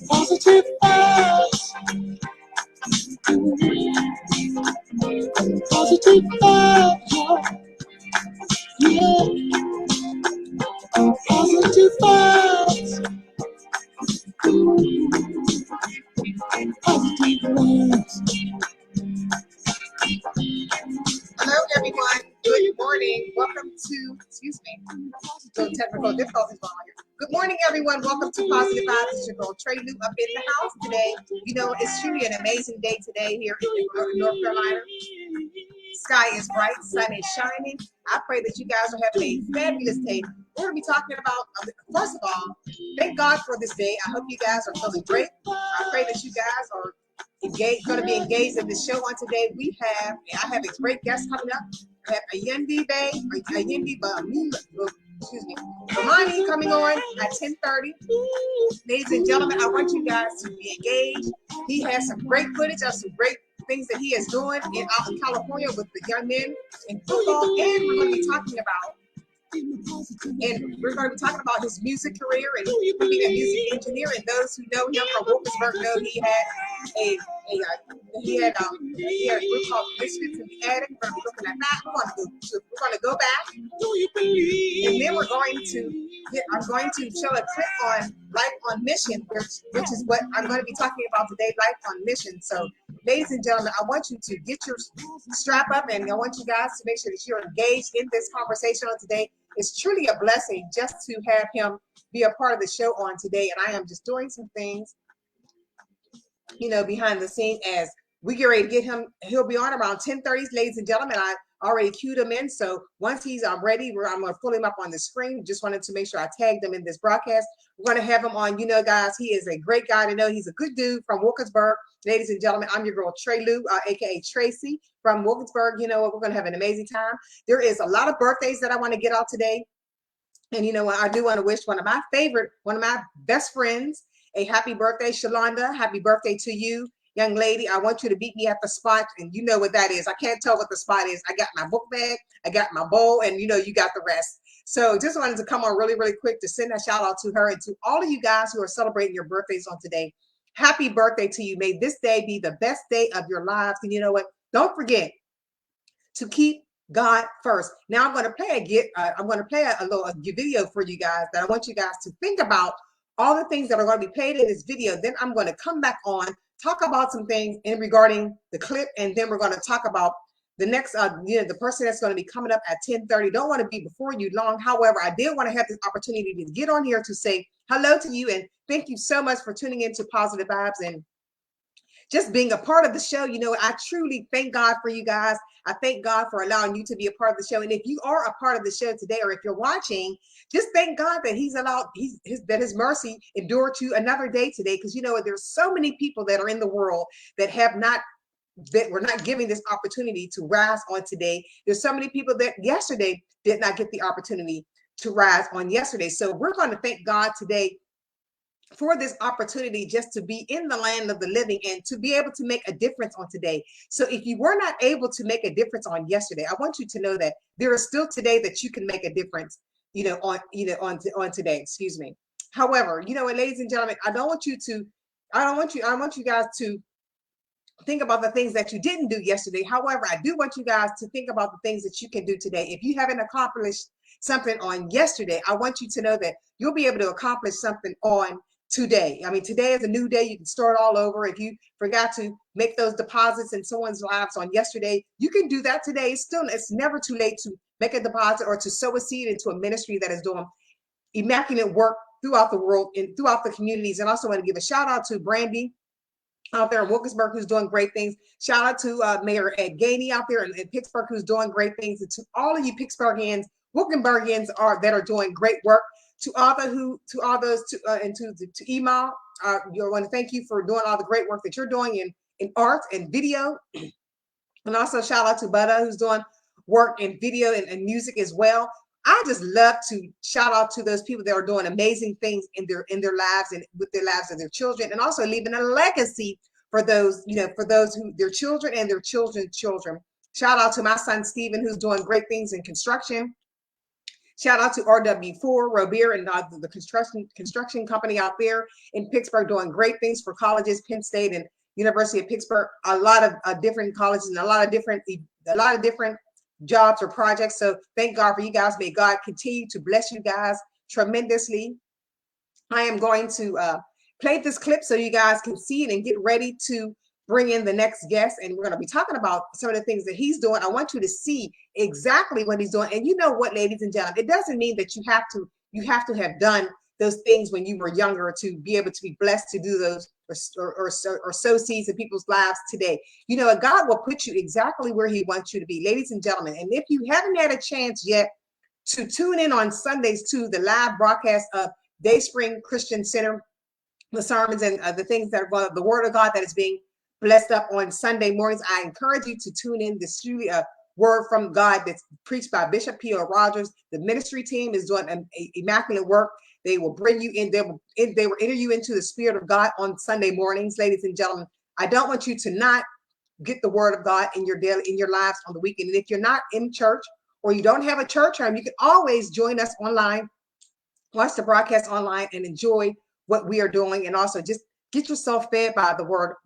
Positive vibes. Positive vibes. Yeah. Positive vibes. Positive vibes. Hello, everyone. Good morning. Welcome to, excuse me, little technical difficulties going on here. Good morning, everyone. Welcome to Positive Vibes. It's your girl, Trey Lou, up in the house today. You know, it's truly an amazing day today here in North Carolina. Sky is bright, sun is shining. I pray that you guys are having a fabulous day. We're going to be talking about, first of all, thank God for this day. I hope you guys are feeling great. I pray that you guys are going to be engaged in the show on today. I have a great guest coming up. I have Ayinde Bomani coming on at 10:30. Ladies and gentlemen, I want you guys to be engaged. He has some great footage of some great things that he is doing out in California with the young men in football, and we're going to be talking about his music career and being a music engineer. And those who know him from Wilkinsburg know he had a group called Missy in the attic. We're going to be looking at that. We're going to go back, and then I'm going to show a clip on Life on Mission, which is what I'm going to be talking about today, Life on Mission. So, ladies and gentlemen, I want you to get your strap up, and I want you guys to make sure that you're engaged in this conversation on today. It's truly a blessing just to have him be a part of the show on today, and I am just doing some things, behind the scene as we get ready to get him. He'll be on around 10:30, ladies and gentlemen. I already queued him in, so once he's ready, I'm going to pull him up on the screen. Just wanted to make sure I tagged him in this broadcast. We're going to have him on. Guys, he is a great guy to know. He's a good dude from Wilkinsburg. Ladies and gentlemen, I'm your girl, Trey Lou, a.k.a. Tracy from Wilkinsburg. You know what? We're going to have an amazing time. There is a lot of birthdays that I want to get out today. And I do want to wish one of my best friends a happy birthday, Shalonda. Happy birthday to you, young lady. I want you to meet me at the spot, and you know what that is. I can't tell what the spot is. I got my book bag, I got my bowl, and you got the rest. So just wanted to come on really, really quick to send a shout out to her and to all of you guys who are celebrating your birthdays on today. Happy birthday to you. May this day be the best day of your lives. And you know what? Don't forget to keep God first. Now I'm going to play a little video for you guys that I want you guys to think about all the things that are going to be played in this video. Then I'm going to come back on, talk about some things regarding the clip, and then we're going to talk about the next, the person that's going to be coming up at 10:30. Don't want to be before you long. However, I did want to have this opportunity to get on here to say hello to you and thank you so much for tuning into Positive Vibes and just being a part of the show. I truly thank God for you guys. I thank God for allowing you to be a part of the show. And if you are a part of the show today, or if you're watching, just thank God that He's allowed that His mercy endured to another day today. Because there's so many people that are in the world that we're not giving this opportunity to rise on today. There's so many people that yesterday did not get the opportunity to rise on yesterday. So we're going to thank God today for this opportunity just to be in the land of the living and to be able to make a difference on today. So if you were not able to make a difference on yesterday, I want you to know that there is still today that you can make a difference, on today, excuse me. However, ladies and gentlemen, I want you guys to think about the things that you didn't do yesterday. However, I do want you guys to think about the things that you can do today. If you haven't accomplished something on yesterday, I want you to know that you'll be able to accomplish something on today. I mean, today is a new day. You can start all over. If you forgot to make those deposits in someone's lives on yesterday, you can do that today. It's never too late to make a deposit or to sow a seed into a ministry that is doing immaculate work throughout the world and throughout the communities. And also want to give a shout out to Brandy out there in Wilkinsburg, who's doing great things. Shout out to Mayor Ed Gainey out there in Pittsburgh, who's doing great things. And to all of you Pittsburghians, Wilkinsburgians that are doing great work. To Ema, you want to thank you for doing all the great work that you're doing in art and video. And also shout out to Butter, who's doing work in video and music as well. I just love to shout out to those people that are doing amazing things in their lives and with their lives of their children, and also leaving a legacy for those, for those who their children and their children's children. Shout out to my son Stephen, who's doing great things in construction. Shout out to RW4, Robert, and the construction company out there in Pittsburgh doing great things for colleges, Penn State and University of Pittsburgh. A lot of different colleges and a lot of different jobs or projects. So thank God for you guys. May God continue to bless you guys tremendously. I am going to play this clip so you guys can see it and get ready to bring in the next guest, and we're going to be talking about some of the things that he's doing. I want you to see exactly what he's doing. And you know what, ladies and gentlemen, it doesn't mean that you have to have done those things when you were younger to be able to be blessed to do those or sow seeds in people's lives today. You know, God will put you exactly where he wants you to be, ladies and gentlemen. And if you haven't had a chance yet to tune in on Sundays to the live broadcast of Dayspring Christian Center, the sermons and the things that are the word of God that is being blessed up on Sunday mornings, I encourage you to tune in. This is really a word from God that's preached by Bishop Pa Rogers. The ministry team is doing an immaculate work. They will bring you in. They will enter you into the Spirit of God on Sunday mornings, ladies and gentlemen. I don't want you to not get the word of God in your lives on the weekend. And if you're not in church or you don't have a church home, you can always join us online, watch the broadcast online, and enjoy what we are doing, and also just get yourself fed by the word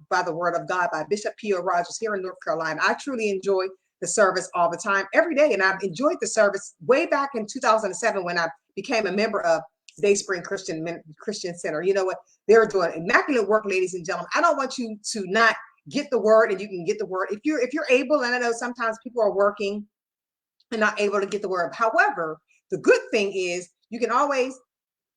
of God by Bishop Pa Rogers here in North Carolina. I truly enjoy the service all the time, every day, and I've enjoyed the service way back in 2007 when I became a member of Dayspring Christian Center. You know what? They're doing immaculate work, ladies and gentlemen. I don't want you to not get the word, and you can get the word if you're able. And I know sometimes people are working and not able to get the word. However, the good thing is you can always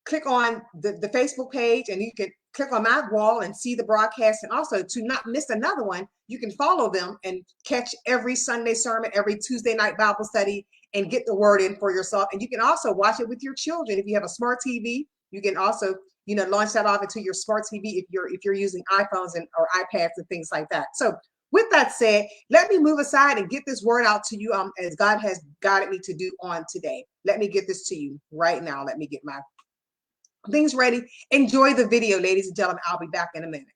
click on the Facebook page, and you can click on my wall and see the broadcast. And also, to not miss another one, you can follow them and catch every Sunday sermon, every Tuesday night Bible study, and get the word in for yourself. And you can also watch it with your children. If you have a smart TV, you can also, launch that off into your smart TV if you're using iPhones or iPads and things like that. So with that said, let me move aside and get this word out to you as God has guided me to do on today. Let me get this to you right now. Let me get my things ready. Enjoy the video, ladies and gentlemen. I'll be back in a minute.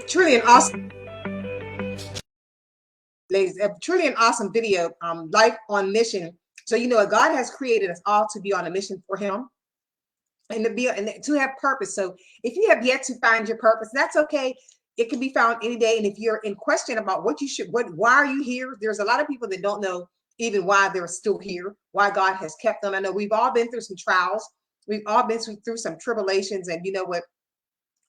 Truly an awesome, ladies, truly an awesome video, Life on Mission. So, God has created us all to be on a mission for him and to have purpose. So if you have yet to find your purpose, that's okay. It can be found any day. And if you're in question about why are you here? There's a lot of people that don't know even why they're still here, why God has kept them. I know we've all been through some trials. We've all been through some tribulations, and you know what?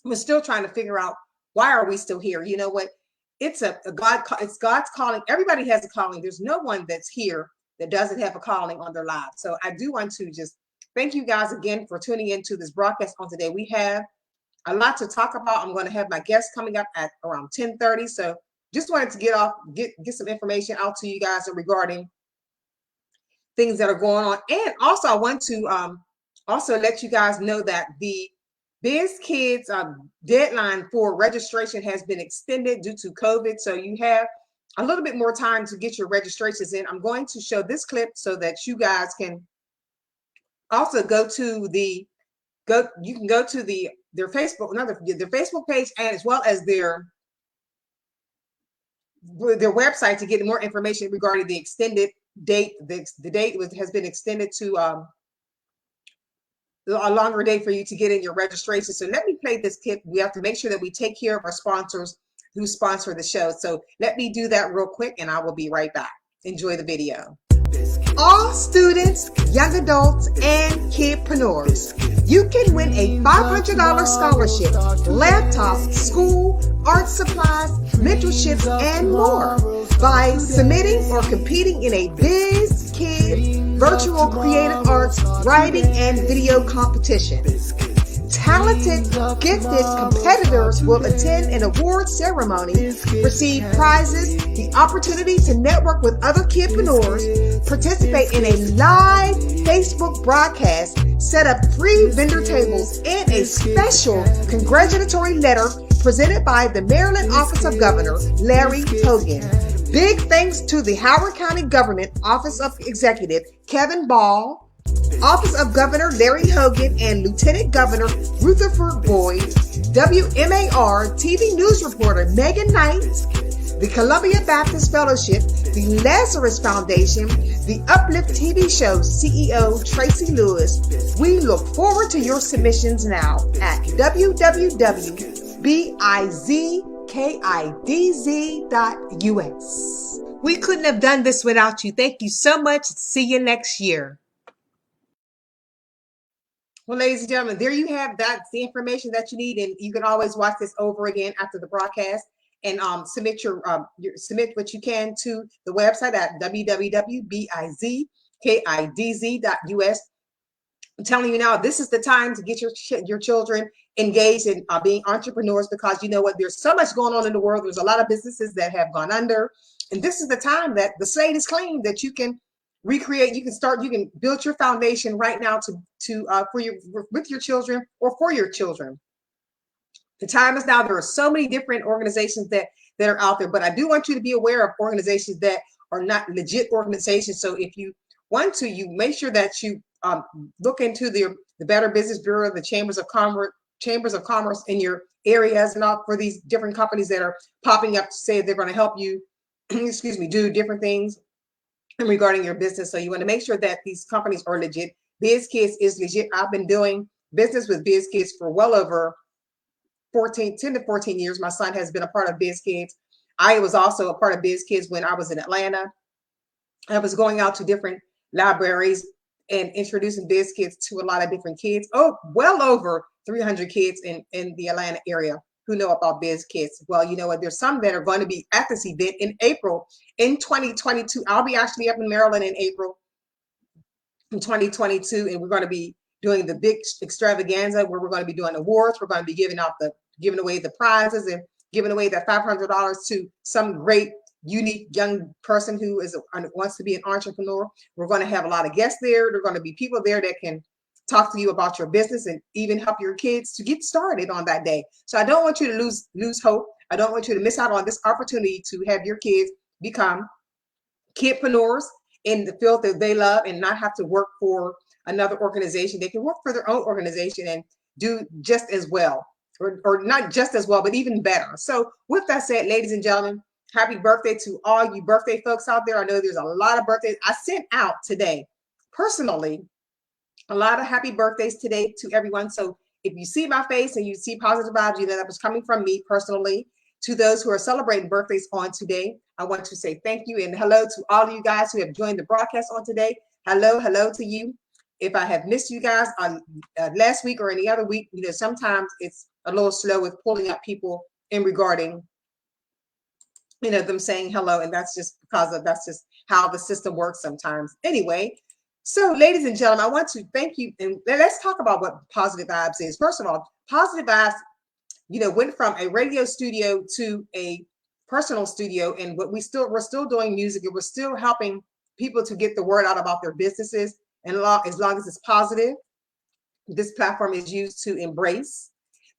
We're still trying to figure out, why are we still here? You know what? It's it's God's calling. Everybody has a calling. There's no one that's here that doesn't have a calling on their lives. So I do want to just thank you guys again for tuning into this broadcast on today. We have a lot to talk about. I'm going to have my guests coming up at around 10:30. So just wanted to get some information out to you guys regarding things that are going on. And also I want to also let you guys know that the Biz Kids deadline for registration has been extended due to COVID. So you have a little bit more time to get your registrations in. I'm going to show this clip so that you guys can Also you can go to their Facebook, their Facebook page, and as well as their website to get more information regarding the extended date. The date has been extended to a longer day for you to get in your registration. So let me play this clip. We have to make sure that we take care of our sponsors who sponsor the show. So let me do that real quick and I will be right back. Enjoy the video. All students, young adults, and kidpreneurs, you can win a $500 scholarship, laptop, school, art supplies, mentorships, and more by submitting or competing in a Biz Kids virtual creative arts writing and video competition. Talented, gifted competitors will attend an award ceremony, receive prizes, the opportunity to network with other kidpreneurs, participate in a live Facebook broadcast, set up free vendor tables, and a special congratulatory letter presented by the Maryland Office of Governor, Larry Hogan. Big thanks to the Howard County Government Office of Executive, Kevin Ball, Office of Governor Larry Hogan, and Lieutenant Governor Rutherford Boyd, WMAR TV news reporter Megan Knight, the Columbia Baptist Fellowship, the Lazarus Foundation, the Uplift TV show CEO Tracy Lewis. We look forward to your submissions now at www.bizkidz.us. We couldn't have done this without you. Thank you so much. See you next year. Well, ladies and gentlemen, there you have that's the information that you need, and you can always watch this over again after the broadcast and submit submit what you can to the website at www.bizkidz.us. I'm telling you now, this is the time to get your children engaged in being entrepreneurs, because you know what? There's so much going on in the world. There's a lot of businesses that have gone under, and this is the time that the slate is clean, that you can recreate. You can build your foundation right now with your children or for your children. The time is now. There are so many different organizations that are out there, but I do want you to be aware of organizations that are not legit organizations. So if you want to, you make sure that you look into the Better Business Bureau, the chambers of commerce in your areas, and all for these different companies that are popping up to say they're going to help you excuse me, do different things regarding your business. So you want to make sure that these companies are legit. BizKids is legit. I've been doing business with BizKids for well over 10 to 14 years. My son has been a part of BizKids. I was also a part of BizKids when I was in Atlanta. I was going out to different libraries and introducing BizKids to a lot of different kids. Oh, well over 300 kids in the Atlanta area who know about BizKids. Well, you know what? There's some that are going to be at this event in April in 2022. I'll be actually up in Maryland in April in 2022, and we're going to be doing the big extravaganza where we're going to be doing awards. We're going to be giving away the prizes and giving away that $500 to some great, unique young person who wants to be an entrepreneur. We're going to have a lot of guests there. There are going to be people there that can talk to you about your business and even help your kids to get started on that day. So I don't want you to lose hope. I don't want you to miss out on this opportunity to have your kids become kidpreneurs in the field that they love and not have to work for another organization. They can work for their own organization and do just as well, or not just as well, but even better. So with that said, ladies and gentlemen, happy birthday to all you birthday folks out there. I know there's a lot of birthdays. I sent out today, personally, a lot of happy birthdays today to everyone. So if you see my face and you see positive vibes, you know that was coming from me personally. To those who are celebrating birthdays on today, I want to say thank you and hello to all of you guys who have joined the broadcast on today. Hello to you. If I have missed you guys on last week or any other week, you know, sometimes it's a little slow with pulling up people in regarding, you know, them saying hello, and that's just how the system works sometimes. Anyway, so ladies and gentlemen, I want to thank you, and let's talk about what Positive Vibes is. First of all, Positive Vibes, you know, went from a radio studio to a personal studio, and we're still doing music, and we're still helping people to get the word out about their businesses. And as long as it's positive, this platform is used to embrace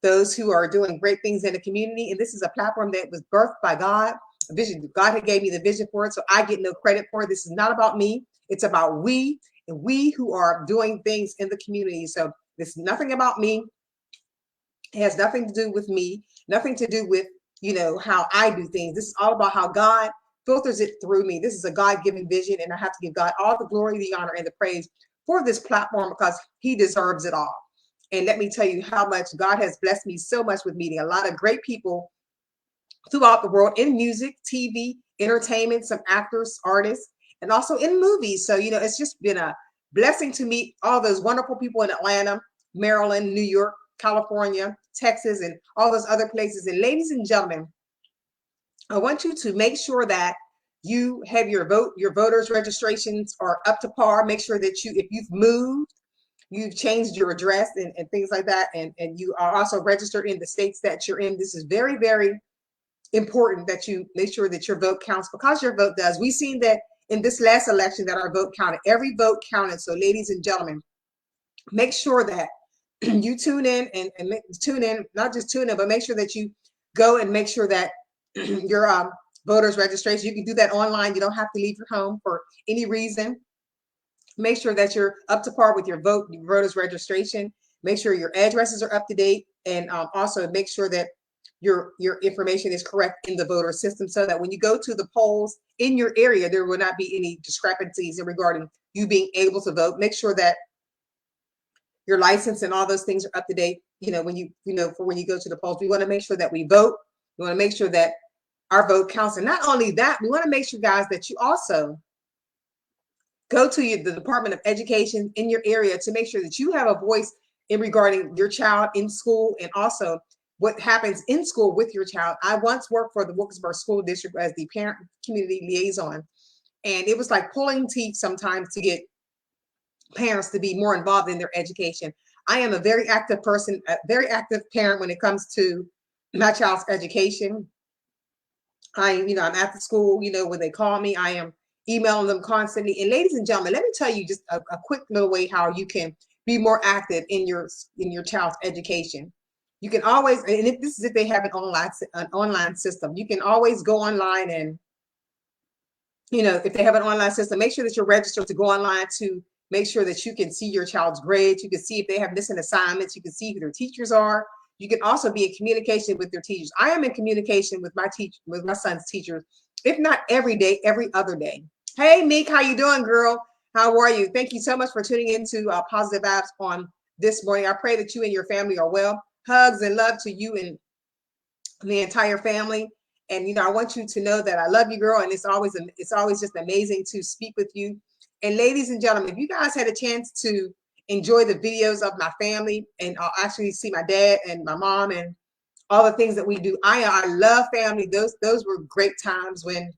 those who are doing great things in the community. And this is a platform that was birthed by God. A vision. God had gave me the vision for it, so I get no credit for it. This is not about me. It's about we. we who are doing things in the community. So this is nothing about me. It has nothing to do with me, nothing to do with, how I do things. This is all about how God filters it through me. This is a God-given vision, and I have to give God all the glory, the honor, and the praise for this platform because he deserves it all. And let me tell you how much God has blessed me so much with meeting a lot of great people throughout the world in music, TV, entertainment, some actors, artists, and also in movies. So, it's just been a blessing to meet all those wonderful people in Atlanta, Maryland, New York, California, Texas, and all those other places. And ladies and gentlemen, I want you to make sure that you have your voters registrations are up to par. Make sure that if you've moved, you've changed your address and things like that, and you are also registered in the states that you're in. This is very, very important that you make sure that your vote counts, because your vote does. We've seen that in this last election that our vote counted. Every vote counted. So ladies and gentlemen, make sure that you tune in and tune in, not just tune in, but make sure that you go and make sure that your voters registration, you can do that online. You don't have to leave your home for any reason. Make sure that you're up to par with your voters registration. Make sure your addresses are up to date, and also make sure that your information is correct in the voter system, so that when you go to the polls in your area, there will not be any discrepancies regarding you being able to vote. Make sure that your license and all those things are up to date. When you for when you go to the polls, we want to make sure that we vote. We want to make sure that our vote counts, and not only that, we want to make sure, guys, that you also go to the Department of Education in your area to make sure that you have a voice in regarding your child in school, and also what happens in school with your child. I once worked for the Wilkesboro School District as the parent community liaison, and it was like pulling teeth sometimes to get parents to be more involved in their education. I am a very active person, a very active parent when it comes to my child's education. I'm at the school, when they call me, I am emailing them constantly. And ladies and gentlemen, let me tell you just a quick little way how you can be more active in your child's education. You can always, and if they have an online system, you can always go online and, if they have an online system, make sure that you're registered to go online to make sure that you can see your child's grades. You can see if they have missing assignments. You can see who their teachers are. You can also be in communication with their teachers. I am in communication with my son's teachers, if not every day, every other day. Hey, Meek, how you doing, girl? How are you? Thank you so much for tuning into Positive Vibes on this morning. I pray that you and your family are well. Hugs and love to you and the entire family. And I want you to know that I love you, girl. And it's always just amazing to speak with you. And ladies and gentlemen, if you guys had a chance to enjoy the videos of my family and actually see my dad and my mom and all the things that we do, I love family. Those were great times when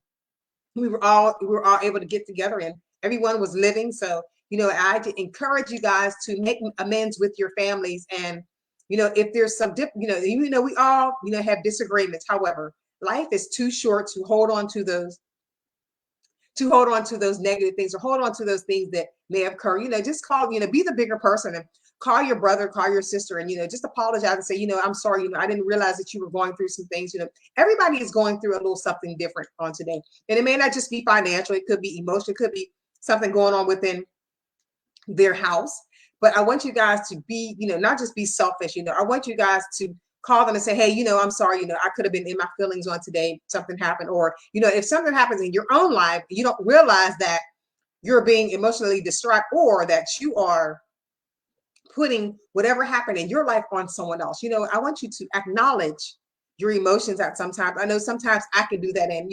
we were all able to get together and everyone was living. So I encourage you guys to make amends with your families. And if there's some we all have disagreements. However, life is too short to hold on to those negative things, or hold on to those things that may occur. Just call, be the bigger person and call your brother, call your sister, and just apologize and say, I'm sorry, I didn't realize that you were going through some things. Everybody is going through a little something different on today. And it may not just be financial, it could be emotional, it could be something going on within their house. But I want you guys to be, not just be selfish. I want you guys to call them and say, hey, I'm sorry, I could have been in my feelings on today, something happened. Or, if something happens in your own life, you don't realize that you're being emotionally distraught, or that you are putting whatever happened in your life on someone else. I want you to acknowledge your emotions at sometimes. I know sometimes I can do that. And,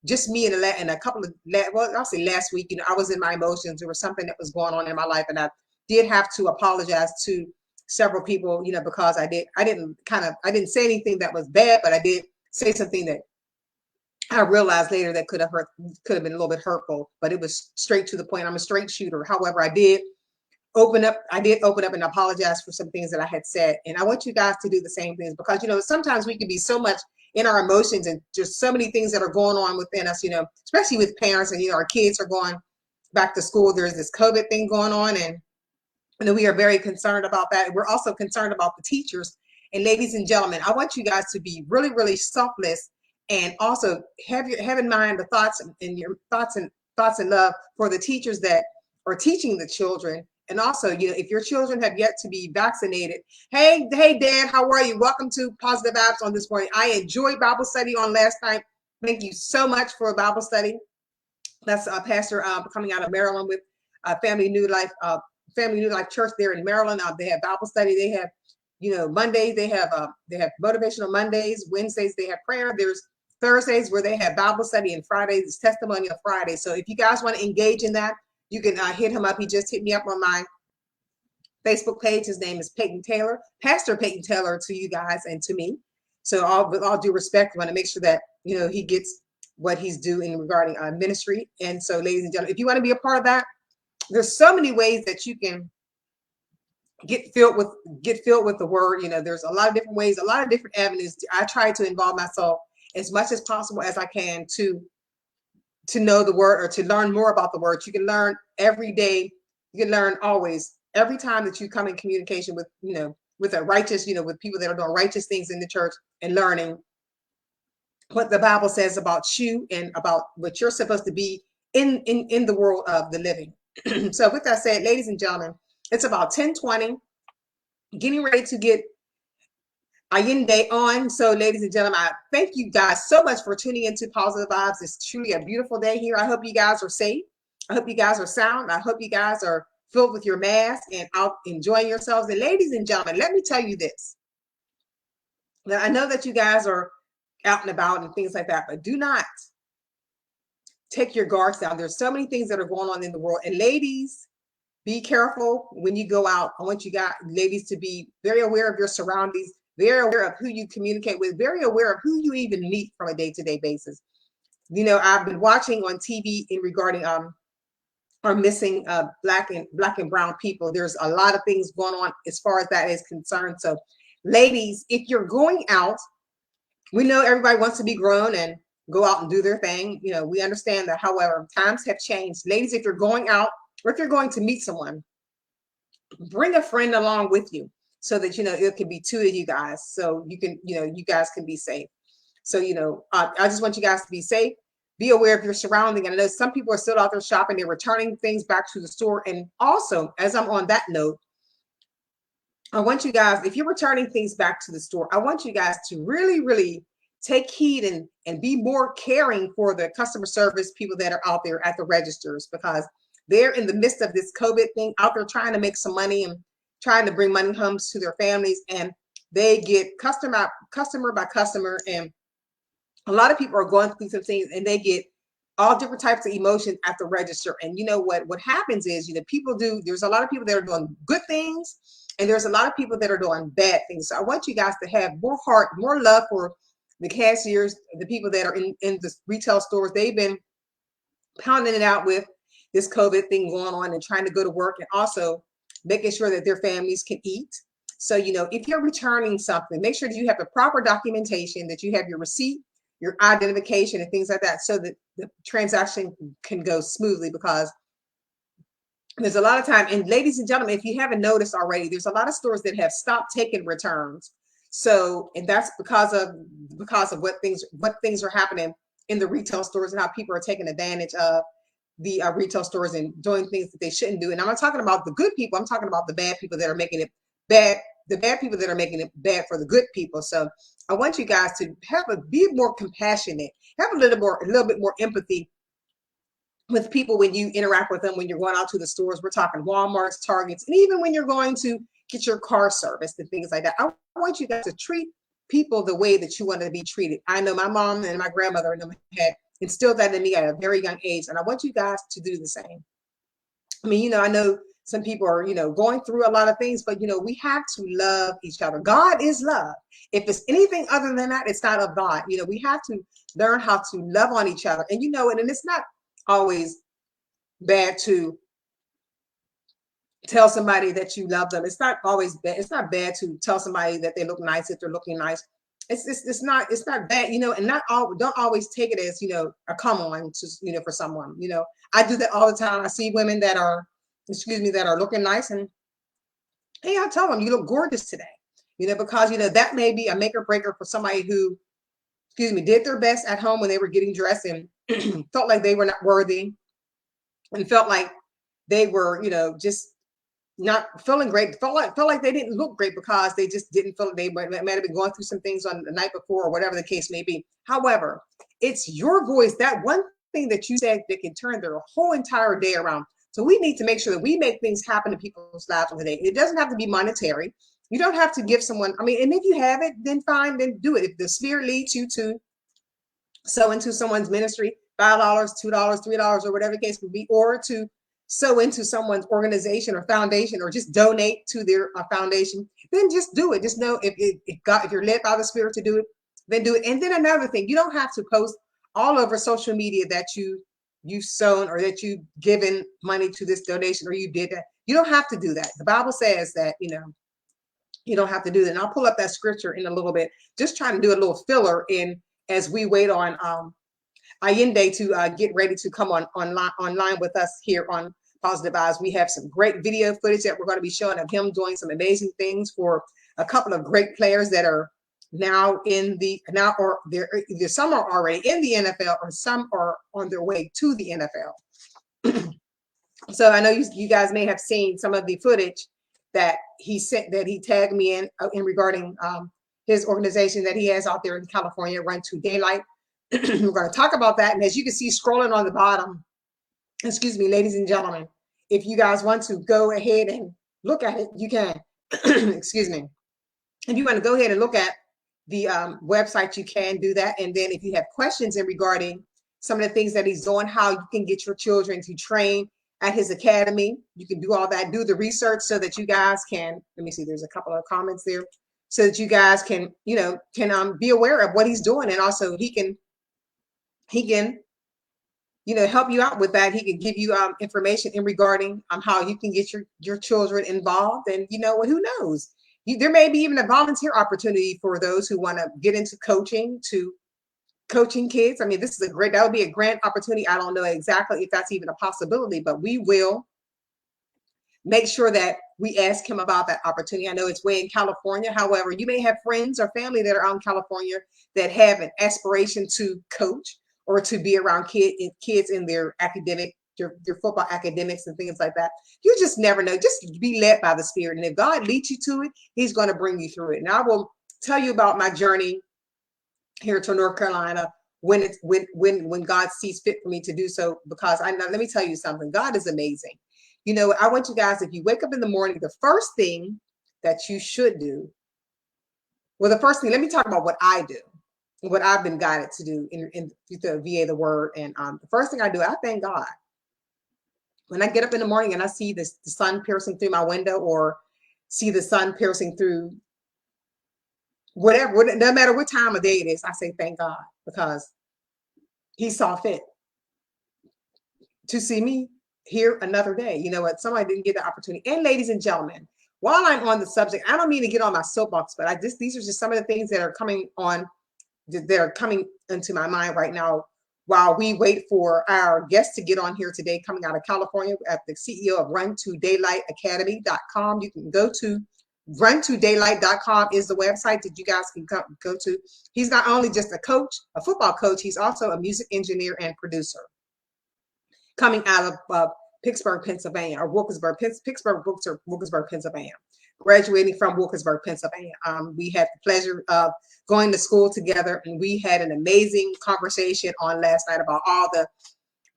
just me and a couple of, I'll say last week, I was in my emotions. There was something that was going on in my life, and I did have to apologize to several people, because I didn't say anything that was bad, but I did say something that I realized later that could have been a little bit hurtful, but it was straight to the point. I'm a straight shooter. However, I did open up and apologize for some things that I had said. And I want you guys to do the same things, because, sometimes we can be so much in our emotions and just so many things that are going on within us, especially with parents, and, our kids are going back to school. There's this COVID thing going on, and we are very concerned about that. We're also concerned about the teachers. And ladies and gentlemen, I want you guys to be really, really selfless, and also have in mind the thoughts and love for the teachers that or teaching the children. And also, if your children have yet to be vaccinated, hey, Dad, how are you? Welcome to Positive Vibes on this morning. I enjoyed Bible study on last night. Thank you so much for a Bible study. That's a pastor coming out of Maryland with Family New Life Church there in Maryland. They have Bible study. They have, Mondays they have motivational Mondays. Wednesdays they have prayer. There's Thursdays where they have Bible study, and Fridays is testimonial Friday. So if you guys want to engage in that, you can hit him up. He just hit me up on my Facebook page. His name is Peyton Taylor, Pastor Peyton Taylor, to you guys and to me. So with all due respect, I want to make sure that he gets what he's doing regarding ministry. And so, ladies and gentlemen, if you want to be a part of that, there's so many ways that you can get filled with the word. There's a lot of different ways, a lot of different avenues. I try to involve myself as much as possible as I can to know the word or to learn more about the word. You can learn every day. You can learn always, every time that you come in communication with, with a righteous, with people that are doing righteous things in the church, and learning what the Bible says about you and about what you're supposed to be in the world of the living. So with that said, ladies and gentlemen, it's about 10:20, getting ready to get Ayinde on. So ladies and gentlemen, I thank you guys so much for tuning into Positive Vibes. It's truly a beautiful day here. I hope you guys are safe. I hope you guys are sound. I hope you guys are filled with your mask and out enjoying yourselves. And ladies and gentlemen, let me tell you this. Now, I know that you guys are out and about and things like that, but do not take your guards down. There's so many things that are going on in the world. And ladies, be careful when you go out. I want you guys, ladies, to be very aware of your surroundings, very aware of who you communicate with, very aware of who you even meet from a day-to-day basis. I've been watching on TV in regarding our missing black and brown people. There's a lot of things going on as far as that is concerned. So ladies, if you're going out, we know everybody wants to be grown and go out and do their thing. We understand that. However, times have changed. Ladies, if you're going out or if you're going to meet someone, bring a friend along with you so that, it can be two of you guys. So you can, you guys can be safe. So, I just want you guys to be safe. Be aware of your surrounding. And I know some people are still out there shopping. They're returning things back to the store. And also, as I'm on that note, I want you guys, if you're returning things back to the store, I want you guys to really, really take heed and be more caring for the customer service people that are out there at the registers, because they're in the midst of this COVID thing out there trying to make some money and trying to bring money home to their families. And they get customer by customer. And a lot of people are going through some things and they get all different types of emotions at the register. And what happens is, there's a lot of people that are doing good things, and there's a lot of people that are doing bad things. So I want you guys to have more heart, more love for the cashiers, the people that are in the retail stores. They've been pounding it out with this COVID thing going on and trying to go to work, and also making sure that their families can eat. So, if you're returning something, make sure that you have the proper documentation, that you have your receipt, your identification, and things like that, so that the transaction can go smoothly, because there's a lot of time. And ladies and gentlemen, if you haven't noticed already, there's a lot of stores that have stopped taking returns. So, and that's because of what things are happening in the retail stores and how people are taking advantage of the retail stores and doing things that they shouldn't do. And I'm not talking about the good people. I'm talking about the bad people that are making it bad. The bad people that are making it bad for the good people. So I want you guys to be more compassionate, have a little bit more empathy with people when you interact with them, when you're going out to the stores. We're talking Walmarts, Targets, and even when you're going to get your car serviced and things like that. I want you guys to treat people the way that you want to be treated. I know my mom and my grandmother had instilled that in me at a very young age, and I want you guys to do the same. I mean, I know some people are, going through a lot of things, but, we have to love each other. God is love. If it's anything other than that, it's not of God. We have to learn how to love on each other. And, and it's not always bad to tell somebody that you love them. It's not always bad. It's not bad to tell somebody that they look nice if they're looking nice. It's not bad, and don't always take it as, a come on to, for someone. I do that all the time. I see women that are looking nice, and hey, I tell them, you look gorgeous today, because, that may be a make or breaker for somebody who, did their best at home when they were getting dressed and felt like they were not worthy and felt like they were, just not feeling great, felt like they didn't look great because they just didn't feel they might have been going through some things on the night before or whatever the case may be. However, it's your voice, that one thing that you said that can turn their whole entire day around. So we need to make sure that we make things happen in people's lives today. It doesn't have to be monetary. You don't have to give someone, and if you have it, then fine, then do it. If the Spirit leads you to sow into someone's ministry, $5, $2, $3, or whatever the case would be, or to sow into someone's organization or foundation, or just donate to their foundation, then just do it. Just know if you're led by the Spirit to do it, then do it. And then another thing, you don't have to post all over social media that you've sown or that you've given money to this donation or you did that. You don't have to do that. The Bible says that, you don't have to do that. And I'll pull up that scripture in a little bit, just trying to do a little filler in as we wait on Ayinde to get ready to come online with us here on Positive Vibes. We have some great video footage that we're going to be showing of him doing some amazing things for a couple of great players that are now or either some are already in the NFL or some are on their way to the NFL. So I know you guys may have seen some of the footage that he sent, that he tagged me in regarding his organization that he has out there in California, Run2Daylight. We're going to talk about that. And as you can see scrolling on the bottom, excuse me, ladies and gentlemen, if you guys want to go ahead and look at it, you can. Excuse me. If you want to go ahead and look at the website, you can do that. And then if you have questions in regarding some of the things that he's doing, how you can get your children to train at his academy, you can do all that, do the research so that you guys can, let me see, there's a couple of comments there, so that you guys can, be aware of what he's doing. And also he can help you out with that. He can give you information in regarding how you can get your children involved. And who knows, there may be even a volunteer opportunity for those who want to get into coaching kids. I mean, that would be a grant opportunity. I don't know exactly if that's even a possibility, but we will make sure that we ask him about that opportunity. I know it's way in California. However, you may have friends or family that are out in California that have an aspiration to coach or to be around kids in their academic, your football academics and things like that. You just never know. Just be led by the Spirit. And if God leads you to it, he's going to bring you through it. And I will tell you about my journey here to North Carolina when God sees fit for me to do so, because let me tell you something. God is amazing. I want you guys, if you wake up in the morning, the first thing that you should do, let me talk about what I do, what I've been guided to do via the word. And the first thing I do, I thank God. When I get up in the morning and I see the sun piercing through my window, or see the sun piercing through whatever, no matter what time of day it is, I say thank God, because he saw fit to see me here another day. You know what? Somebody didn't get the opportunity. And ladies and gentlemen, while I'm on the subject, I don't mean to get on my soapbox, but these are just some of the things that are coming into my mind right now while we wait for our guest to get on here today, coming out of California, at the CEO of Run2Daylight Academy.com. You can go to Run2Daylight.com is the website that you guys can go to. He's not only just a football coach, he's also a music engineer and producer, coming out of Pittsburgh, Pennsylvania, or Wilkesburg, Pennsylvania, graduating from Wilkesburg, Pennsylvania. We had the pleasure of going to school together, and we had an amazing conversation on last night about all the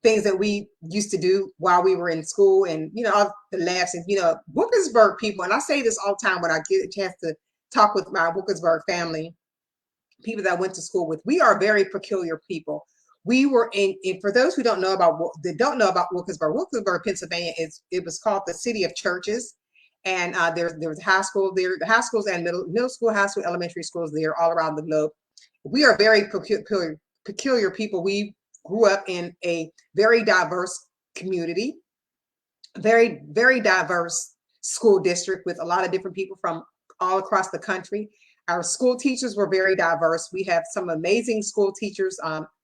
things that we used to do while we were in school, and all the laughs. And Wilkesburg people, and I say this all the time when I get a chance to talk with my Wilkesburg family, people that I went to school with, we are very peculiar people. We were for those who don't know about Wilkesburg, Pennsylvania, it was called the City of Churches. And there was a high school there, the high schools and middle school, high school, elementary schools there all around the globe. We are very peculiar people. We grew up in a very diverse community, very, very diverse school district with a lot of different people from all across the country. Our school teachers were very diverse. We have some amazing school teachers,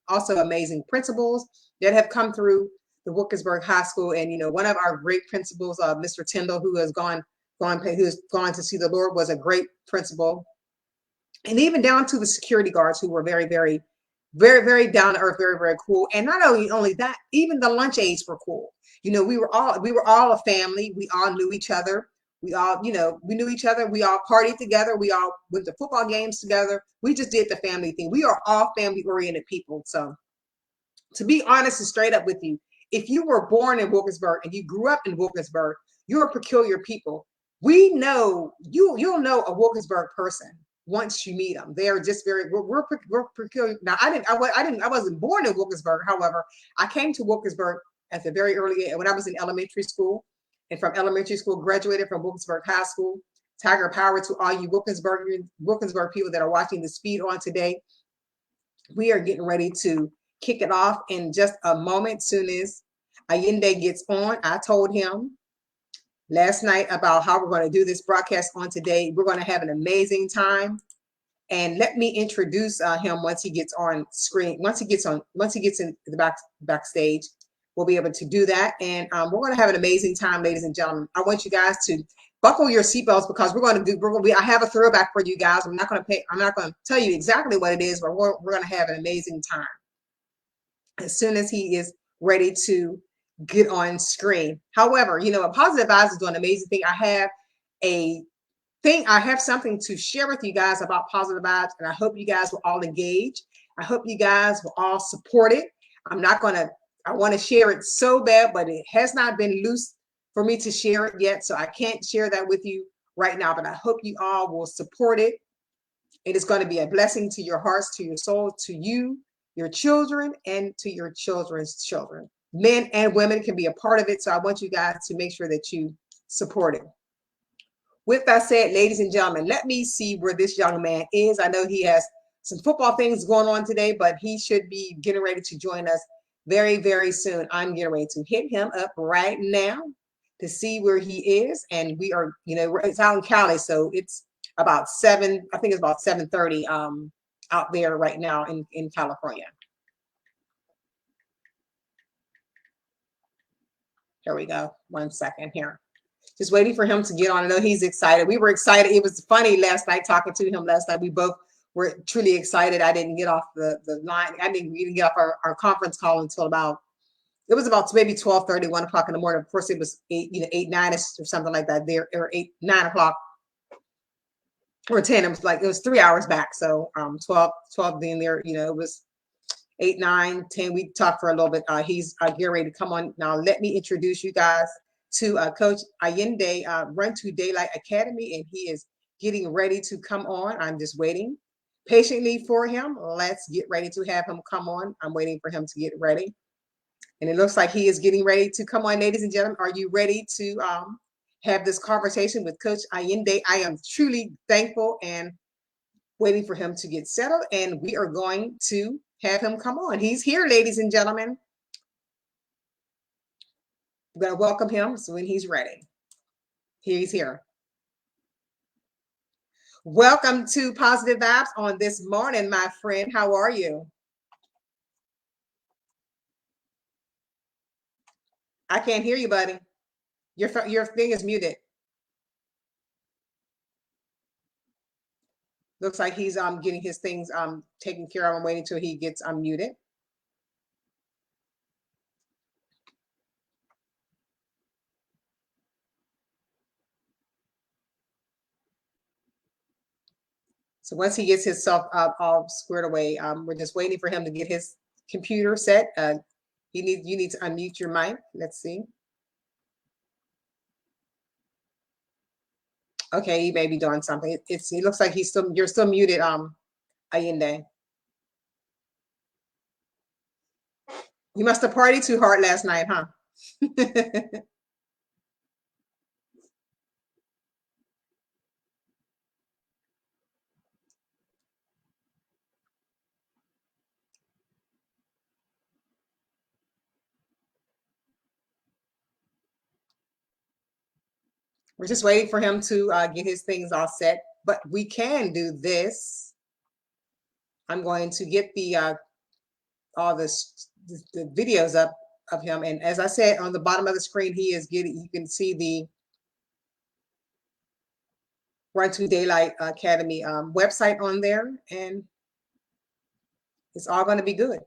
also amazing principals that have come through the Wilkesburg High School. And one of our great principals, Mr. Tyndall, who has gone to see the Lord, was a great principal. And even down to the security guards, who were very, very Very, very down to earth, very, very cool. And not only that, even the lunch aides were cool. You know, we were all a family. We all knew each other. We all, we knew each other. We all partied together. We all went to football games together. We just did the family thing. We are all family oriented people. So to be honest and straight up with you, if you were born in Wilkinsburg and you grew up in Wilkinsburg, you're a peculiar people. We know you'll know a Wilkinsburg person once you meet them. They're just we're peculiar. Now I wasn't born in Wilkinsburg. However, I came to Wilkinsburg at the very early age when I was in elementary school, and from elementary school graduated from Wilkinsburg High School. Tiger power to all you Wilkinsburg people that are watching the speed on today. We are getting ready to kick it off in just a moment. Soon as Ayinde gets on, I told him last night about how we're going to do this broadcast on today. We're going to have an amazing time. And let me introduce him once he gets on screen. Once he gets in the backstage, we'll be able to do that. And we're going to have an amazing time, ladies and gentlemen. I want you guys to buckle your seatbelts because I have a throwback for you guys. I'm not going to tell you exactly what it is, but we're going to have an amazing time as soon as he is ready to get on screen. However, a Positive Vibes is doing an amazing thing. I have something to share with you guys about Positive Vibes, and I hope you guys will all engage. I hope you guys will all support it. I want to share it so bad, but it has not been loose for me to share it yet. So I can't share that with you right now, but I hope you all will support it. It is going to be a blessing to your hearts, to your soul, to you, your children, and to your children's children. Men and women can be a part of it. So I want you guys to make sure that you support it. With that said, ladies and gentlemen, let me see where this young man is. I know he has some football things going on today, but he should be getting ready to join us very, very soon. I'm getting ready to hit him up right now to see where he is. And we are, it's out in Cali, so it's about 7:30 out there right now in California. Here we go. 1 second here. Just waiting for him to get on. I know he's excited. We were excited. It was funny last night talking to him last night. We both were truly excited. I didn't get off the line. I didn't even get off our conference call until about maybe 12:30, 1 o'clock in the morning. Of course, it was 8, 9 or something like that there, or 8, 9 o'clock or 10. It was 3 hours back. So 12 being there, it was 8, 9, 10. We talked for a little bit. He's getting ready to come on. Now, let me introduce you guys to Coach Ayinde, Run2Daylight Academy, and he is getting ready to come on. I'm just waiting patiently for him. Let's get ready to have him come on. I'm waiting for him to get ready. And it looks like he is getting ready to come on. Ladies and gentlemen, are you ready to have this conversation with Coach Ayinde? I am truly thankful and waiting for him to get settled, and we are going to have him come on. He's here, ladies and gentlemen. I'm going to welcome him so when he's ready. He's here. Welcome to Positive Vibes on this morning, my friend. How are you? I can't hear you, buddy. Your thing is muted. Looks like he's getting his things taken care of. I'm waiting till he gets unmuted. So once he gets himself all squared away, we're just waiting for him to get his computer set. You need to unmute your mic. Let's see. Okay, he may be doing something. It looks like you're still muted, Ayinde. You must have partied too hard last night, huh? We're just waiting for him to get his things all set, but we can do this. I'm going to get all the videos up of him, and as I said, on the bottom of the screen, he is getting. You can see the Run2Daylight Academy website on there, and It's all going to be good.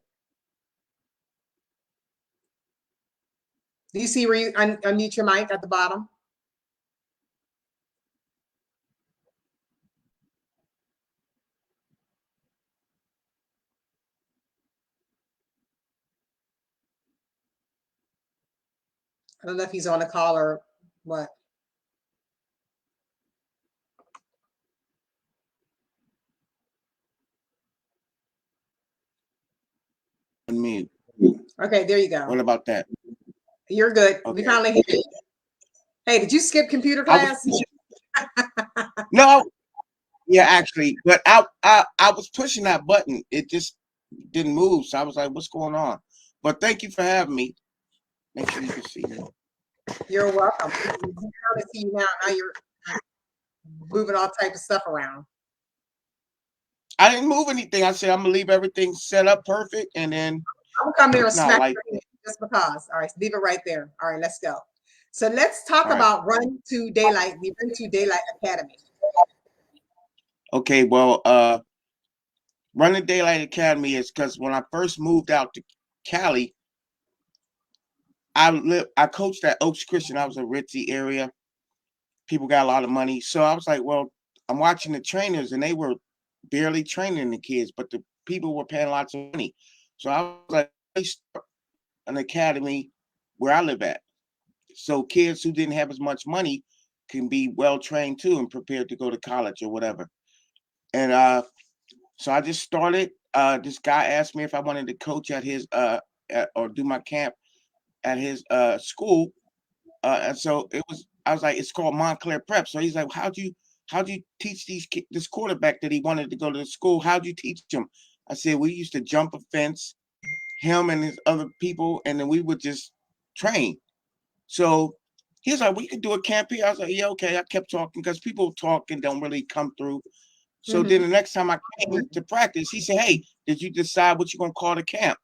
Do you see where you unmute your mic at the bottom? I don't know if he's on the call or what. Unmute. Okay, there you go. What about that? You're good. Okay. We finally hit it. Hey, did you skip computer class? No, yeah, actually, but I was pushing that button. It just didn't move, so I was like, "What's going on?" But thank you for having me. Make sure you can see me. You're welcome. We can kind of see you now. Now you're moving all type of stuff around. I didn't move anything. I said I'm gonna leave everything set up perfect, and then I'm gonna come here and it's not smack like your hand just because. All right, leave it right there. All right, let's go. So let's talk All right. about Run2Daylight, the Run2Daylight Academy. Okay, well, Run2Daylight Academy is because when I first moved out to Cali, I coached at Oaks Christian. I was a ritzy area. People got a lot of money, so I was like, well, I'm watching the trainers, and they were barely training the kids, but the people were paying lots of money. So I was like, let's start an academy where I live at, so kids who didn't have as much money can be well trained too and prepared to go to college or whatever. And so I just started. This guy asked me if I wanted to coach at his or do my camp at his school. And so I was like, it's called Montclair Prep. So he's like, how'd you teach this quarterback that he wanted to go to the school? How'd you teach him? I said, we used to jump a fence, him and his other people, and then we would just train. So he's like, we could do a camp here. I was like, yeah, okay. I kept talking because people talk and don't really come through. So then the next time I came to practice, he said, hey, did you decide what you're going to call the camp?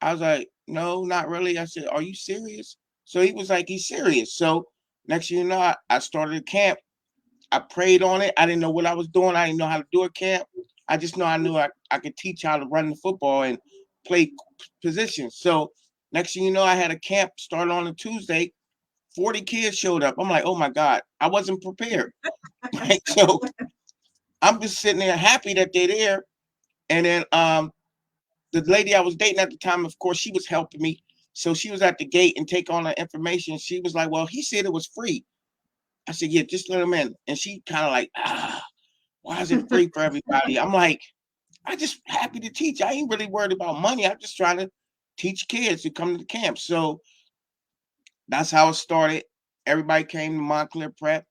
I was like, no, not really. I said, are you serious? So he was like, he's serious. So next thing you know, I started a camp. I prayed on it. I didn't know what I was doing. I didn't know how to do a camp. I just know I knew I could teach how to run the football and play positions. So next thing you know, I had a camp start on a Tuesday. 40 kids showed up. I'm like, oh my God, I wasn't prepared. So I'm just sitting there happy that they're there. And then the lady I was dating at the time, of course, she was helping me. So she was at the gate and take on the information. She was like, well, he said it was free. I said, yeah, just let him in. And she kind of like, why is it free for everybody? I'm like, I just happy to teach. I ain't really worried about money. I'm just trying to teach kids who come to the camp. So that's how it started. Everybody came to Montclair Prep.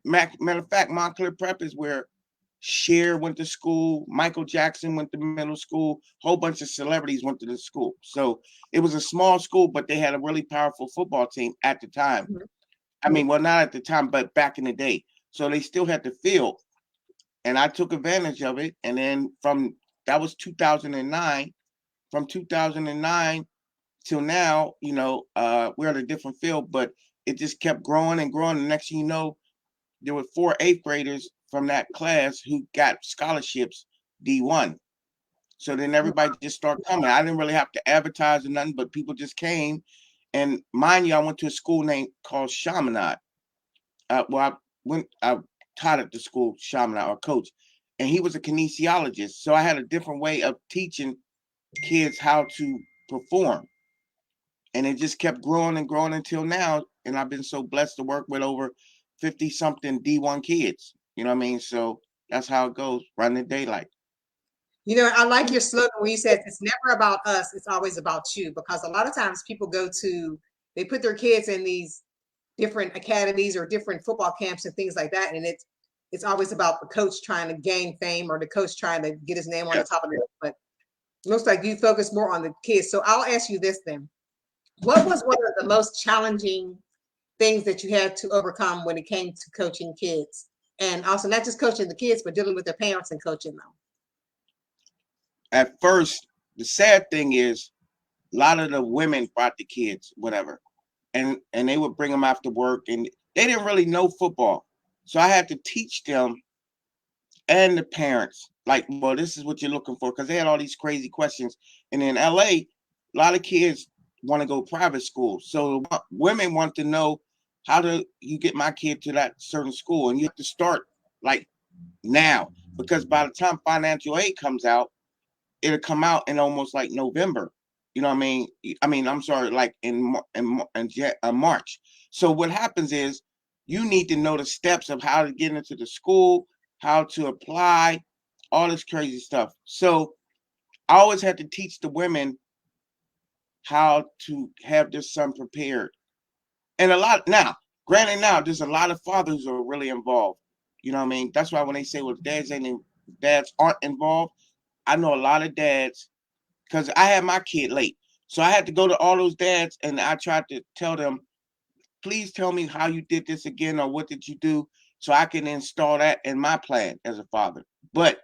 Matter of fact, Montclair Prep is where Cher went to school, Michael Jackson went to middle school, whole bunch of celebrities went to the school. So it was a small school, but they had a really powerful football team at the time. I mean, well, not at the time, but back in the day. So they still had the field. And I took advantage of it. And then that was 2009. From 2009 till now, we're at a different field, but it just kept growing and growing. The next thing you know, there were 4 8th graders from that class who got scholarships D1. So then everybody just started coming. I didn't really have to advertise or nothing, but people just came. And mind you, I went to a school called Chaminade. I taught at the school, Chaminade, or coach, and he was a kinesiologist. So I had a different way of teaching kids how to perform. And it just kept growing and growing until now. And I've been so blessed to work with over 50 something D1 kids. You know what I mean? So that's how it goes. Run2Daylight. You know, I like your slogan where you said it's never about us, it's always about you. Because a lot of times people they put their kids in these different academies or different football camps and things like that. And it's always about the coach trying to gain fame or the coach trying to get his name on the top of it. But it looks like you focus more on the kids. So I'll ask you this then. What was one of the most challenging things that you had to overcome when it came to coaching kids? And also not just coaching the kids, but dealing with their parents and coaching them. At first, the sad thing is a lot of the women brought the kids, whatever. And they would bring them after work, and they didn't really know football. So I had to teach them and the parents like, well, this is what you're looking for, because they had all these crazy questions. And in LA, a lot of kids want to go private school. So women want to know, how do you get my kid to that certain school? And you have to start like now, because by the time financial aid comes out, it'll come out in almost like November. You know what I mean? I'm sorry, like in March. So what happens is, you need to know the steps of how to get into the school, how to apply, all this crazy stuff. So I always had to teach the women how to have their son prepared. And a lot now, granted, now there's a lot of fathers who are really involved. You know what I mean? That's why when they say, well, dads aren't involved, I know a lot of dads, because I had my kid late. So I had to go to all those dads, and I tried to tell them, please tell me how you did this again, or what did you do, so I can install that in my plan as a father. But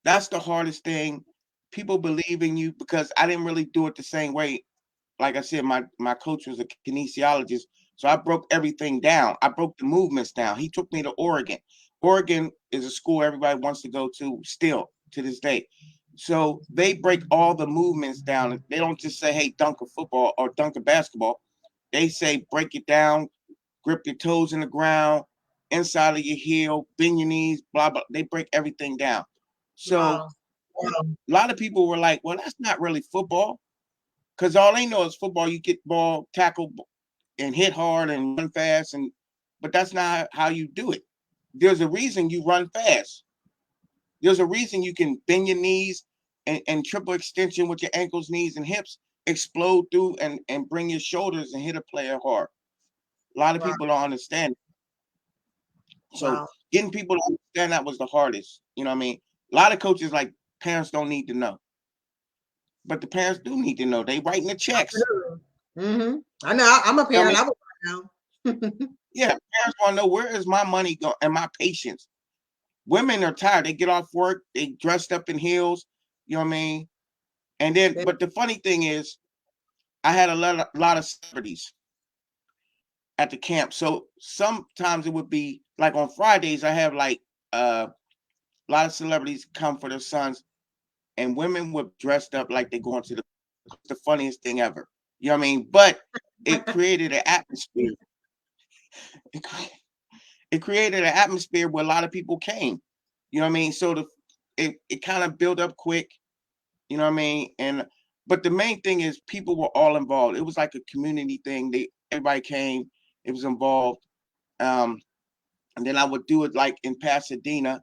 that's the hardest thing. People believe in you, because I didn't really do it the same way. Like I said, my coach was a kinesiologist, so I broke everything down. I broke the movements down. He took me to Oregon. Oregon is a school everybody wants to go to still to this day. So they break all the movements down. They don't just say, hey, dunk a football or dunk a basketball. They say, break it down, grip your toes in the ground, inside of your heel, bend your knees, blah, blah. They break everything down. So Wow. Wow. a lot of people were like, well, that's not really football, because all they know is football. You get ball, tackle, and hit hard and run fast, but that's not how you do it. There's a reason you run fast. There's a reason you can bend your knees and triple extension with your ankles, knees, and hips, explode through and bring your shoulders and hit a player hard. A lot of Wow. people don't understand. So Wow. getting people to understand that was the hardest. You know what I mean? A lot of coaches, like, parents don't need to know, but the parents do need to know. They writing the checks. Mm-hmm. I know. I'm a You know what I parent. mean? I would now. Yeah, parents want to know, where is my money going and my patience. Women are tired. They get off work, they dressed up in heels. You know what I mean? And then, but the funny thing is, I had a lot of celebrities at the camp. So sometimes it would be like on Fridays, I have like a lot of celebrities come for their sons, and women were dressed up like they're going to the funniest thing ever. You know what I mean? But it created an atmosphere. It, it created an atmosphere where a lot of people came. You know what I mean? So it kind of built up quick. You know what I mean? And but the main thing is, people were all involved. It was like a community thing. Everybody came. It was involved. Um, and then I would do it like in Pasadena,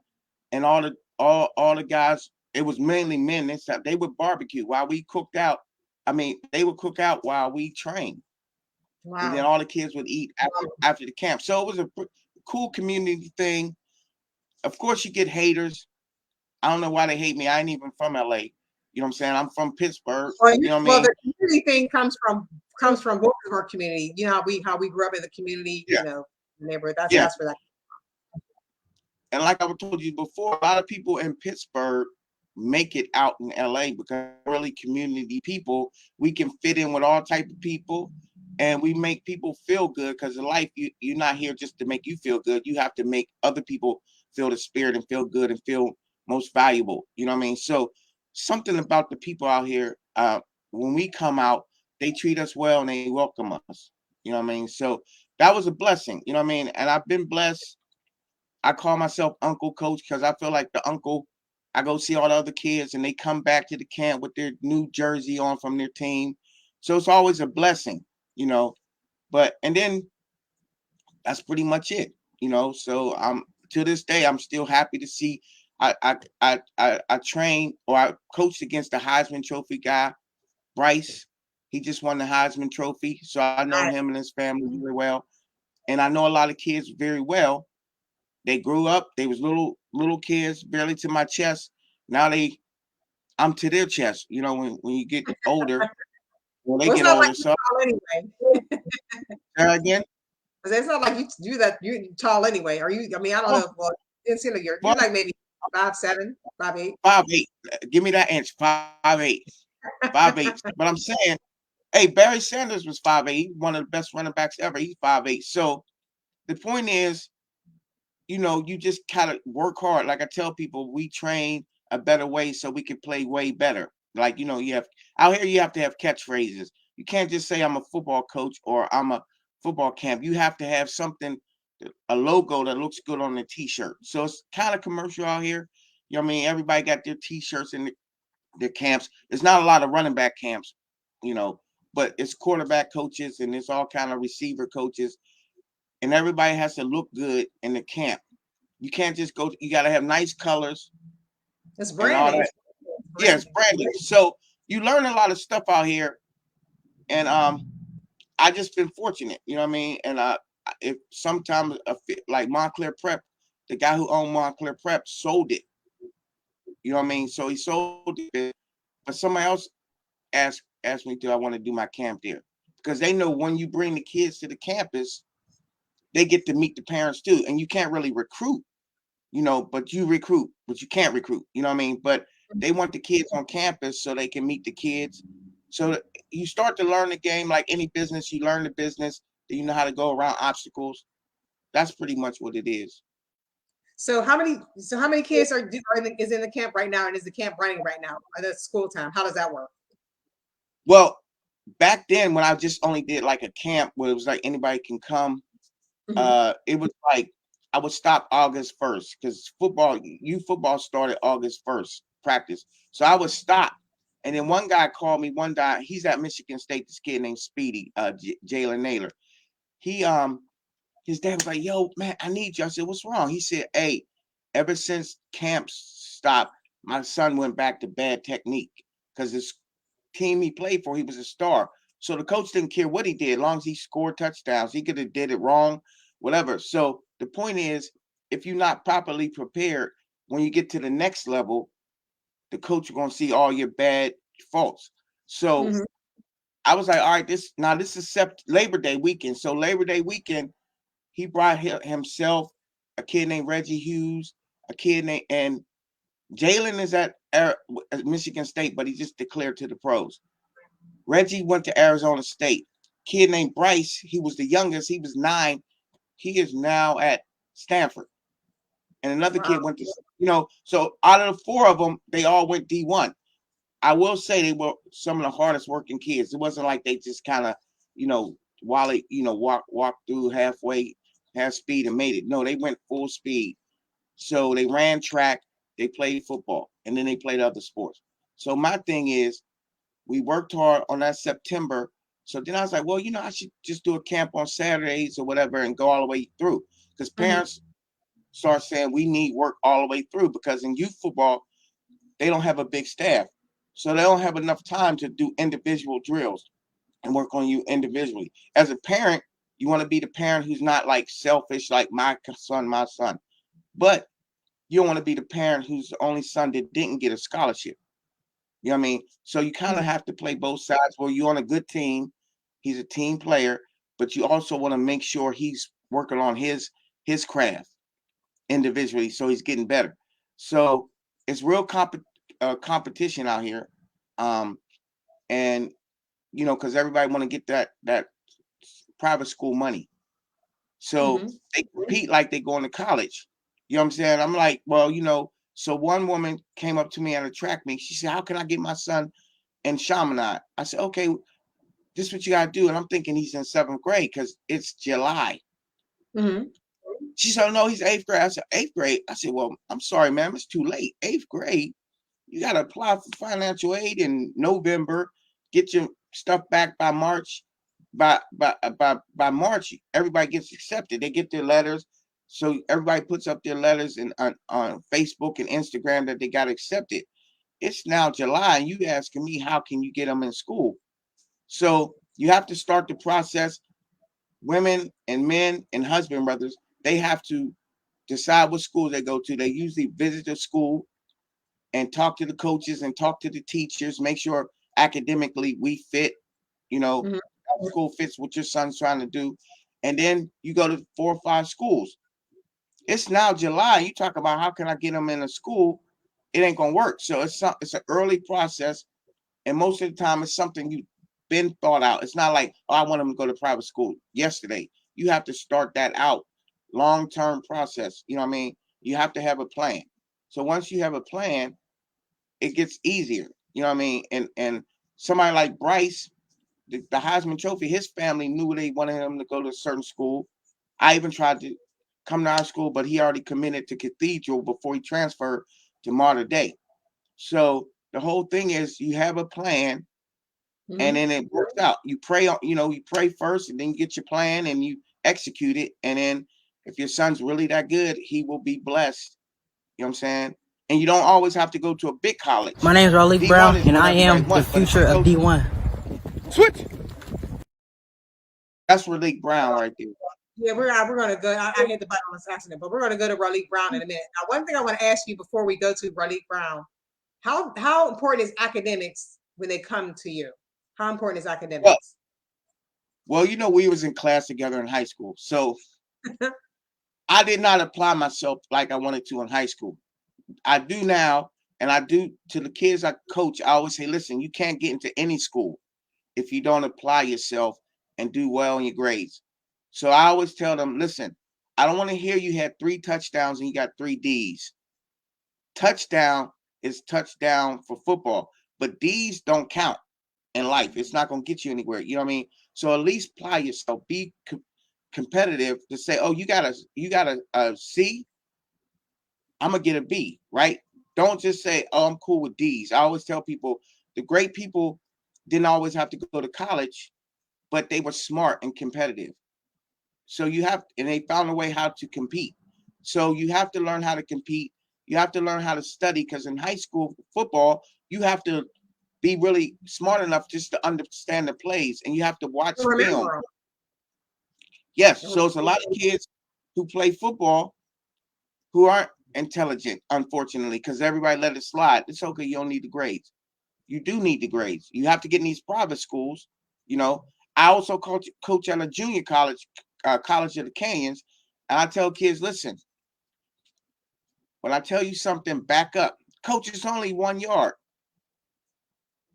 and all the guys. It was mainly men. They would barbecue while we cooked out. I mean, they would cook out while we trained, and then Wow. all the kids would eat after the camp. So it was a cool community thing. Of course, you get haters. I don't know why they hate me. I ain't even from LA. You know what I'm saying? I'm from Pittsburgh. You know what I Well, mean? the community thing comes from both of our community. You know how we grew up in the community. Yeah, Neighborhood. That's yeah. where that. And like I told you before, a lot of people in Pittsburgh make it out in LA because we're really community people. We can fit in with all type of people, and we make people feel good, because in life, you're not here just to make you feel good. You have to make other people feel the spirit and feel good and feel most valuable. You know what I mean? So something about the people out here, when we come out, they treat us well and they welcome us. You know what I mean? So that was a blessing. You know what I mean? And I've been blessed. I call myself Uncle Coach, because I feel like the uncle. I go see all the other kids, and they come back to the camp with their new jersey on from their team. So it's always a blessing, you know. But and then that's pretty much it, you know. So I'm to this day, I'm still happy to see. I trained, or I coached against the Heisman Trophy guy, Bryce. He just won the Heisman Trophy, so I know Nice. him and his family very well, and I know a lot of kids very well. They grew up. They was little kids, barely to my chest. Now I'm to their chest. You know, when you get older, when they Well, it's get not like older. you're So tall anyway. again, It's not like you do that. You're tall anyway. Are you? I mean, I don't well, know. Well, didn't seem like you're well, like maybe 5'7", 5'8". 5'8". Give me that inch. 5'8". 5'8". But I'm saying, hey, Barry Sanders was 5'8". One of the best running backs ever. He's 5'8". So the point is, you just kind of work hard. Like I tell people, we train a better way so we can play way better. Like, you have out here, you have to have catchphrases. You can't just say I'm a football coach or I'm a football camp. You have to have something, a logo that looks good on the t-shirt. So it's kind of commercial out here. You know what I mean? Everybody got their t-shirts in their camps. There's not a lot of running back camps, but it's quarterback coaches and it's all kind of receiver coaches, and everybody has to look good in the camp. You can't just go. You got to have nice colors It's and all branding. that. Yeah, it's branding. So you learn a lot of stuff out here, and I just been fortunate. You know what I mean? And if sometimes like Montclair Prep, the guy who owned Montclair Prep sold it. You know what I mean? So he sold it, but somebody else asked me, do I want to do my camp there? Because they know when you bring the kids to the campus, they get to meet the parents too, and you can't really recruit. But you recruit, but you can't recruit. You know what I mean? But they want the kids on campus so they can meet the kids. So you start to learn the game like any business. You learn the business. Then you know how to go around obstacles. That's pretty much what it is. So how many kids is in the camp right now, and is the camp running right now? Or the school time? How does that work? Well, back then when I just only did like a camp where it was like anybody can come, it was like I would stop August 1st because youth football started August 1st practice. So I would stop. And then one guy called me one day. He's at Michigan State, this kid named Speedy, Jalen Naylor. He his dad was like, yo, man, I need you. I said, what's wrong? He said, hey, ever since camps stopped, my son went back to bad technique because this team he played for, he was a star. So the coach didn't care what he did, as long as he scored touchdowns. He could have did it wrong, whatever. So the point is, if you're not properly prepared, when you get to the next level, the coach is going to see all your bad faults. So I was like, all right, this is Labor Day weekend. So Labor Day weekend, he brought himself, a kid named Reggie Hughes, a kid named, and Jalen is at Michigan State, but he just declared to the pros. Reggie went to Arizona State. Kid named Bryce, he was the youngest. He was 9. He is now at Stanford. And another kid went to, so out of the 4 of them, they all went D1. I will say they were some of the hardest working kids. It wasn't like they just kind of, while they, walk through half speed and made it. No, they went full speed. So they ran track, they played football, and then they played other sports. So my thing is, we worked hard on that September. So then I was like, well, I should just do a camp on Saturdays or whatever and go all the way through. Because parents start saying we need work all the way through, because in youth football, they don't have a big staff. So they don't have enough time to do individual drills and work on you individually. As a parent, you want to be the parent who's not like selfish, like my son. But you don't want to be the parent who's the only son that didn't get a scholarship. You know what I mean? So you kind of have to play both sides. Where you're on a good team, he's a team player, but you also want to make sure he's working on his craft individually, so he's getting better. So it's real competition out here, and because everybody want to get that private school money, so they compete like they going to college. You know what I'm saying? I'm like, well, So one woman came up to me at a track meet. She said, "How can I get my son in Chaminade?" I said, "Okay, this is what you gotta do." And I'm thinking he's in 7th grade because it's July. She said, "No, he's 8th grade." I said, "8th grade?" I said, "Well, I'm sorry, ma'am, it's too late. 8th grade, you got to apply for financial aid in November, get your stuff back by March. By March, everybody gets accepted. They get their letters. So everybody puts up their letters on Facebook and Instagram that they got accepted. It's now July, and you asking me, how can you get them in school?" So you have to start the process. Women and men and husband brothers, they have to decide what school they go to. They usually visit the school and talk to the coaches and talk to the teachers, make sure academically we fit, school fits what your son's trying to do. And then you go to 4 or 5 schools. It's now July. You talk about how can I get them in a school? It ain't gonna work. So it's an early process, and most of the time it's something you've been thought out. It's not like, oh, I want them to go to private school yesterday. You have to start that out long-term process. You know what I mean? You have to have a plan. So once you have a plan, it gets easier. You know what I mean? And somebody like Bryce, the Heisman Trophy, his family knew they wanted him to go to a certain school. I even tried to come to our school, but he already committed to Cathedral before he transferred to Mater Dei. So the whole thing is you have a plan, and then it works out. You pray, you pray first, and then you get your plan and you execute it. And then if your son's really that good, he will be blessed. You know what I'm saying? And you don't always have to go to a big college. My name is Raleigh Brown, and I am the future of D1. Switch. That's Raleigh Brown right there. Yeah, we're gonna go. I hit the button on accident, but we're gonna go to Raleigh Brown in a minute. Now, one thing I want to ask you before we go to Raleigh Brown, how important is academics when they come to you? How important is academics? Well, we was in class together in high school, so I did not apply myself like I wanted to in high school. I do now, and I do to the kids I coach. I always say, listen, you can't get into any school if you don't apply yourself and do well in your grades. So I always tell them, listen, I don't want to hear you had 3 touchdowns and you got 3 D's. Touchdown is touchdown for football, but D's don't count in life. It's not going to get you anywhere. You know what I mean? So at least apply yourself. Be competitive to say, oh, you got a C, I'm gonna get a B, right? Don't just say, oh, I'm cool with D's. I always tell people the great people didn't always have to go to college, but they were smart and competitive. So and they found a way how to compete. So you have to learn how to compete. You have to learn how to study, because in high school football, you have to be really smart enough just to understand the plays, and you have to watch film. Yes, so it's a lot of kids who play football who aren't intelligent, unfortunately, because everybody let it slide. It's okay, you don't need the grades. You do need the grades. You have to get in these private schools. I also coach at a junior college, College of the Canyons, and I tell kids, listen, when I tell you something, back up. Coach, it's only 1 yard.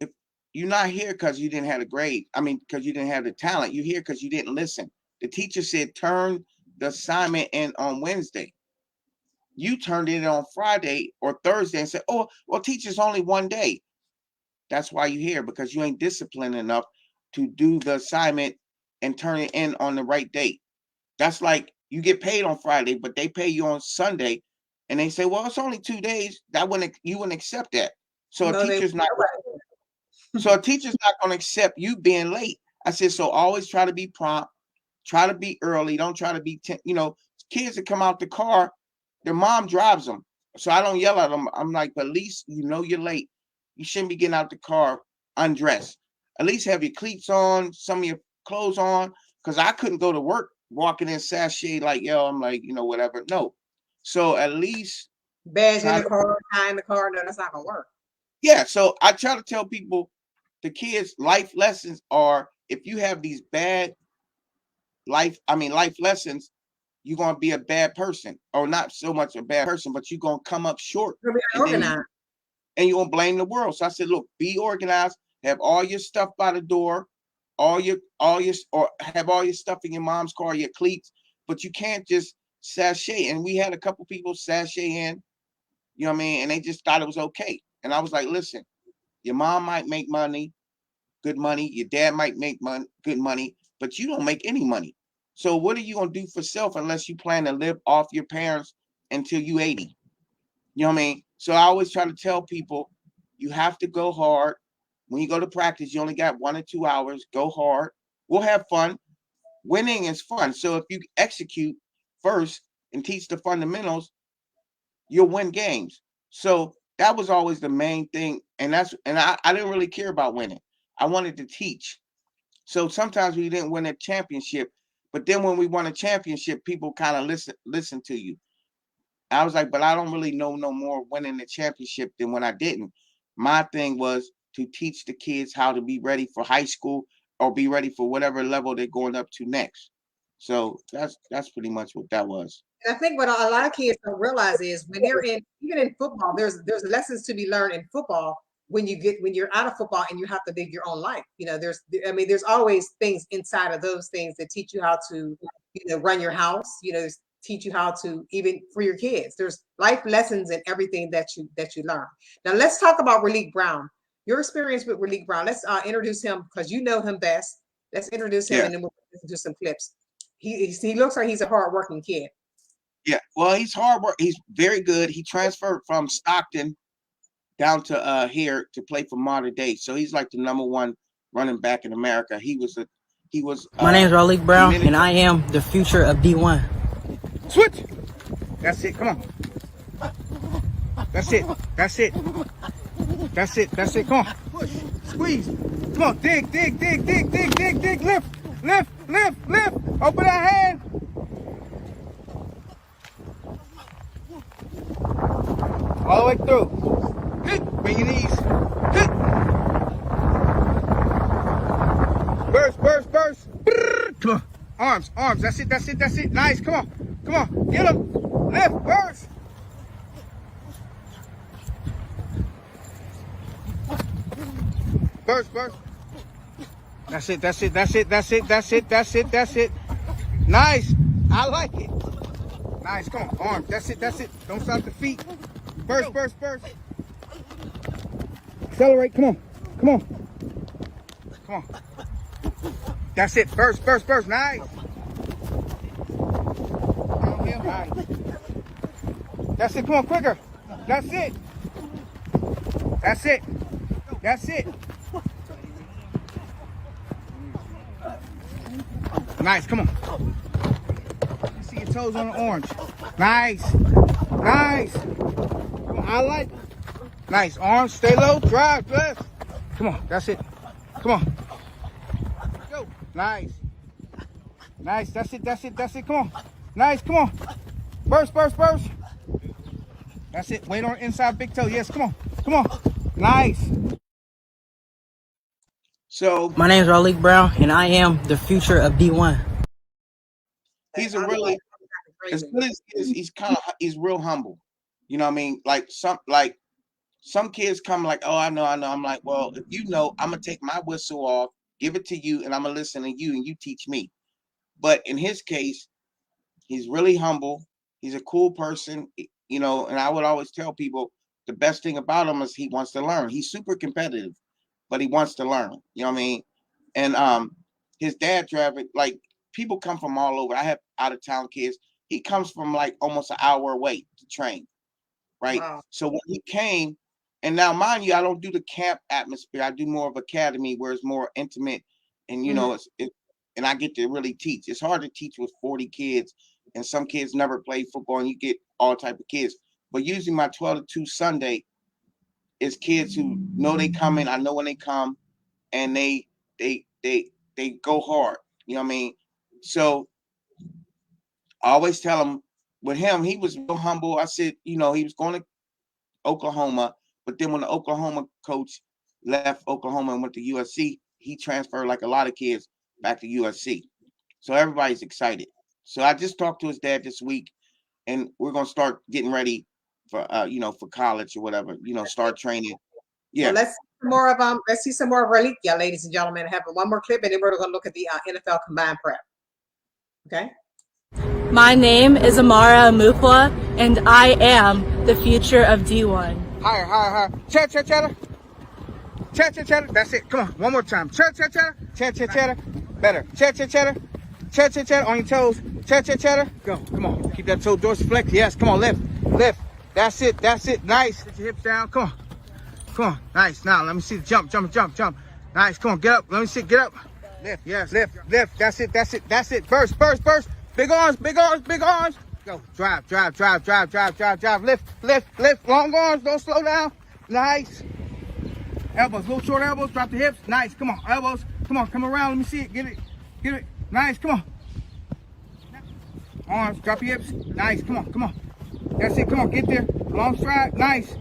If you're not here because you didn't have the grade, because you didn't have the talent, you're here because you didn't listen. The teacher said, turn the assignment in on Wednesday. You turned it in on Friday or Thursday and said, oh, well, teacher's only 1 day. That's why you're here, because you ain't disciplined enough to do the assignment and turn it in on the right date. That's like you get paid on Friday, but they pay you on Sunday, and they say, well, it's only 2 days. You wouldn't accept that. So a teacher's not going to accept you being late. I said, so always try to be prompt, try to be early. Don't try to be, kids that come out the car, their mom drives them. So I don't yell at them. I'm like, but at least you're late. You shouldn't be getting out the car undressed. At least have your cleats on, some of your clothes on, because I couldn't go to work walking in sachet like, I'm like, whatever. No. So at least badge in the car, tie in the car. No, that's not gonna work. Yeah. So I try to tell people, the kids, life lessons are, if you have these bad life lessons, you're going to be a bad person, or not so much a bad person, but you're going to come up short, and you're going to blame the world. So I said, look, be organized, have all your stuff by the door, or have all your stuff in your mom's car, your cleats, but you can't just sashay. And we had a couple people sashay in, and they just thought it was okay. And I was like, listen, your mom might make good money, your dad might make good money, but you don't make any money. So what are you going to do for self unless you plan to live off your parents until you 80? You know what I mean? So I always try to tell people, you have to go hard. When you go to practice, you only got 1 or 2 hours. Go hard. We'll have fun. Winning is fun. So if you execute first and teach the fundamentals, you'll win games. So that was always the main thing. And I didn't really care about winning. I wanted to teach. So sometimes we didn't win a championship, but then when we won a championship, people kind of listen to you. I was like, but I don't really know no more winning the championship than when I didn't. My thing was to teach the kids how to be ready for high school or be ready for whatever level they're going up to next. So that's pretty much what that was. And I think what a lot of kids don't realize is when they're even in football, there's lessons to be learned in football when you're out of football and you have to live your own life. There's always things inside of those things that teach you how to, run your house. teach you how to, even for your kids. There's life lessons in everything that you learn. Now let's talk about Raleek Brown. Your experience with Raleek Brown. Let's introduce him because you know him best. Let's introduce him and then we'll listen to some clips. He looks like he's a hardworking kid. Yeah, well, he's hard work. He's very good. He transferred from Stockton down to here to play for Modern Day. So he's like the #1 running back in America. He was. My name's Raleek Brown, and I am the future of D1. Switch. That's it. Come on. That's it. That's it. That's it. That's it. Come on. Push. Squeeze. Come on. Dig. Dig. Dig. Dig. Dig. Dig. Dig. Lift. Lift. Lift. Lift. Open that hand. All the way through. Hit. Bring your knees. Hit. Burst. Burst. Burst. Come on. Arms. Arms. That's it. That's it. That's it. Nice. Come on. Come on. Get him. Lift. Burst. Burst. Burst. That's it. That's it. That's it. That's it. That's it. That's it. That's it. Nice. I like it. Nice. Come on. Arms. That's it. That's it. Don't stop the feet. Burst. Burst. Burst. Accelerate. Come on. Come on. Come on. That's it. Burst. Burst. Burst. Nice. Nice. That's it. Come on. Quicker. That's it. That's it. That's it. Nice. Come on. See your toes on the orange. Nice. Nice. Come on. I like it. Nice. Arms. Stay low. Drive. Left. Come on. That's it. Come on. Go. Nice. Nice. That's it. That's it. That's it. Come on. Nice. Come on. Burst. Burst. Burst. That's it. Weight on inside big toe. Yes. Come on. Come on. Nice. So my name's Raleek Brown, and I am the future of D1. He's a really, as good as he is, he's real humble. You know what I mean? Like some kids come like, oh, I know. I'm like, well, if you know, I'm gonna take my whistle off, give it to you, and I'm gonna listen to you, and you teach me. But in his case, he's really humble. He's a cool person, you know. And I would always tell people the best thing about him is he wants to learn. He's super competitive, but he wants to learn. You know what I mean? And his dad drafted, like, people come from all over. I have out of town kids. He comes from like almost an hour away to train, right? Wow. So when he came, and now mind you, I don't do the camp atmosphere. I do more of academy where it's more intimate, and you know, and I get to really teach. It's hard to teach with 40 kids, and some kids never play football, and you get all type of kids. But usually my 12 to 2 Sunday is kids who know they coming. I know when they come, and they go hard. You know what I mean? So I always tell him, with him, he was real humble. I said, you know, he was going to Oklahoma, but then when the Oklahoma coach left Oklahoma and went to USC, he transferred like a lot of kids back to USC. So everybody's excited. So I just talked to his dad this week, and we're gonna start getting ready for you know, for college or whatever. You know, start training. Yeah. Well, let's see some more of Raleek, yeah, ladies and gentlemen. Have one more clip, and then we're gonna look at the NFL combined prep. Okay. My name is Amara Amupwa, and I am the future of D1. Higher, higher, higher. Chatter, chatter. Chatter, chatter. That's it. Come on, one more time. Chatter, chatter. Chatter, chatter. Better. Chatter, chatter. Chatter, chatter. On your toes. Chatter, chatter. Go. Come on. Keep that toe dorsal flex. Yes. Come on. Lift. Lift. That's it. That's it. Nice. Put your hips down. Come on. Come on. Nice. Now let me see the jump. Jump. Jump. Jump. Nice. Come on. Get up. Let me see. Get up. Lift. Yes. Lift. Lift. That's it. That's it. That's it. Burst. Burst. Burst. Big arms. Big arms. Big arms. Go. Drive. Drive. Drive. Drive. Drive. Drive. Drive. Lift. Lift. Lift. Long arms. Don't slow down. Nice. Elbows. Little short elbows. Drop the hips. Nice. Come on. Elbows. Come on. Come around. Let me see it. Get it. Get it. Nice. Come on. Arms. Drop your hips. Nice. Come on. Come on. That's it. Come on. Get there. Long stride. Nice.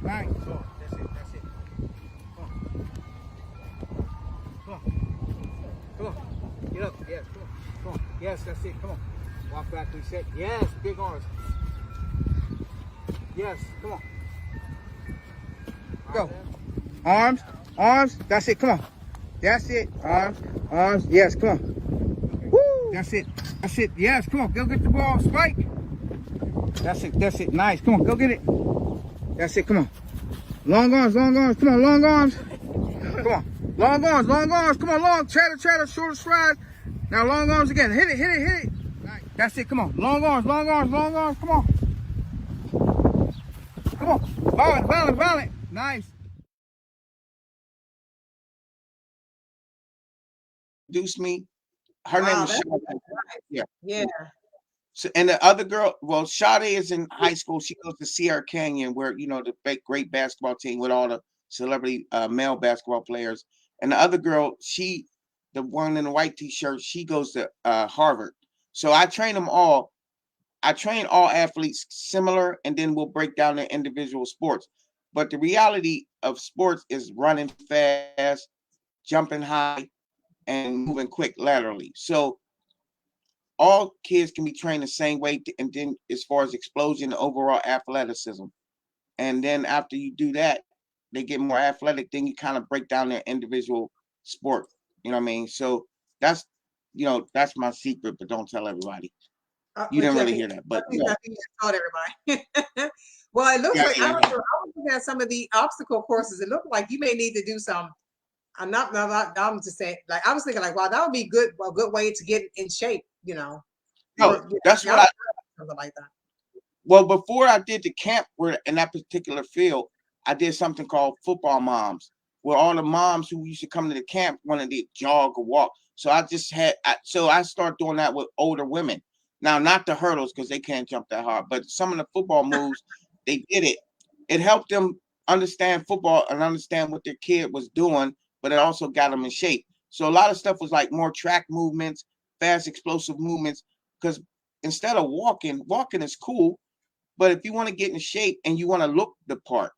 Nice. That's it. That's it. Come on. Come on. Get up. Yes. Come on. Come on. Yes. That's it. Come on. Walk back. Reset. Yes. Big arms. Yes. Come on. Go. Arms. Arms. That's it. Come on. That's it. Arms. Arms. Yes. Come on. Woo. That's it. That's it. Yes, come on. Go get the ball. Spike. That's it. That's it. Nice. Come on. Go get it. That's it. Come on. Long arms. Long arms. Come on. Long arms. Come on. Long arms. Long arms. Come on. Long. Chatter. Short stride. Now long arms again. Hit it. Nice. That's it. Come on. Long arms. Long arms. Long arms. Come on. Come on. Violent. Nice. Introduced me. Her name was Sade. Yeah. So, and the other girl, well, Sade is in high school. She goes to Sierra Canyon, where the great basketball team with all the celebrity male basketball players. And the other girl, the one in the white t-shirt, she goes to Harvard. So I train them all. I train all athletes similar, and then we'll break down their individual sports. But the reality of sports is running fast, jumping high, and moving quick laterally. So all kids can be trained the same way, and then as far as explosion, overall athleticism. And then after you do that, they get more athletic. Then you kind of break down their individual sport. You know what I mean? So that's my secret, but don't tell everybody. You didn't really hear that, but I told everybody. Well, it looks like I was looking at some of the obstacle courses. It looked like you may need to do some. I'm just saying, like, I was thinking, like, wow, that would be a good way to get in shape. No, that's what something like that. Well, before I did the camp in that particular field, I did something called Football Moms, where all the moms who used to come to the camp wanted to jog or walk. So I started doing that with older women. Now, not the hurdles because they can't jump that hard, but some of the football moves, they did it. It helped them understand football and understand what their kid was doing, but it also got them in shape. So a lot of stuff was like more track movements, fast, explosive movements, because instead of walking is cool, but if you want to get in shape and you want to look the part,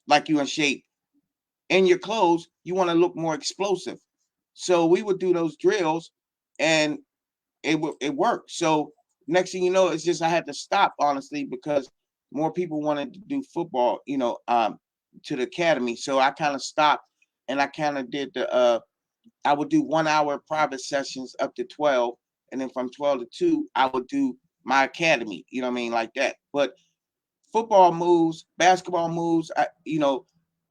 like you're in shape, in your clothes, you want to look more explosive. So we would do those drills, and it worked. So next thing you know, it's just I had to stop, honestly, because more people wanted to do football, to the academy. So I kind of stopped, and I kind of did I would do 1 hour private sessions up to 12, and then from 12 to 2, I would do my academy, you know what I mean, like that. But football moves, basketball moves,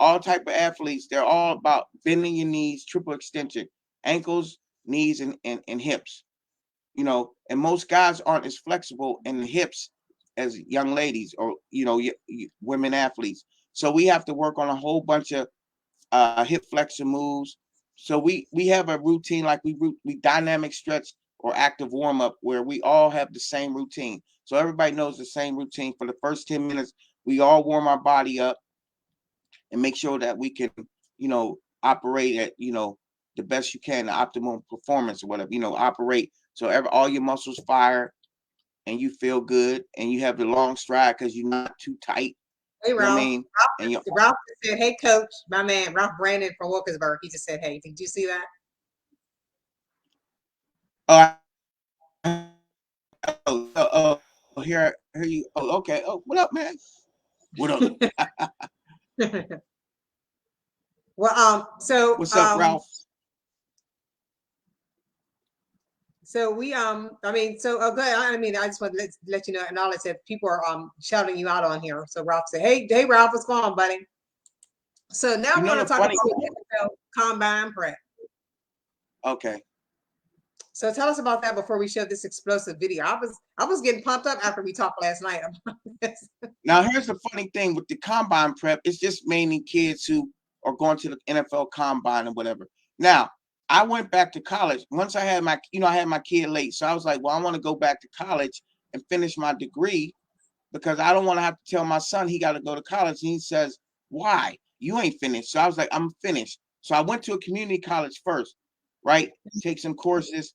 all type of athletes, they're all about bending your knees, triple extension, ankles, knees, and hips. And most guys aren't as flexible in the hips as young ladies or women athletes. So we have to work on a whole bunch of hip flexor moves. So we have a routine, like we dynamic stretch or active warm up, where we all have the same routine. So everybody knows the same routine. For the first 10 minutes, we all warm our body up and make sure that we can, operate at, the best you can, the optimal performance or whatever, operate. So all your muscles fire and you feel good, and you have the long stride because you're not too tight. Hey, Ralph. You know what I mean? Ralph said, "Hey, coach," my man, Ralph Brandon from Wilkinsburg. He just said, "Hey." Did you see that? Here you. Oh, okay. Oh, what up, man? What up? Well, so what's up, Ralph? So we, good. I just want to let you know, and all I said, people are shouting you out on here. So Ralph said, "Hey, Ralph, what's going on, buddy?" So now we're going to talk about NFL combine prep. Okay. So tell us about that before we show this explosive video. I was getting pumped up after we talked last night about this. Now here's the funny thing with the combine prep. It's just mainly kids who are going to the NFL combine or whatever. Now, I went back to college. Once I had I had my kid late. So I was like, well, I want to go back to college and finish my degree, because I don't want to have to tell my son he got to go to college. And he says, why? You ain't finished. So I was like, I'm finished. So I went to a community college first, right? Take some courses.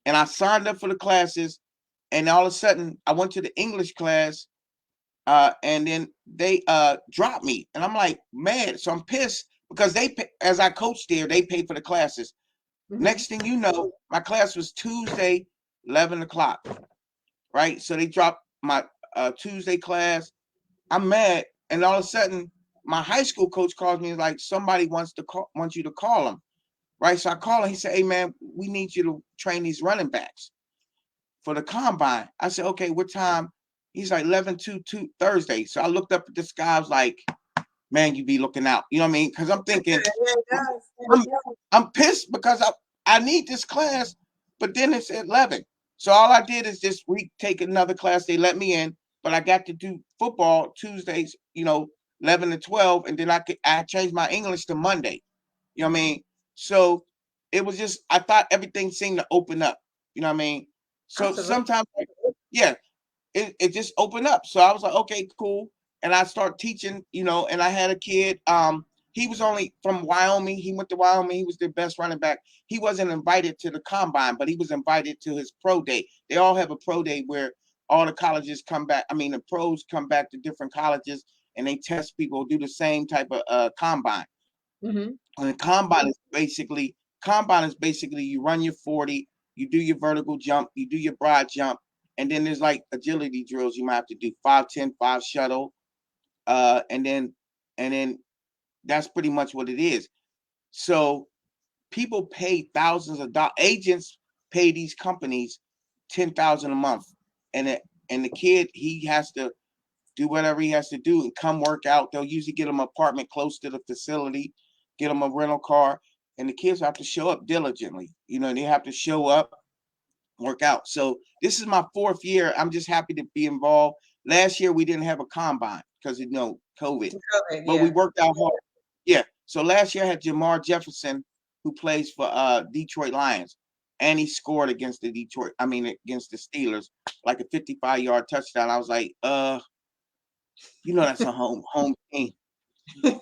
And I signed up for the classes. And all of a sudden, I went to the English class. And then they dropped me. And I'm like, man. So I'm pissed because as I coached there, they paid for the classes. Mm-hmm. Next thing you know, my class was Tuesday, 11 o'clock, right? So they dropped my Tuesday class. I'm mad. And all of a sudden, my high school coach calls me like, somebody wants you to call them. right? So I call him. He said, "Hey man, we need you to train these running backs for the combine." I said, "Okay, what time?" He's like 11/2 Thursday. So I looked up at the sky. I was like, "Man, you be looking out." You know what I mean? Because I'm thinking, I'm pissed because I need this class, but then it's at 11. So all I did is this week take another class. They let me in, but I got to do football Tuesdays, 11 to 12, and then I changed my English to Monday. You know what I mean? So it was just, I thought everything seemed to open up. You know what I mean? So sometimes, yeah, it just opened up. So I was like, okay, cool. And I started teaching, and I had a kid. He was only from Wyoming. He went to Wyoming. He was the best running back. He wasn't invited to the combine, but he was invited to his pro day. They all have a pro day where all the colleges come back. I mean, the pros come back to different colleges and they test people, do the same type of combine. Mm-hmm. And the combine is basically you run your 40, you do your vertical jump, you do your broad jump, and then there's like agility drills you might have to do 5-10, 5 shuttle, and then that's pretty much what it is. So people pay thousands of dollars. Agents pay these companies $10,000 a month, and the kid, he has to do whatever he has to do and come work out. They'll usually get him an apartment close to the facility, get him a rental car, and the kids have to show up diligently. They have to show up, work out. So this is my 4th year. I'm just happy to be involved. Last year we didn't have a combine because COVID, but we worked out hard. Yeah. So last year I had Jamar Jefferson, who plays for Detroit Lions, and he scored against the Steelers, like a 55-yard touchdown. I was like, that's a home team.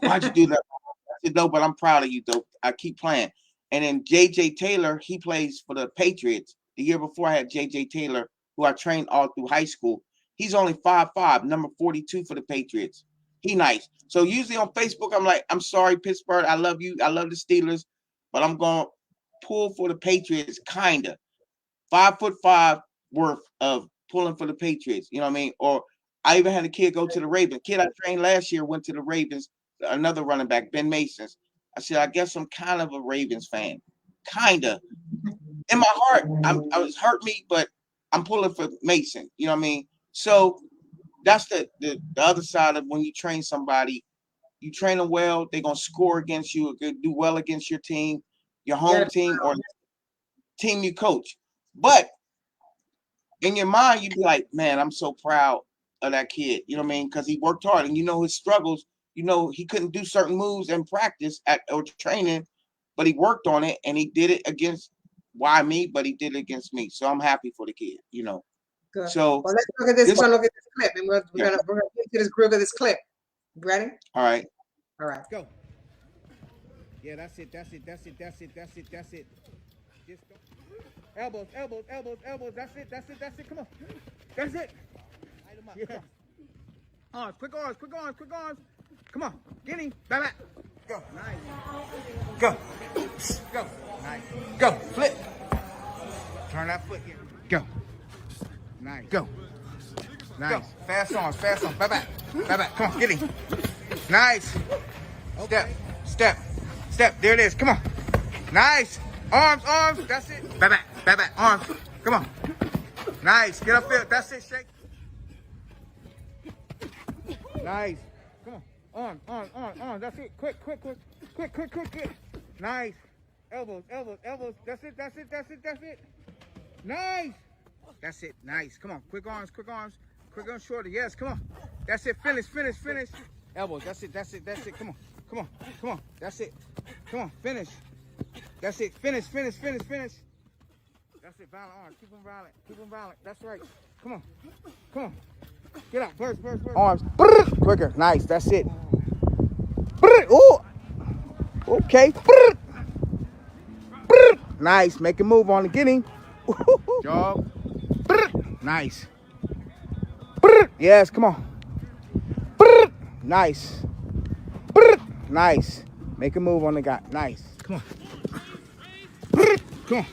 Why'd you do that? I said, no, but I'm proud of you, though. I keep playing. And then J.J. Taylor, he plays for the Patriots. The year before I had J.J. Taylor, who I trained all through high school. He's only 5'5", number 42 for the Patriots. He nice. So usually on Facebook, I'm like, I'm sorry, Pittsburgh. I love you. I love the Steelers, but I'm going to pull for the Patriots, kind of. 5'5" worth of pulling for the Patriots. You know what I mean? Or I even had a kid go to the Ravens. Kid I trained last year went to the Ravens, another running back, Ben Masons. I said, I guess I'm kind of a Ravens fan. Kind of. In my heart, I was hurt me, but I'm pulling for Mason. You know what I mean? So that's the other side of when you train somebody. You train them well, they're going to score against you, do well against your team, your home team, or team you coach. But in your mind, you'd be like, man, I'm so proud of that kid. You know what I mean? Because he worked hard, and his struggles. He couldn't do certain moves in practice or training, but he worked on it, and he did it against me, but he did it against me. So I'm happy for the kid. Good. So let's look at this. We're gonna look at this clip, and we're gonna get to this groove of this clip. Ready? All right. All right. Go. Yeah, that's it. Just elbows. That's it. Come on. That's it. Yeah. Quick arms. Come on. Get him. Back. Go. Nice. Go. Nice. Go. Flip. Turn that foot here. Go. Nice. Go. Nice. Go. Fast arms. Back. Come on. Get him. Nice. Step. There it is. Come on. Nice. Arms. That's it. Back. Arms. Come on. Nice. Get up there. That's it. Shake. Nice. Come on. Arms. That's it. Quick. Nice. Elbows. That's it. Nice. That's it. Nice. Come on. Quick arms. Quick arms shorter. Yes. Come on. That's it. Finish. Elbows. That's it. Come on. That's it. Come on. Finish. That's it. Finish. That's it. Violent arms. Keep them violent. That's right. Come on. Get out. Burst. Arms. Quicker. Nice. That's it. Ooh. Okay. Nice. Make a move on it. Get him. Jog. Nice. Yes. Come on. Nice. Nice. Make a move on the guy. Nice. Come on. Quick. Come on.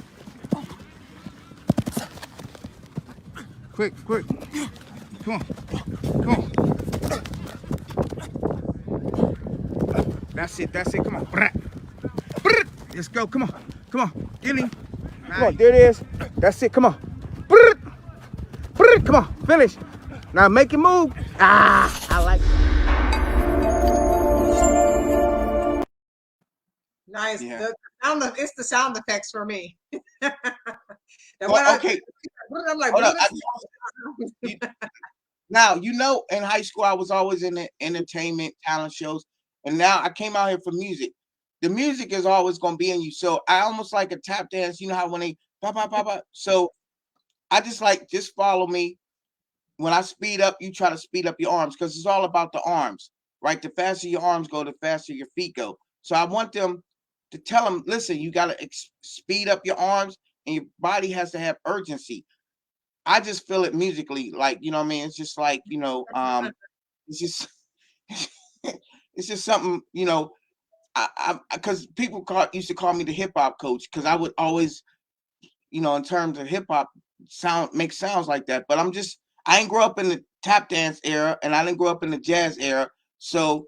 That's it. Come on. Let's go. Come on. Come on. Get him. Come on. There it is. That's it. Come on. Come on. Finish. Now make it move. I like it. Nice. Yeah. It's the sound effects for me. Well, okay. I'm like, Hold up. Now, in high school, I was always in the entertainment talent shows. And now I came out here for music. The music is always going to be in you. So I almost like a tap dance. You know how when they pop, pop, pop, pop. So I just follow me. When I speed up, you try to speed up your arms because it's all about the arms, right? The faster your arms go, the faster your feet go. So I want them to tell them, listen, you got to speed up your arms and your body has to have urgency. I just feel it musically, like, you know what I mean? It's just like, it's just, it's just something, because people used to call me the hip hop coach because I would always, in terms of hip hop, make sounds like that. But I didn't grow up in the tap dance era and I didn't grow up in the jazz era. So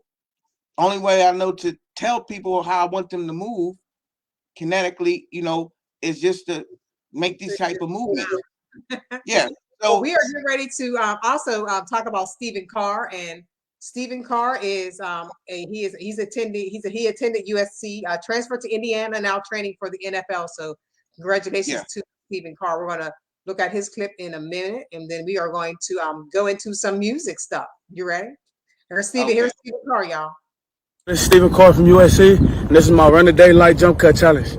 only way I know to tell people how I want them to move kinetically, is just to make these type of movements. Yeah. So we are getting ready to also talk about Stephen Carr, and Stephen Carr is he attended USC, transferred to Indiana, now training for the NFL. So congratulations to Stephen Carr. We're gonna look at his clip in a minute, and then we are going to go into some music stuff. You ready? Here's Stephen Carr, y'all. This is Stephen Carr from USC, and this is my Run2Daylight jump cut challenge.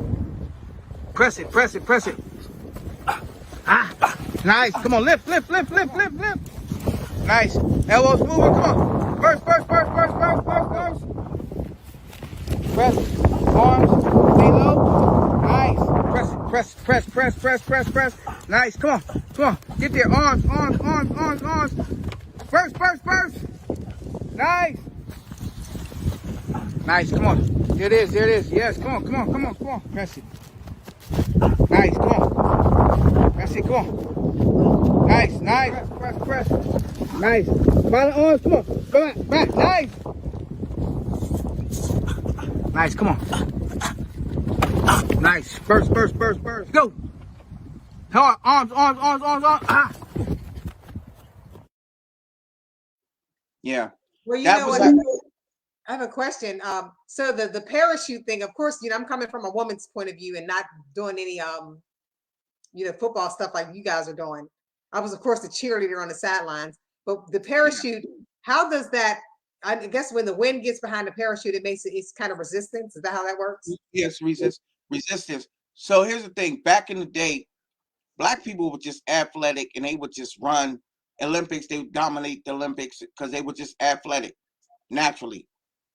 Press it. Nice. Come on, lift. Nice. Elbows moving. Come on. First. Press. Arms. Stay low. Nice. Press. Nice. Come on. Get there. Arms. First. Nice. Come on. There it is. Yes. Come on. Press it. Nice. Come on. Press it. Come on. Nice. Press. Nice. Follow arms. Come on. Go back. Nice. Nice. Come on. Nice. Burst. Go. Arms. Yeah. Well, you know what? I have a question. So the parachute thing, of course, I'm coming from a woman's point of view and not doing any football stuff like you guys are doing. I was, of course, the cheerleader on the sidelines, but the parachute, how does that? I guess when the wind gets behind the parachute, it's kind of resistance. Is that how that works? Yes, resistance. So here's the thing. Back in the day, Black people were just athletic and they would just run Olympics. They would dominate the Olympics because they were just athletic naturally.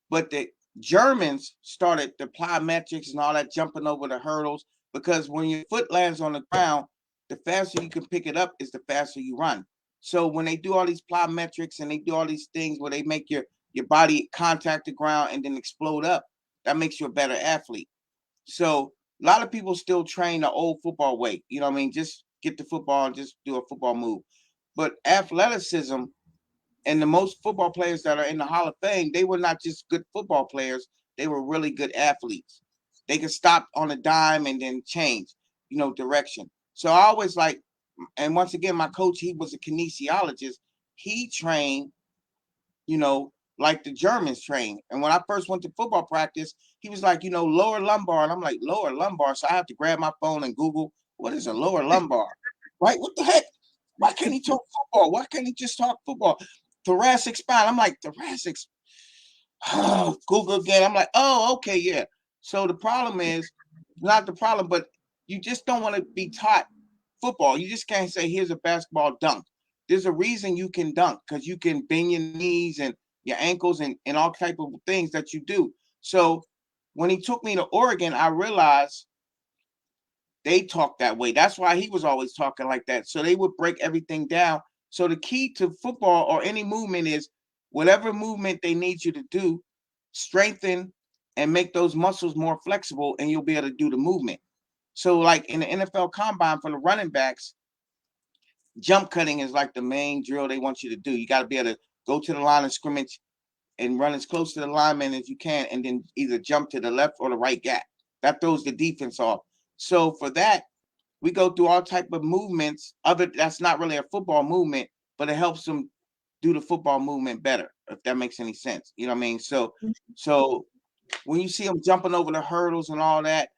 But the Germans started the plyometrics and all that, jumping over the hurdles, because when your foot lands on the ground, the faster you can pick it up is the faster you run. So when they do all these plyometrics and they do all these things where they make your body contact the ground and then explode up, that makes you a better athlete. So a lot of people still train the old football way. You know what I mean? Just get the football and just do a football move. But athleticism, and the most football players that are in the Hall of Fame, they were not just good football players. They were really good athletes. They could stop on a dime and then change, direction. So I always and once again, my coach, he was a kinesiologist. He trained, like the Germans train. And when I first went to football practice, he was like, lower lumbar. And I'm like, lower lumbar. So I have to grab my phone and Google, what is a lower lumbar? Right? What the heck? Why can't he talk football? Why can't he just talk football? Thoracic spine. I'm like, thoracic. Oh, Google again. I'm like, oh, okay, yeah. So the problem is not the problem, but you just don't want to be taught football. You just can't say, here's a basketball dunk. There's a reason you can dunk, because you can bend your knees and your ankles and all type of things that you do. So when he took me to Oregon, I realized they talk that way. That's why he was always talking like that. So they would break everything down. So the key to football or any movement is whatever movement they need you to do, strengthen and make those muscles more flexible, and you'll be able to do the movement. So like in the NFL combine for the running backs, jump cutting is like the main drill they want you to do. You got to be able to go to the line of scrimmage and run as close to the lineman as you can, and then either jump to the left or the right gap. that throws the defense off. So for that, we go through all type of movements. That's not really a football movement, but it helps them do the football movement better, if that makes any sense. You know what I mean? So when you see them jumping over the hurdles and all that,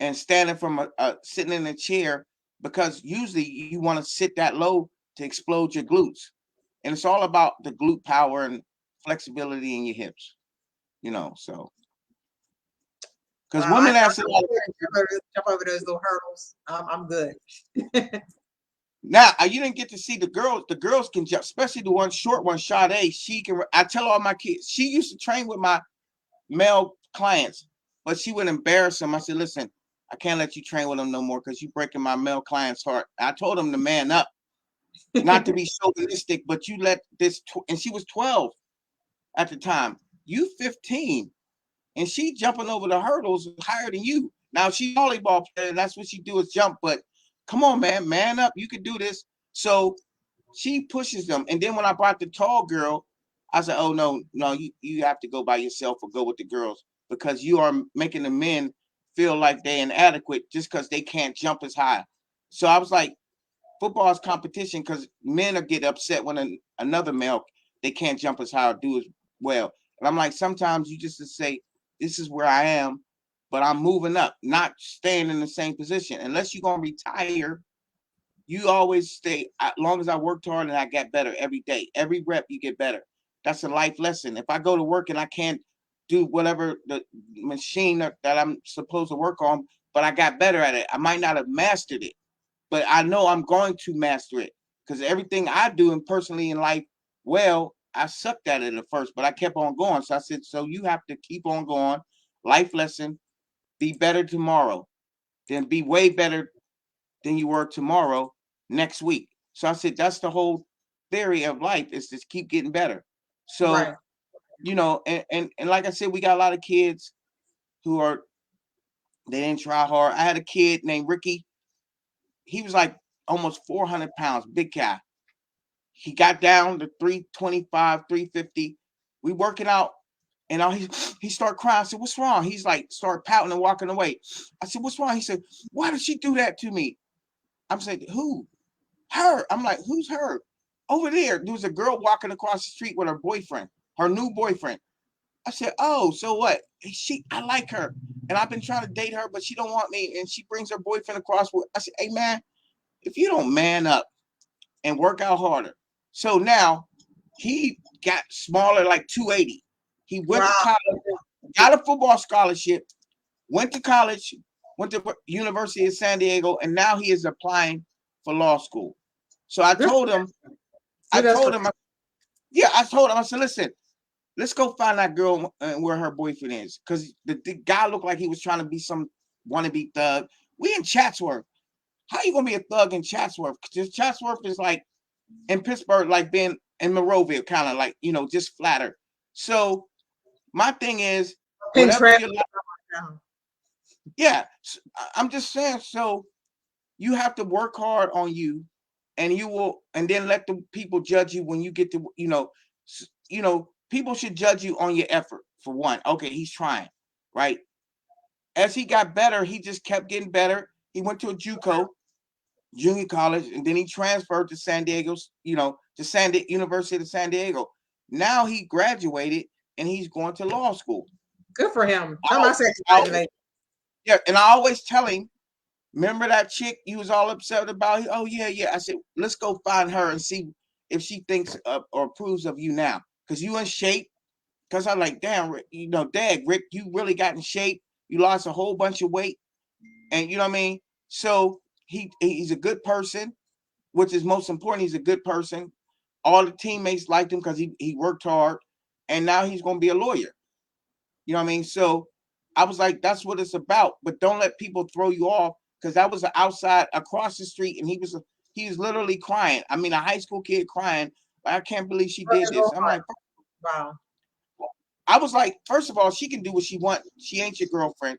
and standing from sitting in a chair, because usually you want to sit that low to explode your glutes, and it's all about the glute power and flexibility in your hips. You know, so because Wow, women I ask a lot of jump over those little hurdles. I'm good. now you didn't get to see the girls. The girls can jump, especially the one short one, Sade. She can. I tell all my kids. She used to train with my male clients, but she would embarrass them. I said, listen, I can't let you train with them no more because you're breaking my male client's heart. I told them to man up, not to be chauvinistic, but you let this. And she was 12 at the time. You 15. And she jumping over the hurdles higher than you. Now she's a volleyball player, and that's what she do is jump. But come on, man up. You can do this. So she pushes them. And then when I brought the tall girl, I said, oh no, you have to go by yourself or go with the girls, because you are making the men feel like they're inadequate just because they can't jump as high. So I was like, football is competition, because men are get upset when another male, they can't jump as high or do as well. And I'm like, sometimes you just to say, this is where I am, but I'm moving up, not staying in the same position. Unless you're going to retire, you always stay. As long as I worked hard and I got better every day, every rep, you get better. That's a life lesson. If I go to work and I can't do whatever the machine that I'm supposed to work on, but I got better at it, I might not have mastered it, but I know I'm going to master it, because everything I do and personally in life, well, I sucked at it at first, but I kept on going. So I said, so you have to keep on going. Life lesson, be better tomorrow, then be way better than you were tomorrow next week. So I said, that's the whole theory of life, is to keep getting better. So, Right. you know, and like I said, we got a lot of kids who they didn't try hard. I had a kid named Ricky. He was like almost 400 pounds, big guy. He got down to 325, 350. We working out, and he started crying. I said, what's wrong? He's like, started pouting and walking away. I said, what's wrong? He said, why did she do that to me? I'm saying, who? Her. I'm like, who's her? Over there was a girl walking across the street with her boyfriend, her new boyfriend. I said, oh, so what? I like her, and I've been trying to date her, but she don't want me, and she brings her boyfriend across. I said, hey, man, if you don't man up and work out harder. So now he got smaller, like 280. He went to college, got a football scholarship, went to college, went to University of San Diego, and now he is applying for law school. So I told him, I said, listen, let's go find that girl and where her boyfriend is. Because the guy looked like he was trying to be some wannabe thug. We in Chatsworth. How you going to be a thug in Chatsworth? Because Chatsworth is like in Pittsburgh, like being in Monroeville, kind of like, you know, just flatter. So my thing is, whatever you like, yeah, I'm just saying, so you have to work hard on you, and you will, and then let the people judge you when you get to, you know, people should judge you on your effort, for one. Okay, he's trying, right? As he got better, he just kept getting better. He went to a JUCO, junior college, and then he transferred to San Diego's, you know, to University of San Diego. Now he graduated and he's going to law school. Good for him. Yeah, and I always tell him, remember that chick you was all upset about? Oh yeah. I said, let's go find her and see if she thinks or approves of you now, because you in shape. Because I'm like, damn, Rick, you know, Dad, Rick, you really got in shape. You lost a whole bunch of weight, and you know what I mean. So he's a good person, which is most important. He's a good person. All the teammates liked him because he worked hard, and now he's going to be a lawyer. You know what I mean? So I was like, that's what it's about. But don't let people throw you off, because that was outside across the street, and he was literally crying. I mean, a high school kid crying. I can't believe she did this. I'm like, wow. I was like, first of all, she can do what she wants. She ain't your girlfriend.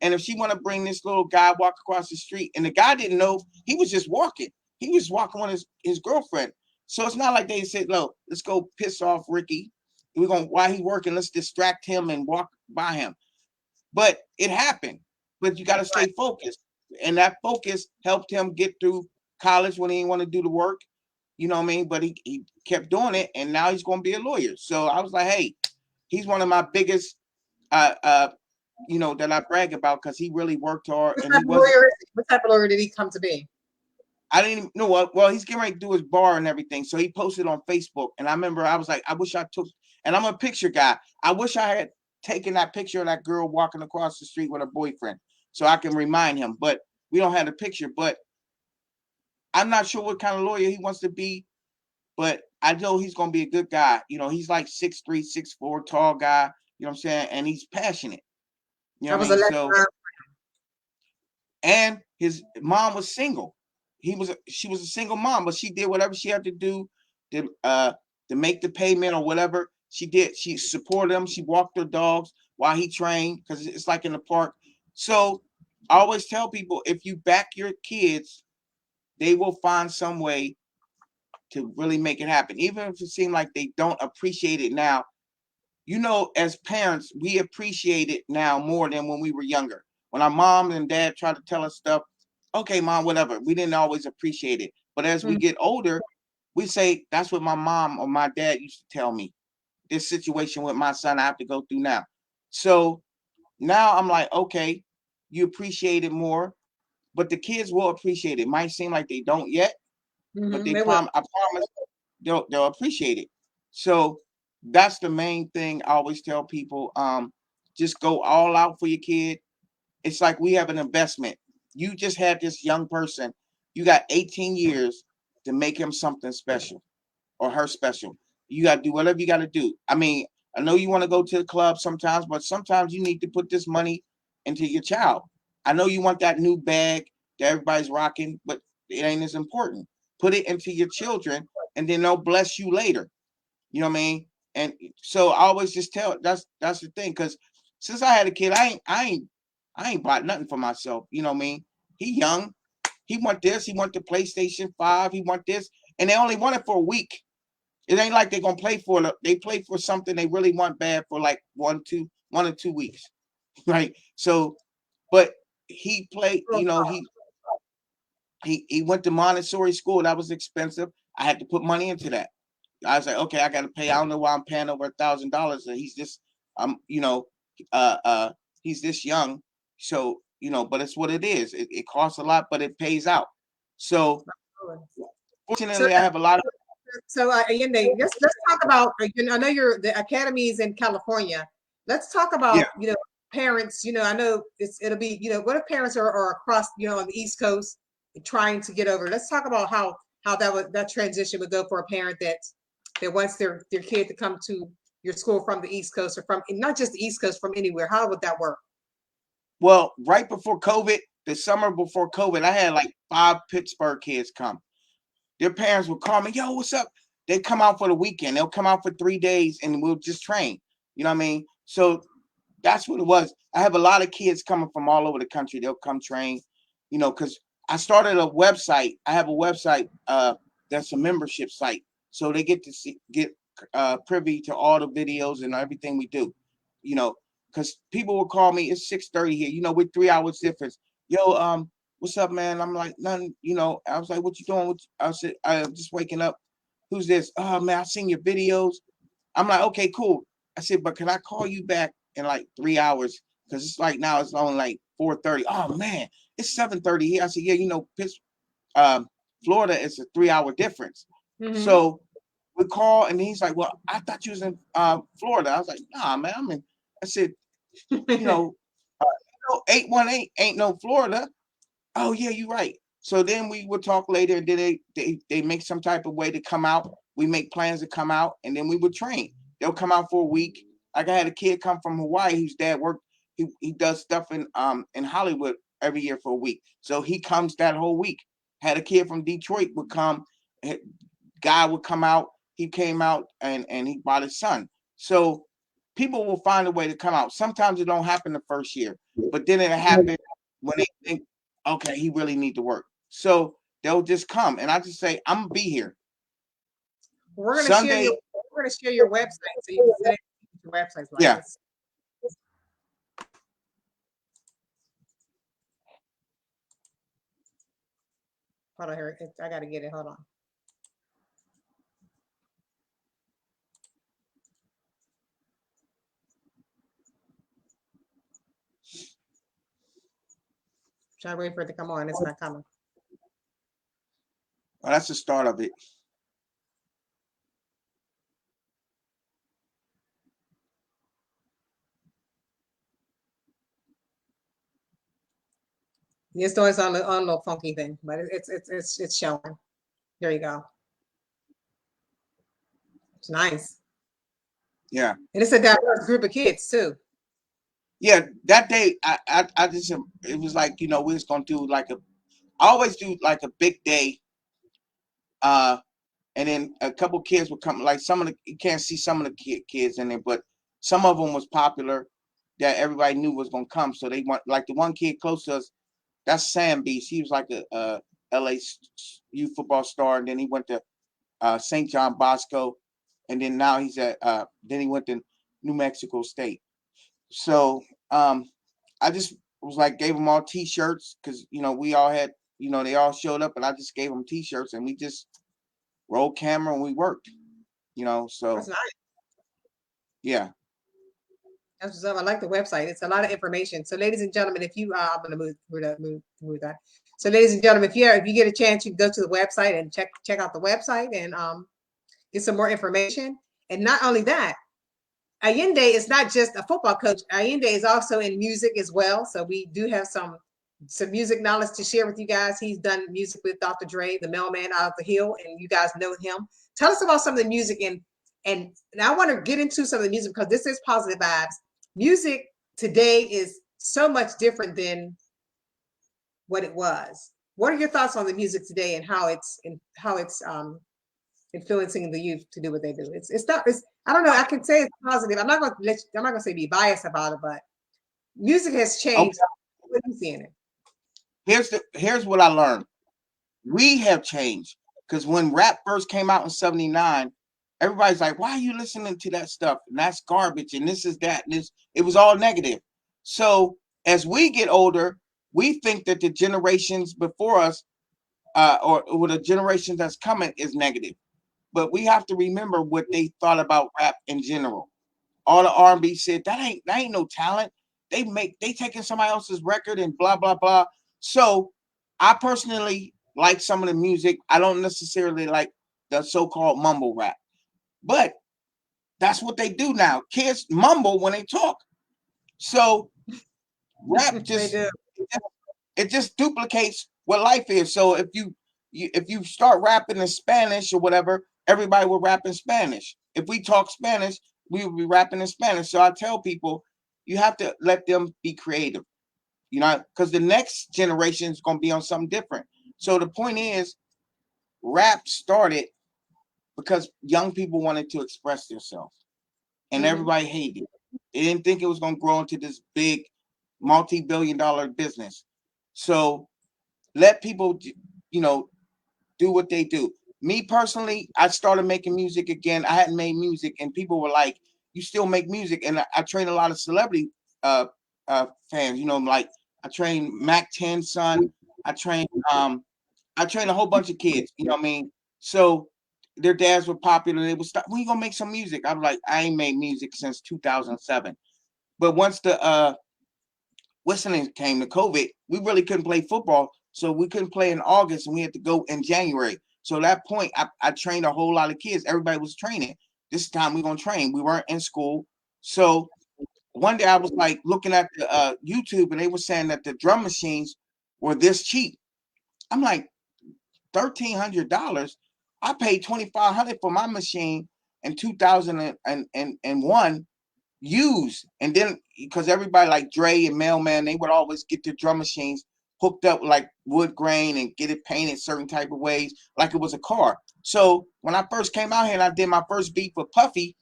And if she want to bring this little guy walk across the street, and the guy didn't know, he was just walking. He was walking with his girlfriend. So it's not like they said, no, let's go piss off Ricky. While he working, let's distract him and walk by him. But it happened. but you got to stay focused. And that focus helped him get through college when he didn't want to do the work. You know what I mean? But he kept doing it, and now he's going to be a lawyer. So I was like, hey, he's one of my biggest, you know, that I brag about because he really worked hard. And he wasn't. What type of lawyer did he come to be? I didn't even know what. Well, he's getting ready to do his bar and everything. So he posted on Facebook. And I remember I was like, I wish I took, and I'm a picture guy. I wish I had taken that picture of that girl walking across the street with her boyfriend so I can remind him. But we don't have the picture. But I'm not sure what kind of lawyer he wants to be. But I know he's going to be a good guy. You know, he's like 6'3", 6'4", tall guy. You know what I'm saying? And he's passionate. You know what I mean? So, and his mom was single. She was a single mom, but she did whatever she had to do to make the payment or whatever she did. She supported him. She walked her dogs while he trained because it's like in the park. So I always tell people, if you back your kids, they will find some way to really make it happen. Even if it seems like they don't appreciate it now, you know, as parents, we appreciate it now more than when we were younger. When our mom and dad tried to tell us stuff, okay, mom, whatever. We didn't always appreciate it. But as we get older, we say, that's what my mom or my dad used to tell me. This situation with my son I have to go through now. So now I'm like, okay, you appreciate it more, but the kids will appreciate it. Might seem like they don't yet, but I promise they'll appreciate it. So that's the main thing I always tell people. Just go all out for your kid. It's like we have an investment. You just had this young person. You got 18 years to make him something special or her special. You got to do whatever you got to do. I mean, I know you want to go to the club sometimes, but sometimes you need to put this money into your child. I know you want that new bag that everybody's rocking, but it ain't as important. Put it into your children, and then they'll bless you later. You know what I mean? And so I always just tell that's the thing, because since I had a kid, I ain't bought nothing for myself. You know what I mean? He young. He want this. He want the PlayStation 5. He want this. And they only want it for a week. It ain't like they're going to play for it. They play for something they really want bad for like 1 or 2 weeks. Right? So, but he played, you know, he went to Montessori school. That was expensive. I had to put money into that. I was like, okay, I got to pay. I don't know why I'm paying over $1,000. And he's just, you know, he's this young. So, you know, but it's what it is. It costs a lot, but it pays out. So fortunately, I have a lot of. So Ayinde, let's talk about. You know, I know the academy is in California. Let's talk about you know, parents. You know, I know it'll be, you know, what if parents are across, you know, on the East Coast trying to get over. Let's talk about how that transition would go for a parent that wants their kid to come to your school from the East Coast, or from not just the East Coast, from anywhere. How would that work? Well, right before COVID, the summer before COVID, I had like 5 Pittsburgh kids come. Their parents would call me, yo, what's up? They come out for the weekend. They'll come out for 3 days and we'll just train. You know what I mean? So that's what it was. I have a lot of kids coming from all over the country. They'll come train, you know, because I started a website. I have a website that's a membership site. So they get to get privy to all the videos and everything we do, you know, because people will call me. It's 6:30 here, you know, with 3 hours difference. Yo, what's up, man? I'm like, nothing, you know. I was like, what you doing? I said, I'm just waking up. Who's this? Oh, man, I seen your videos. I'm like, okay, cool. I said, but can I call you back in like 3 hours? Because it's like now it's only like 4:30. Oh, man, it's 7:30 here. I said, yeah, you know, Florida is a 3 hour difference. So we call, and he's like, well, I thought you was in Florida. I was like, nah, man, I'm in. I said, you know, 818 ain't no Florida. Oh, yeah, you're right. So then we would talk later, and then they make some type of way to come out. We make plans to come out, and then we would train. They'll come out for a week. Like I had a kid come from Hawaii whose dad worked. He does stuff in Hollywood every year for a week. So he comes that whole week. Had a kid from Detroit would come. Guy would come out. He came out and he brought his son. So people will find a way to come out. Sometimes it don't happen the first year, but then it happens when they think, okay, he really need to work. So they'll just come, and I just say, I'm gonna be here. We're gonna share your website, so you can send your websites. Like this. Hold on here. I gotta get it. Hold on. Trying to wait for it to come on. It's not coming. Well, that's the start of it. It's doing on a little funky thing, but it's showing. There you go. It's nice. Yeah. And it's a diverse group of kids too. Yeah, that day I just, it was like, you know, we was gonna do like I always do like a big day, and then a couple kids would come, like some of the, you can't see some of the kids in there, but some of them was popular that everybody knew was gonna come. So they want, like the one kid close to us, that's Sam Beast. He was like a LA youth football star, and then he went to St. John Bosco, and then now he's at then he went to New Mexico State. So I just was like, gave them all t-shirts, because you know we all had, you know, they all showed up, and I just gave them t-shirts, and we just rolled camera and we worked, you know. So That's nice. Yeah. That's what's up. I like the website. It's a lot of information. So, ladies and gentlemen, if you I'm gonna move that. So, ladies and gentlemen, if you get a chance, you can go to the website and check out the website and get some more information. And not only that, Ayinde is not just a football coach. Ayinde is also in music as well. So we do have some music knowledge to share with you guys. He's done music with Dr. Dre, the mailman out of the hill, and you guys know him. Tell us about some of the music, and I want to get into some of the music because this is positive vibes. Music today is so much different than what it was. What are your thoughts on the music today and how it's influencing the youth to do what they do? I don't know. I can say it's positive. I'm not gonna say be biased about it, but music has changed. Okay. What are you seeing it? Here's what I learned. We have changed, because when rap first came out in '79, everybody's like, "Why are you listening to that stuff? And that's garbage. And this is that. And this." It was all negative. So as we get older, we think that the generations before us, or the generation that's coming, is negative. But we have to remember what they thought about rap in general. All the R&B said that ain't no talent. They taking somebody else's record and blah blah blah. So I personally like some of the music. I don't necessarily like the so-called mumble rap, but that's what they do now. Kids mumble when they talk. So rap just it just duplicates what life is. So if you start rapping in Spanish or whatever, everybody will rap in Spanish. If we talk Spanish, we will be rapping in Spanish. So I tell people, you have to let them be creative, you know, because the next generation is going to be on something different. So the point is, rap started because young people wanted to express themselves, and everybody hated it. They didn't think it was going to grow into this big multi-billion-dollar business. So let people, you know, do what they do. Me personally, I started making music again. I hadn't made music, and people were like, "You still make music?" And I train a lot of celebrity fans. You know, like I train Mac 10's son. I train a whole bunch of kids. You know what I mean? So their dads were popular. They would start, "When you gonna make some music?" I was like, "I ain't made music since 2007." But once the whistling came to COVID, we really couldn't play football. So we couldn't play in August, and we had to go in January. So at that point, I trained a whole lot of kids. Everybody was training. This time we're going to train. We weren't in school. So one day I was like looking at the YouTube, and they were saying that the drum machines were this cheap. I'm like, $1,300? I paid $2,500 for my machine in 2001. Used, and then because everybody like Dre and Mailman, they would always get their drum machines hooked up like wood grain and get it painted certain type of ways like it was a car. So when I first came out here and I did my first beat for Puffy,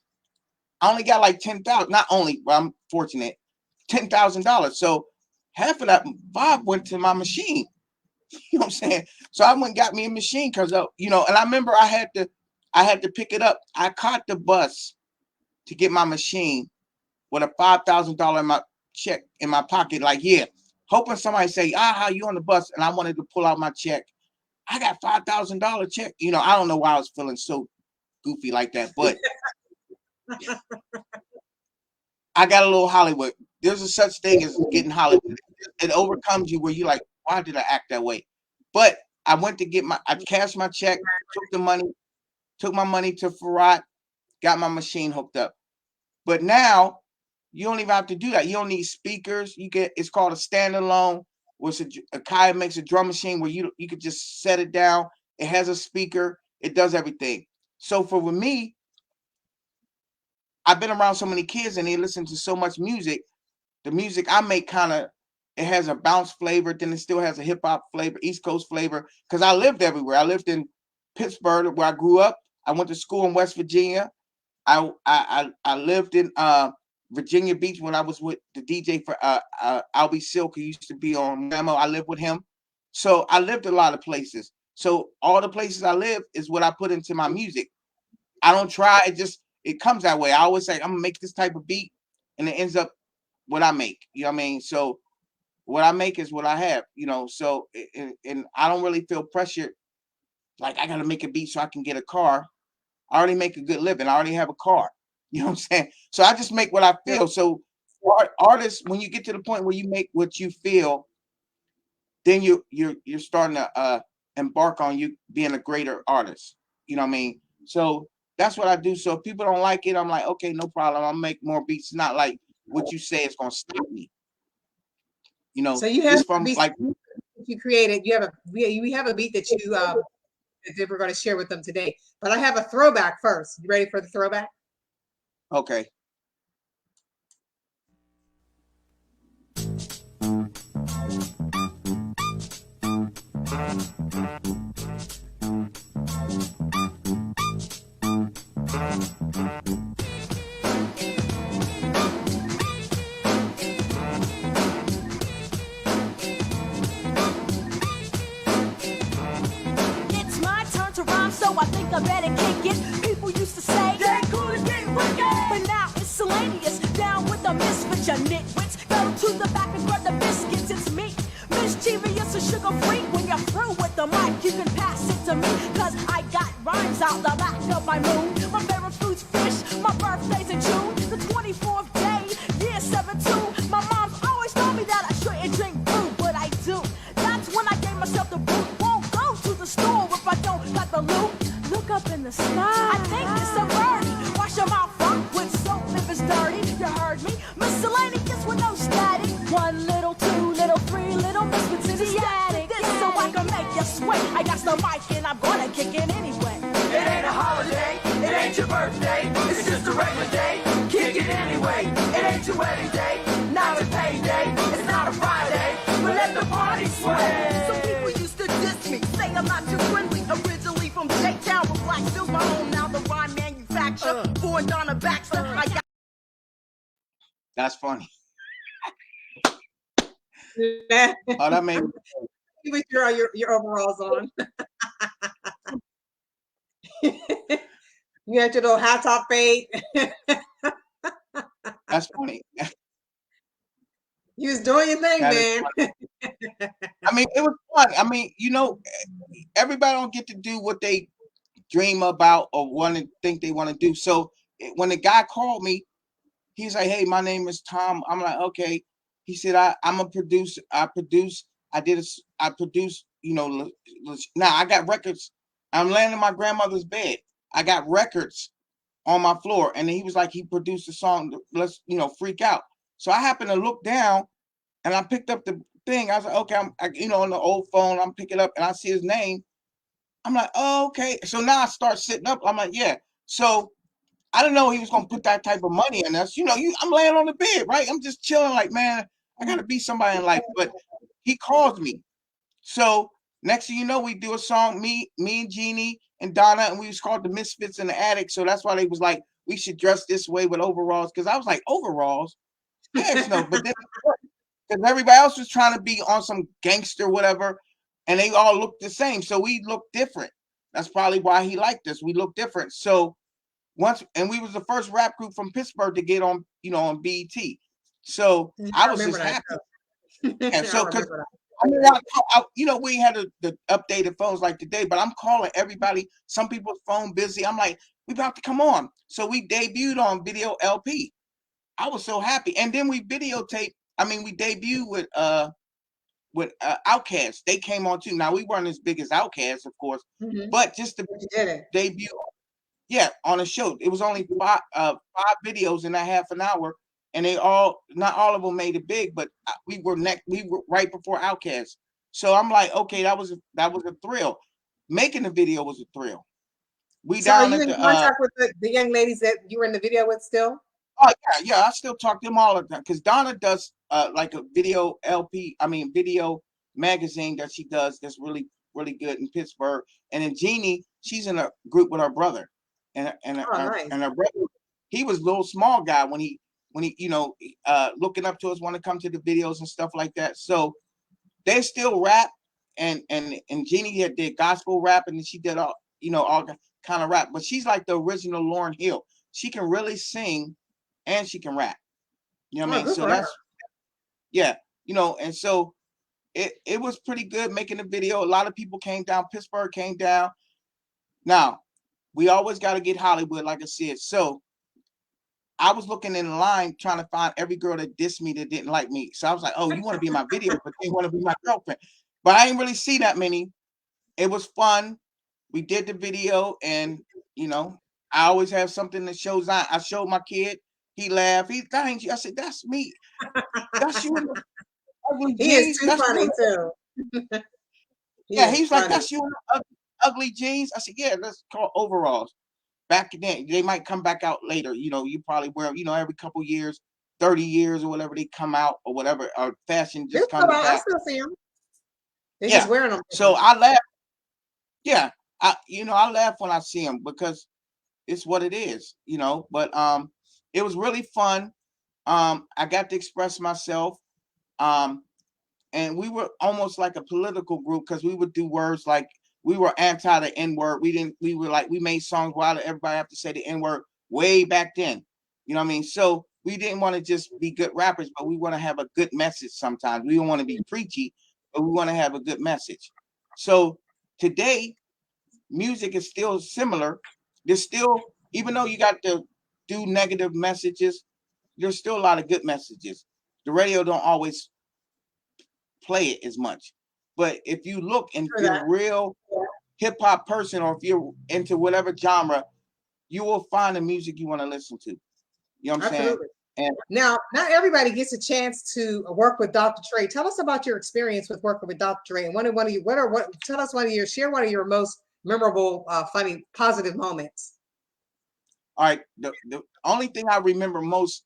I only got like 10,000. Not only, but I'm fortunate, $10,000. So half of that vibe went to my machine. You know what I'm saying? So I went and got me a machine because you know, and I remember I had to pick it up. I caught the bus to get my machine with a $5,000 in my check in my pocket, like, yeah, hoping somebody say, "Ah, how you on the bus?" And I wanted to pull out my check I got $5,000 check. You know, I don't know why I was feeling so goofy like that, but I got a little Hollywood. There's a such thing as getting Hollywood. It overcomes you where you're like, why did I act that way? But I went to I cashed my check, took my money to Farad, got my machine hooked up. But now you don't even have to do that. You don't need speakers. It's called a standalone, which a Kaya makes a drum machine where you could just set it down. It has a speaker. It does everything. So with me, I've been around so many kids and they listen to so much music. The music I make it has a bounce flavor, then it still has a hip hop flavor, East Coast flavor. Because I lived everywhere. I lived in Pittsburgh, where I grew up. I went to school in West Virginia. I lived in Virginia Beach when I was with the DJ for Albie Silk, who used to be on Memo. I lived with him. So I lived a lot of places. So all the places I live is what I put into my music. I don't try. It comes that way. I always say, I'm going to make this type of beat, and it ends up what I make. You know what I mean? So what I make is what I have, you know. So, and I don't really feel pressured. Like, I got to make a beat so I can get a car. I already make a good living. I already have a car. You know what I'm saying? So I just make what I feel. So artists, when you get to the point where you make what you feel, then you're starting to embark on you being a greater artist. You know what I mean? So that's what I do. So if people don't like it, I'm like, okay, no problem. I'll make more beats. It's not like what you say is going to stop me. You know, so you have from like you created. You have a beat that that we're going to share with them today. But I have a throwback first. You ready for the throwback? Okay. So I think I better kick it. People used to say, yeah, cool and get wicked. But now it's Selenius, down with the misfits, your nitwits. Go to the back and grab the biscuits, it's me. Mischievous and sugar free. When you're through with the mic, you can pass it to me. Cause I got rhymes out the back of my moon. My favorite food's fish, my birthday's in June. The 24th day, year 7-2. My mom's always told me that I shouldn't drink brew, but I do. That's when I gave myself the boot. Won't go to the store if I don't got the loot. Look up in the sky. I think it's a birdie. Wash your mouth up with soap if it's dirty. You heard me? Miscellaneous with no static. 1 little, 2 little, 3 little misfits in the static. This so I can make you sweat. I got the mic and I'm gonna kick it anyway. It ain't a holiday. It ain't your birthday. It's just a regular day. Kick it anyway. It ain't your wedding day. Not a payday. It's not a Friday. But let the party sway. Some people used to diss me, say I'm not too friendly. Originally from J-Town, but Black Still's my home now. The rhyme manufacturer, born Donna Baxter. I got. That's funny. Oh, that made me. With your overalls on. You had your little high top fade. That's funny. You was doing your thing, man. I mean, it was fun. I mean, you know, everybody don't get to do what they dream about or want to think they want to do. So when the guy called me, he's like, "Hey, my name is Tom." I'm like, "Okay." He said, "I'm a producer. I produce. You know, now I got records. I'm laying in my grandmother's bed. I got records on my floor." And then he was like, he produced a song. Let's, you know, freak out. So I happened to look down and I picked up the thing. I was like, okay, you know, on the old phone, I'm picking up and I see his name. I'm like, oh, okay. So now I start sitting up. I'm like, yeah. So I didn't know he was going to put that type of money in us. You know, I'm laying on the bed, right? I'm just chilling like, man, I got to be somebody in life. But he calls me. So next thing you know, we do a song, me and Jeannie and Donna, and we was called the Misfits in the Attic. So that's why they was like, we should dress this way with overalls. Because I was like, overalls? Yes, no. But then because everybody else was trying to be on some gangster whatever, and they all looked the same. So we looked different. That's probably why he liked us. We looked different. So and we was the first rap group from Pittsburgh to get on, you know, on BET. So I was just happy. And so I mean, you know, we had the updated phones like today, but I'm calling everybody. Some people's phone busy. I'm like, we about to come on. So we debuted on video LP. I was so happy. And then we videotaped. I mean, we debuted with Outkast. They came on too. Now we weren't as big as Outkast, of course, but just to debut, yeah, on a show. It was only five videos in that half an hour, and they all, not all of them made it big, but we were right before Outkast. So I'm like, okay, that was a thrill. Making the video was a thrill. We So are down you at in contact with the young ladies that you were in the video with still? Oh yeah, I still talk to them all the time because Donna does like a video LP, I mean video magazine that she does that's really good in Pittsburgh. And then Jeannie, she's in a group with her brother, and Nice. her brother, he was a little small guy when he you know looking up to us, want to come to the videos and stuff like that. So they still rap, and Jeannie did gospel rap, and she did all kind of rap, but she's like the original Lauryn Hill. She can really sing and she can rap. You know what I mean? So that's, yeah, you know, and so it was pretty good making the video. A lot of people came down. Pittsburgh came down. Now, we always got to get Hollywood, like I said. So I was looking in line trying to find every girl that dissed me that didn't like me. So I was like, oh, you want to be in my video, but you want to be my girlfriend. But I didn't really see that many. It was fun. We did the video, and, you know, I always have something that shows on. I showed my kid. He laughed. That ain't you. I said, that's me. That's you. Ugly He jeans. is too That's funny you. too. Yeah, he's like, that's you in ugly jeans. I said, yeah, that's called overalls. Back then, they might come back out later. You know, you probably wear them, you know, every couple years, 30 years or whatever, they come out or whatever, or fashion just comes back. I still see them. They're just wearing them. So I laugh. Yeah, I laugh when I see them because it's what it is, you know. But it was really fun. I got to express myself. And we were almost like a political group because we would do words like, we were anti the N-word. We made songs why everybody have to say the N-word way back then. You know what I mean? So we didn't want to just be good rappers, but we want to have a good message sometimes. We don't want to be preachy, but we want to have a good message. So today, music is still similar. There's still, even though you got to do negative messages, there's still a lot of good messages. The radio don't always play it as much. But if you look, and if you're a real hip hop person, or if you're into whatever genre, you will find the music you want to listen to. You know what I'm saying? And now, not everybody gets a chance to work with Dr. Dre. Tell us about your experience with working with Dr. Dre, and tell us share one of your most memorable, funny, positive moments. All right, the only thing I remember most,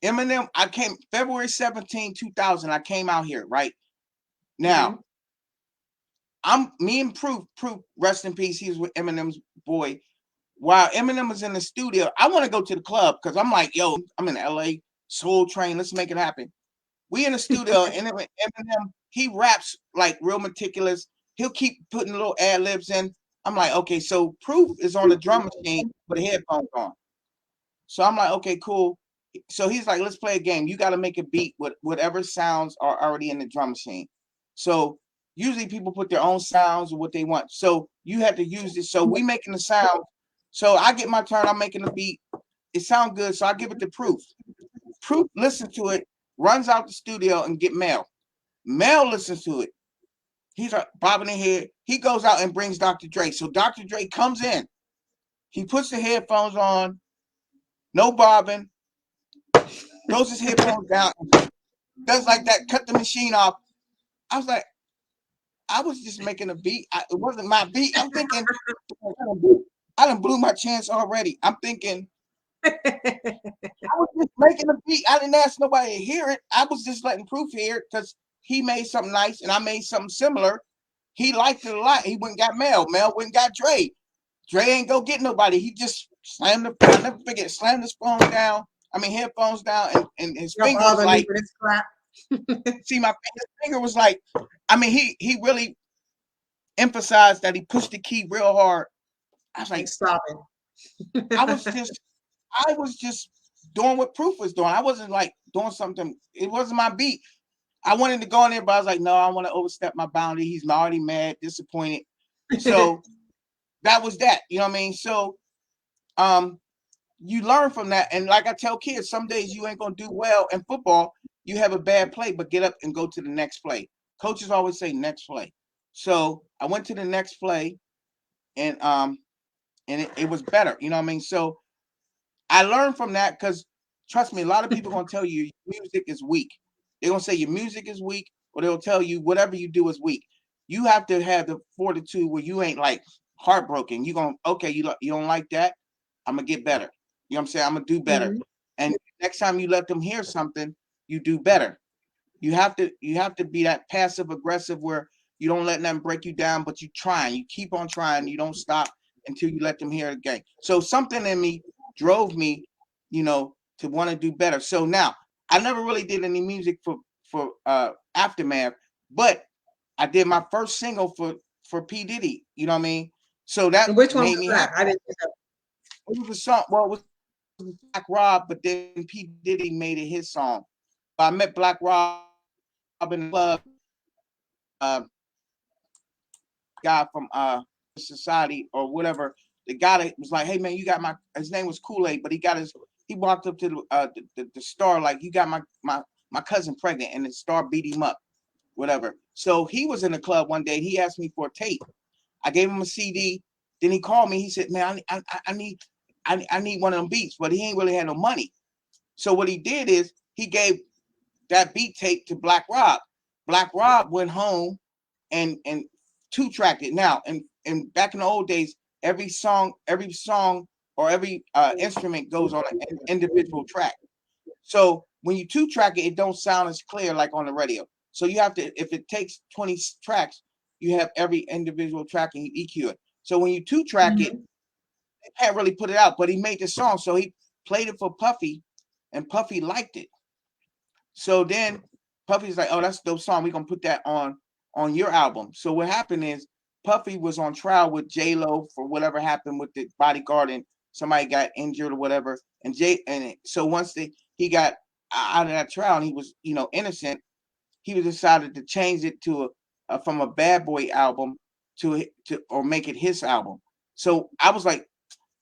Eminem. I came February 17, 2000. I came out here, right? Now, me and Proof, rest in peace. He was with Eminem's boy. While Eminem was in the studio, I want to go to the club because I'm like, yo, I'm in LA, Soul Train, let's make it happen. We in the studio, and Eminem, he raps like real meticulous. He'll keep putting little ad libs in. I'm like, okay, so Proof is on the drum machine with the headphones on. So I'm like, okay, cool. So he's like, let's play a game. You got to make a beat with whatever sounds are already in the drum machine. So usually people put their own sounds or what they want. So you have to use this. So we making the sound. So I get my turn. I'm making the beat. It sounds good. So I give it to Proof. Proof listens to it, runs out the studio and get Mel. Mel listens to it. He's like bobbing his head. He goes out and brings Dr. Dre. So Dr. Dre comes in. He puts the headphones on. No bobbing. Throws his headphones down. Does like that. Cut the machine off. I was like, I was just making a beat. It wasn't my beat. I'm thinking, I done blew my chance already. I'm thinking, I was just making a beat. I didn't ask nobody to hear it. I was just letting Proof hear it because he made something nice and I made something similar. He liked it a lot. He went and got Mel. Mel went and got Dre. Dre ain't go get nobody. He just slammed his phone down. I mean, headphones down, and his finger was like, see, his finger was like, I mean, he really emphasized that he pushed the key real hard. I was like, stop it. I was just doing what Proof was doing. I wasn't like doing something. It wasn't my beat. I wanted to go in there, but I was like, no, I want to overstep my boundary. He's already mad, disappointed. So that was that. You know what I mean? So you learn from that. And like I tell kids, some days you ain't gonna do well in football. You have a bad play, but get up and go to the next play. Coaches always say next play. So I went to the next play, and it was better. You know what I mean? So I learned from that because trust me, a lot of people gonna tell you your music is weak. They're gonna say your music is weak, or they'll tell you whatever you do is weak. You have to have the fortitude where you ain't like heartbroken. You gonna okay, you don't like that? I'm gonna get better. You know what I'm saying? I'm gonna do better. Mhm. And next time you let them hear something, you do better. You have to be that passive aggressive where you don't let them break you down, but you try and you keep on trying. You don't stop until you let them hear it again. So something in me drove me, to want to do better. So now I never really did any music for Aftermath, but I did my first single for P. Diddy. You know what I mean? So that And which one made was me that? happy. I didn't. Know. It was a song. Well, it was Black Rob, but then P. Diddy made it his song. I met Black Rob in the club. Guy from society or whatever. The guy that was like, "Hey man, you got my." His name was Kool-Aid, but he walked up to the star like, "You got my cousin pregnant," and the star beat him up, whatever. So he was in the club one day. He asked me for a tape. I gave him a CD. Then he called me. He said, "Man, I need one of them beats," but he ain't really had no money. So what he did is he gave that beat tape to Black Rob. Black Rob went home and two-tracked it. Now, and back in the old days, every song or every instrument goes on an individual track. So when you two-track it, it don't sound as clear like on the radio. So you have to, if it takes 20 tracks, you have every individual track and you EQ it. So when you two-track it, you can't really put it out. But he made the song, so he played it for Puffy, and Puffy liked it. So then Puffy's like, "Oh, that's a dope song. We're gonna put that on your album." So what happened is Puffy was on trial with J-Lo for whatever happened with the bodyguard and somebody got injured or whatever. And so once he got out of that trial and he was, innocent, he was decided to change it to from a Bad Boy album to or make it his album. So I was like,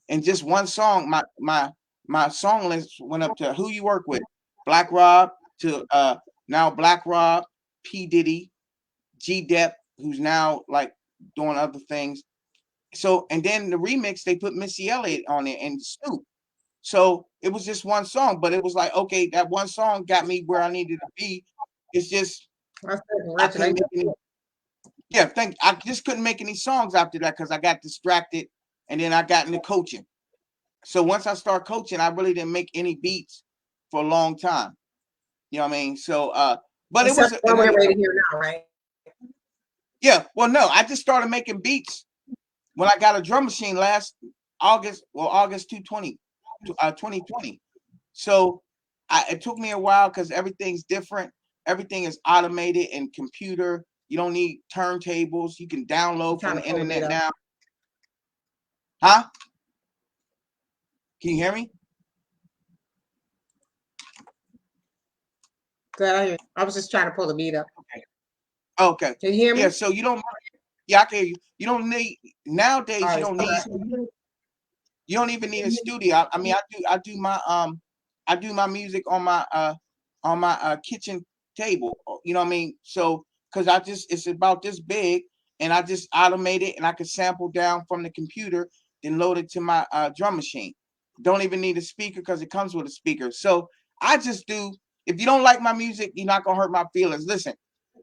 in just one song, my song list went up to Who You Work With, Black Rob, to now Black Rob, P. Diddy, G. Dep, who's now like doing other things. So and then the remix they put Missy Elliot on it and Snoop. So it was just one song, but it was like, okay, that one song got me where I needed to be. It's just I couldn't make any, I just couldn't make any songs after that because I got distracted and then I got into coaching. So once I started coaching, I really didn't make any beats for a long time. You know what I mean? So but it was what we're ready to hear now, right? Yeah, well, no, I just started making beats when I got a drum machine last August 2020. So it took me a while because everything's different. Everything is automated and computer. You don't need turntables. You can download from the internet now. Huh? Can you hear me? Good, I hear you. I was just trying to pull the beat up. Okay. Can you hear me? Yeah, so you don't. Yeah, I can hear you. You don't need nowadays. Right, you don't need. You don't even need a studio. I mean, I do my music on my kitchen table. You know what I mean? So because it's about this big, and I just automate it, and I can sample down from the computer, then load it to my drum machine. Don't even need a speaker because it comes with a speaker. So I just do. If you don't like my music, you're not gonna hurt my feelings. Listen,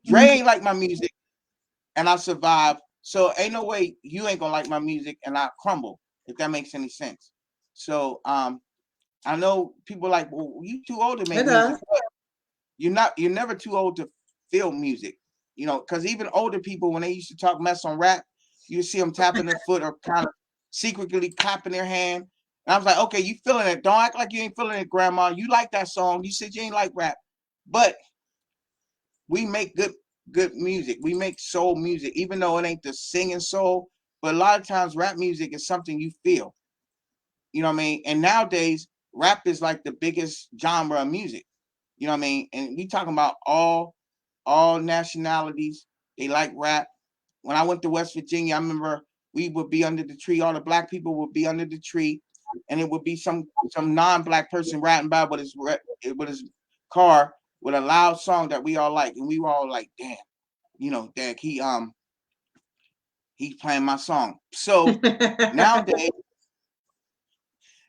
Dre ain't like my music, and I survive. So ain't no way you ain't gonna like my music and I crumble, if that makes any sense. So I know people like, well, you too old to make music. You're never too old to feel music, because even older people, when they used to talk mess on rap, you see them tapping their foot or kind of secretly clapping their hand. And I was like, okay, you feeling it. Don't act like you ain't feeling it, grandma. You like that song. You said you ain't like rap. But we make good music. We make soul music, even though it ain't the singing soul. But a lot of times rap music is something you feel. You know what I mean? And nowadays, rap is like the biggest genre of music. You know what I mean? And we talking about all all nationalities. They like rap. When I went to West Virginia, I remember we would be under the tree. All the black people would be under the tree, and it would be some non-black person riding by with his car with a loud song that we all like, and we were all like, "Damn, you know, Dad, he's playing my song." So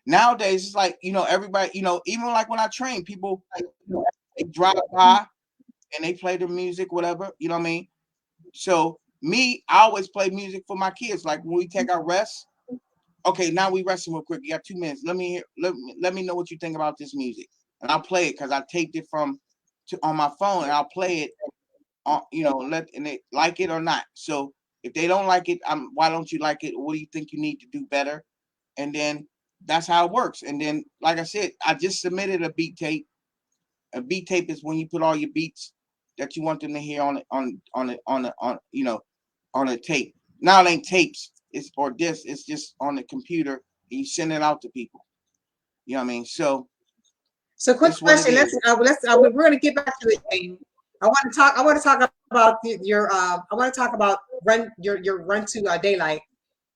nowadays it's like, you know, everybody, you know, even like when I train people, like, you know, they drive by and they play the music, whatever, you know what I mean? So me, I always play music for my kids. Like when we take our rest, okay, now we resting real quick. You got 2 minutes. Let me know what you think about this music, and I'll play it because I taped it on my phone, and I'll play it on, you know, and they like it or not. So if they don't like it, why don't you like it? What do you think you need to do better? And then that's how it works. And then, like I said, I just submitted a beat tape. A beat tape is when you put all your beats that you want them to hear on you know, on a tape. Now it ain't tapes, it's just on the computer, and you send it out to people. You know what I mean? So quick question. We're gonna get back to it. I want to talk about your I want to talk about your Run to Daylight.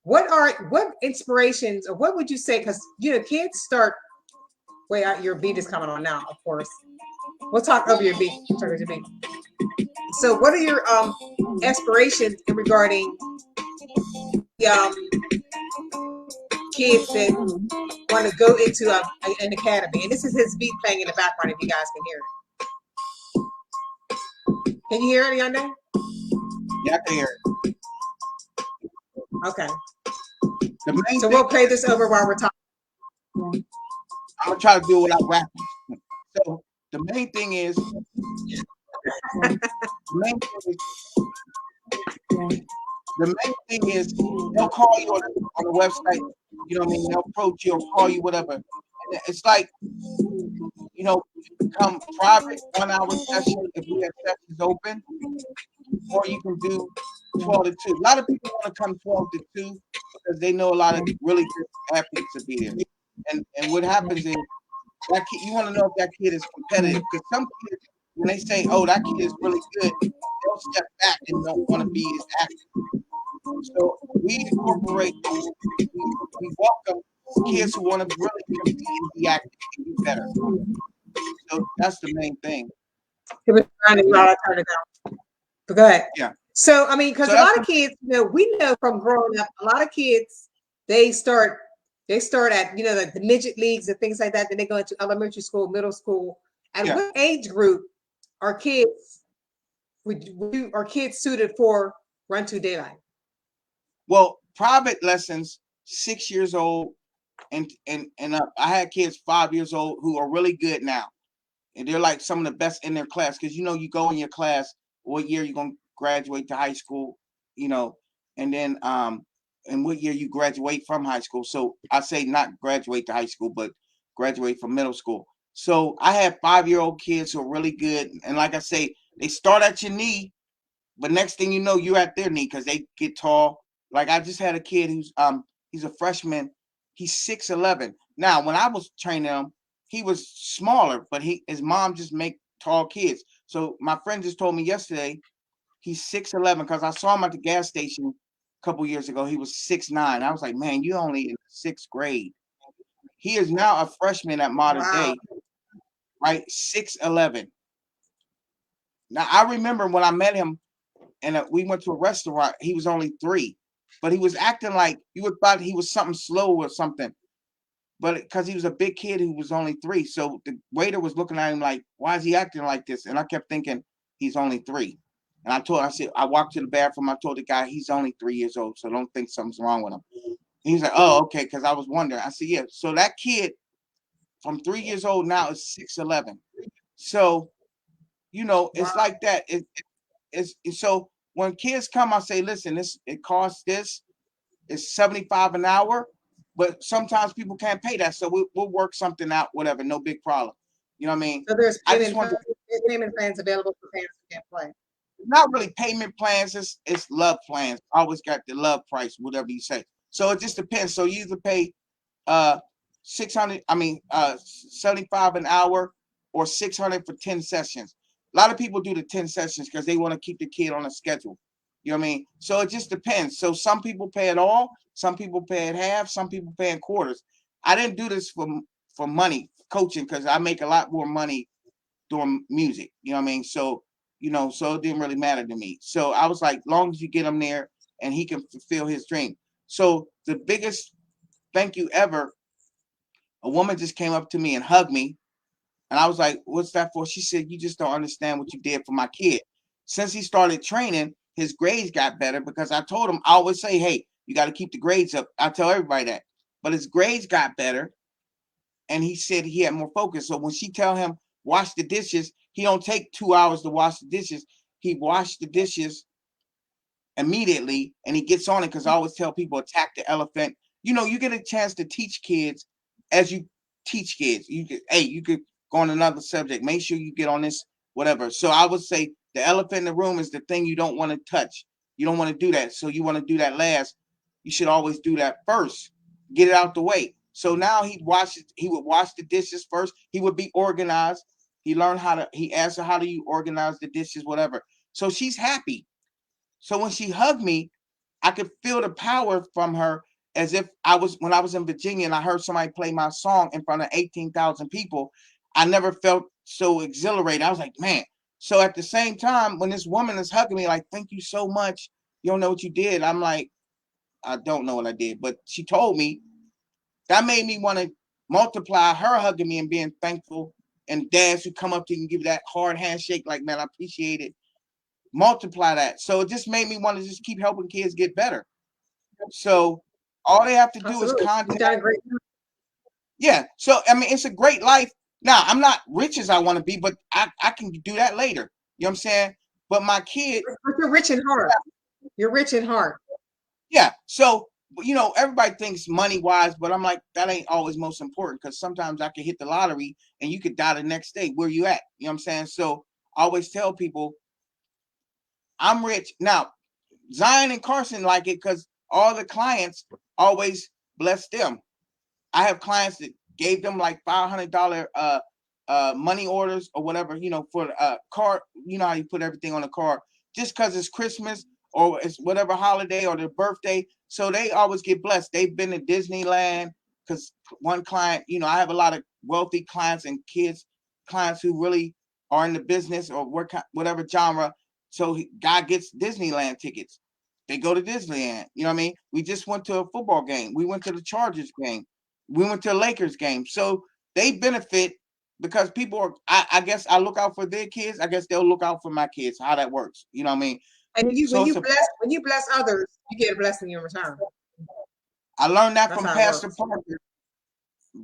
What inspirations, or what would you say? Because you know, kids start. Wait, your beat is coming on now. Of course, we'll talk over your beat. So, what are your aspirations regarding kids that want to go into an academy? And this is his beat playing in the background. If you guys can hear it, can you hear it, Ayinde? Yeah, I can hear it. Okay. So we'll play this over while we're talking. I'm gonna try to do it without rapping. So the main thing is, they'll call you on the website. You know what I mean? They'll approach you or call you, whatever. And it's like, you know, come private 1 hour session if we have sessions open, or you can do 12 to 2. A lot of people want to come 12 to 2 because they know a lot of really good athletes will be there. And what happens is that kid, you want to know if that kid is competitive, because some kids, when they say, "Oh, that kid is really good," they'll step back and don't want to be as active. So we incorporate, we welcome kids who want to really compete and be active and be better. So that's the main thing. He was trying to turn it down. But go ahead. Yeah. So I mean, because a lot of kids, you know, we know from growing up, a lot of kids they start at, you know, the midget leagues and things like that. Then they go into elementary school, middle school. At what age group are kids? Are kids suited for Run2Daylight? Well, private lessons, 6 years old and up. I had kids 5 years old who are really good now, and they're like some of the best in their class. Because you know, you go in your class, what year you're gonna graduate to high school, you know, and then and what year you graduate from high school. So I say not graduate to high school, but graduate from middle school. So I have 5-year-old kids who are really good, and like I say, they start at your knee, but next thing you know, you're at their knee because they get tall. Like I just had a kid who's he's a freshman. He's 6'11". Now, when I was training him, he was smaller, but his mom just make tall kids. So my friend just told me yesterday he's 6'11", because I saw him at the gas station a couple years ago. He was 6'9". I was like, man, you only in 6th grade. He is now a freshman at Modern Day, right? 6'11". Now I remember when I met him, and we went to a restaurant. He was only 3, but he was acting like you would thought he was something slow or something. But because he was a big kid who was only 3, so the waiter was looking at him like, "Why is he acting like this?" And I kept thinking he's only 3. And I walked to the bathroom. I told the guy he's only 3 years old, so don't think something's wrong with him. And he's like, "Oh, okay," because I was wondering. I said, "Yeah." So that kid from 3 years old now is 6'11". So, you know, it's like that. It's so when kids come, I say, listen, it costs this. It's $75 an hour, but sometimes people can't pay that, so we'll work something out, whatever, no big problem. You know what I mean? So there's payment plans available for parents who can't play. Not really payment plans. It's love plans. I always got the love price, whatever you say. So it just depends. So you either pay $75 an hour or $600 for 10 sessions. A lot of people do the 10 sessions because they want to keep the kid on a schedule. You know what I mean? So it just depends. So some people pay it all, some people pay it half, some people pay in quarters. I didn't do this for money coaching because I make a lot more money doing music. You know what I mean? So, so it didn't really matter to me. So I was like, long as you get him there and he can fulfill his dream. So the biggest thank you ever, a woman just came up to me and hugged me. And I was like, what's that for? She said, you just don't understand what you did for my kid. Since he started training, his grades got better because I told him, I always say, hey, you got to keep the grades up. I tell everybody that. But his grades got better. And he said he had more focus. So when she tell him, wash the dishes, he don't take 2 hours to wash the dishes. He washed the dishes immediately and he gets on it because I always tell people, attack the elephant. You get a chance to teach kids as you teach kids. You could go on another subject. Make sure you get on this, whatever. So I would say the elephant in the room is the thing you don't want to touch. You don't want to do that. So you want to do that last. You should always do that first. Get it out the way. So now he would wash the dishes first. He would be organized. He learned he asked her, how do you organize the dishes, whatever. So she's happy. So when she hugged me, I could feel the power from her as if when I was in Virginia and I heard somebody play my song in front of 18,000 people. I never felt so exhilarated. I was like, man. So at the same time, when this woman is hugging me, like, thank you so much. You don't know what you did. I'm like, I don't know what I did. But she told me. That made me want to multiply her hugging me and being thankful. And dads who come up to you and give that hard handshake, like, man, I appreciate it. Multiply that. So it just made me want to just keep helping kids get better. So all they have to do is contact. Yeah. So, I mean, it's a great life. Now, I'm not rich as I want to be, but I can do that later. You know what I'm saying? But my kid. But you're rich in heart. You're rich in heart. Yeah. So, everybody thinks money wise, but I'm like, that ain't always most important because sometimes I could hit the lottery and you could die the next day. Where you at? You know what I'm saying? So I always tell people I'm rich. Now, Zion and Carson like it because all the clients always bless them. I have clients that gave them like $500 money orders or whatever, for a car. You know how you put everything on a car just because it's Christmas or it's whatever holiday or their birthday. So they always get blessed. They've been to Disneyland because one client, I have a lot of wealthy clients and clients who really are in the business or work, whatever genre. So God gets Disneyland tickets. They go to Disneyland. You know what I mean? We just went to a football game. We went to the Chargers game. We went to a Lakers game. So they benefit because people are, I guess I look out for their kids. I guess they'll look out for my kids, how that works. You know what I mean? And when you bless others, you get a blessing in return. I learned that from Pastor Parker.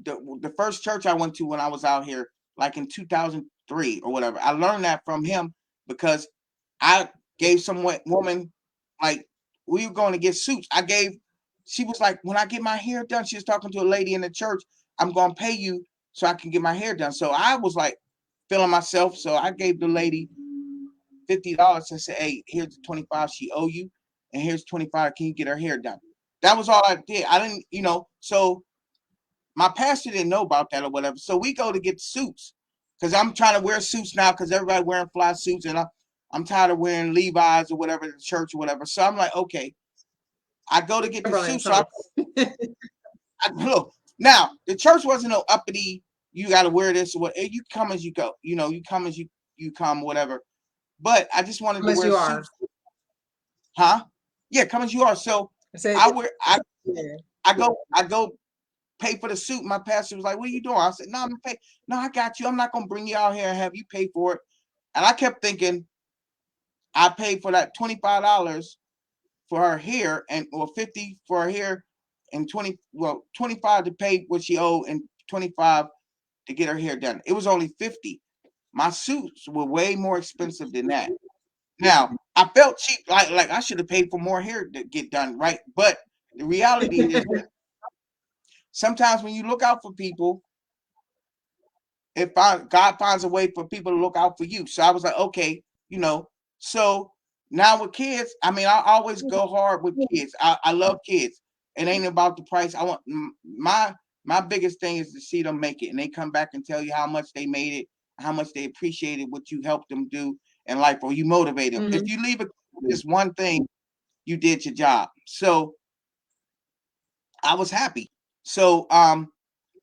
The first church I went to when I was out here, like in 2003 or whatever. I learned that from him because I gave some woman, like, we were going to get suits. She was like, when I get my hair done, she was talking to a lady in the church, I'm going to pay you so I can get my hair done. So I was like feeling myself. So I gave the lady $50 and said, hey, here's the 25 she owe you. And here's 25. Can you get her hair done? That was all I did. I didn't, so my pastor didn't know about that or whatever. So we go to get suits because I'm trying to wear suits now because everybody wearing fly suits and I'm tired of wearing Levi's or whatever, the church or whatever. So I'm like, okay, I go to get the suits. So look, now the church wasn't no uppity, you got to wear this or what. You come as you go, you come as you come, whatever. But I just wanted to wear suits. Huh? Yeah, come as you are. So I go pay for the suit. My pastor was like, what are you doing? I said, no, I'm gonna pay. No, I got you. I'm not gonna bring you out here and have you pay for it. And I kept thinking I paid for that $25 for her hair or $50 for her hair and $25 to pay what she owed and $25 to get her hair done. It was only $50. My suits were way more expensive than that. Now, I felt cheap, like I should have paid for more hair to get done, right? But the reality is sometimes when you look out for people, God finds a way for people to look out for you. So I was like, okay, so now with kids, I mean, I always go hard with kids. I love kids. It ain't about the price. I want my biggest thing is to see them make it and they come back and tell you how much they made it how much they appreciated what you helped them do in life, or you motivate them. If you leave just one thing, you did your job. So I was happy. So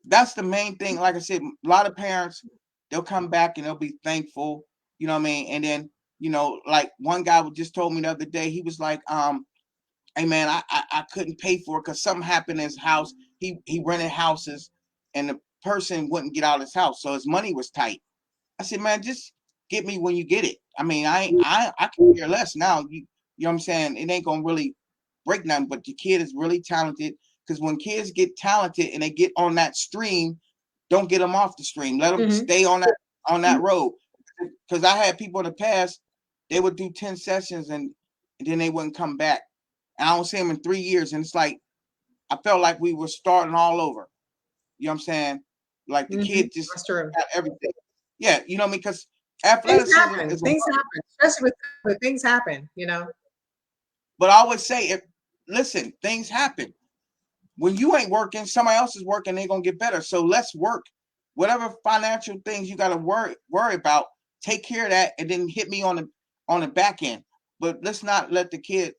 that's the main thing. Like I said, a lot of parents, they'll come back and they'll be thankful, you know what I mean? And then, you know, like one guy just told me the other day, he was like, hey man, I couldn't pay for it because something happened in his house. He rented houses and the person wouldn't get out of his house, so his money was tight. I said, man, just get me when you get it. I mean, I can care less now. You know what I'm saying? It ain't gonna really break nothing, but the kid is really talented. Because when kids get talented and they get on that stream, don't get them off the stream. Let them stay on that road. Because I had people in the past, they would do 10 sessions and then they wouldn't come back. And I don't see them in 3 years. And it's like, I felt like we were starting all over. You know what I'm saying? Like the kid just got everything. Yeah, you know what I mean? Because athleticism is things happen, especially with things happen, you know. But I always say, listen, things happen. When you ain't working, somebody else is working, they're gonna get better. So let's work. Whatever financial things you gotta worry about, take care of that, and then hit me on the back end. But let's not let the kid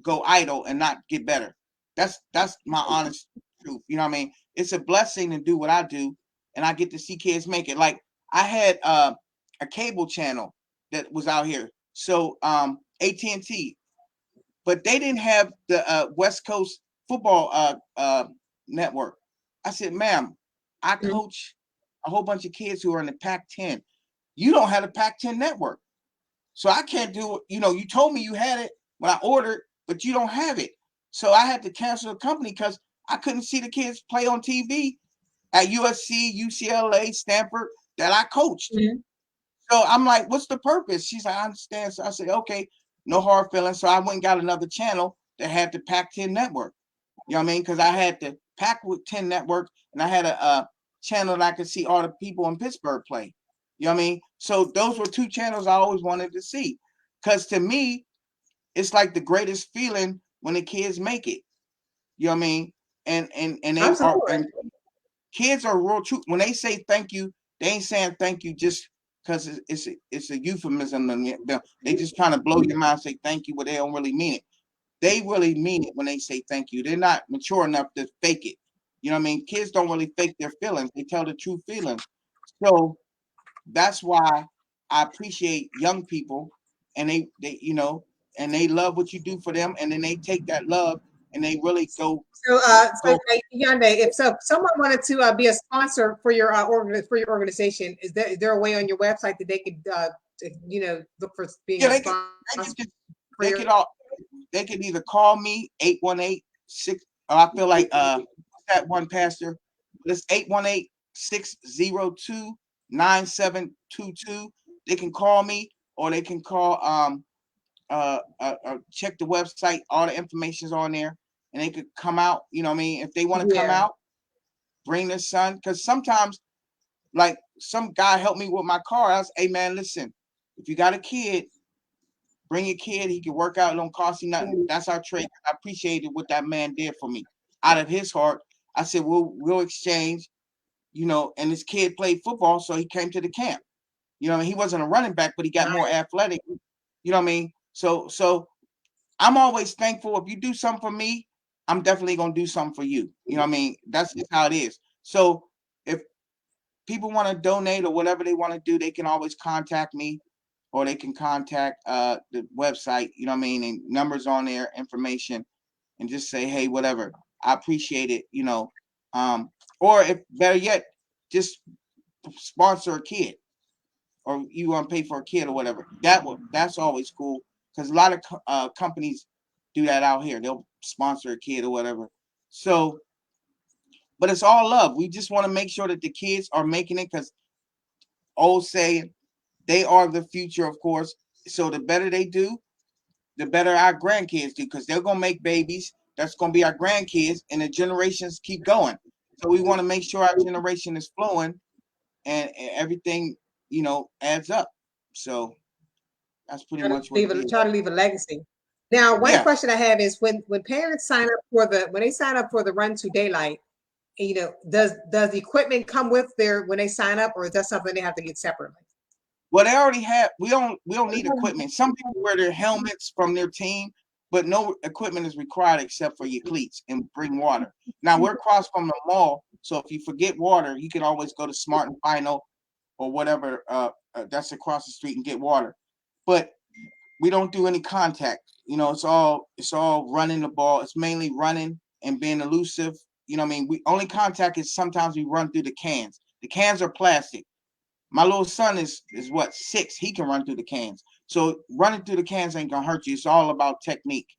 go idle and not get better. That's my honest truth. You know what I mean? It's a blessing to do what I do, and I get to see kids make it. Like I had a cable channel that was out here. So AT&T, but they didn't have the West Coast football network. I said, ma'am, I coach a whole bunch of kids who are in the Pac-10. You don't have the Pac-10 network. So I can't do it. You know, you told me you had it when I ordered, but you don't have it. So I had to cancel the company because I couldn't see the kids play on TV at USC, UCLA, Stanford that I coached. So I'm like, what's the purpose? She's like, I understand. So I said, okay, no hard feelings. So I went and got another channel that had the Pac-10 network. You know what I mean? Because I had the Pac-10 network and I had a channel that I could see all the people in Pittsburgh play. You know what I mean? So those were two channels I always wanted to see. Because to me, it's like the greatest feeling when the kids make it. You know what I mean? And they are, and kids are real true. When they say thank you, they ain't saying thank you just because it's a euphemism. They just trying to blow your mind, say thank you, but they don't really mean it. They really mean it when they say thank you. They're not mature enough to fake it. You know what I mean? Kids don't really fake their feelings. They tell the true feelings. So that's why I appreciate young people, and they you know, and they love what you do for them, and then they take that love and they really go. So Yinde, if someone wanted to be a sponsor for your organization, is there a way on your website that they could you know, look for being a sponsor? They could either call me 818-6. I feel like that one pastor. It's 818-602-9722. They can call me, or they can call check the website. All the information's on there, and they could come out. You know what I mean? If they want to come out, bring their son. Because sometimes, like some guy helped me with my car. I was, hey man, listen, if you got a kid, bring your kid. He can work out. It don't cost you nothing. That's our trade. I appreciated what that man did for me out of his heart. I said, we'll exchange, you know, and this kid played football, so he came to the camp. You know, he wasn't a running back, but he got more athletic. You know what I mean? So I'm always thankful. If you do something for me, I'm definitely going to do something for you. You know what I mean? That's just how it is. So if people want to donate or whatever they want to do, they can always contact me, or they can contact the website, you know what I mean? And numbers on there, information, and just say, hey, whatever. I appreciate it, you know. Or if better yet, just sponsor a kid, or you want to pay for a kid or whatever. That's always cool, because a lot of companies do that out here. They'll sponsor a kid or whatever. So, but it's all love. We just want to make sure that the kids are making it, because old saying, they are the future, of course. So the better they do, the better our grandkids do, because they're going to make babies. That's going to be our grandkids, and the generations keep going. So we want to make sure our generation is flowing, and everything, you know, adds up. So that's pretty much what it is. Try to leave a legacy. Now, one question I have is when parents sign up for the Run2Daylight, you know, does the equipment come with their when they sign up, or is that something they have to get separately? Well, they already have. We don't need equipment. Some people wear their helmets from their team, but no equipment is required except for your cleats and bring water. Now we're across from the mall, so if you forget water, you can always go to Smart and Final or whatever that's across the street and get water. But we don't do any contact. You know, it's all running the ball. It's mainly running and being elusive. You know what I mean? We only contact is sometimes we run through the cans. The cans are plastic. My little son is what, 6. He can run through the cans. So running through the cans ain't gonna hurt you. It's all about technique.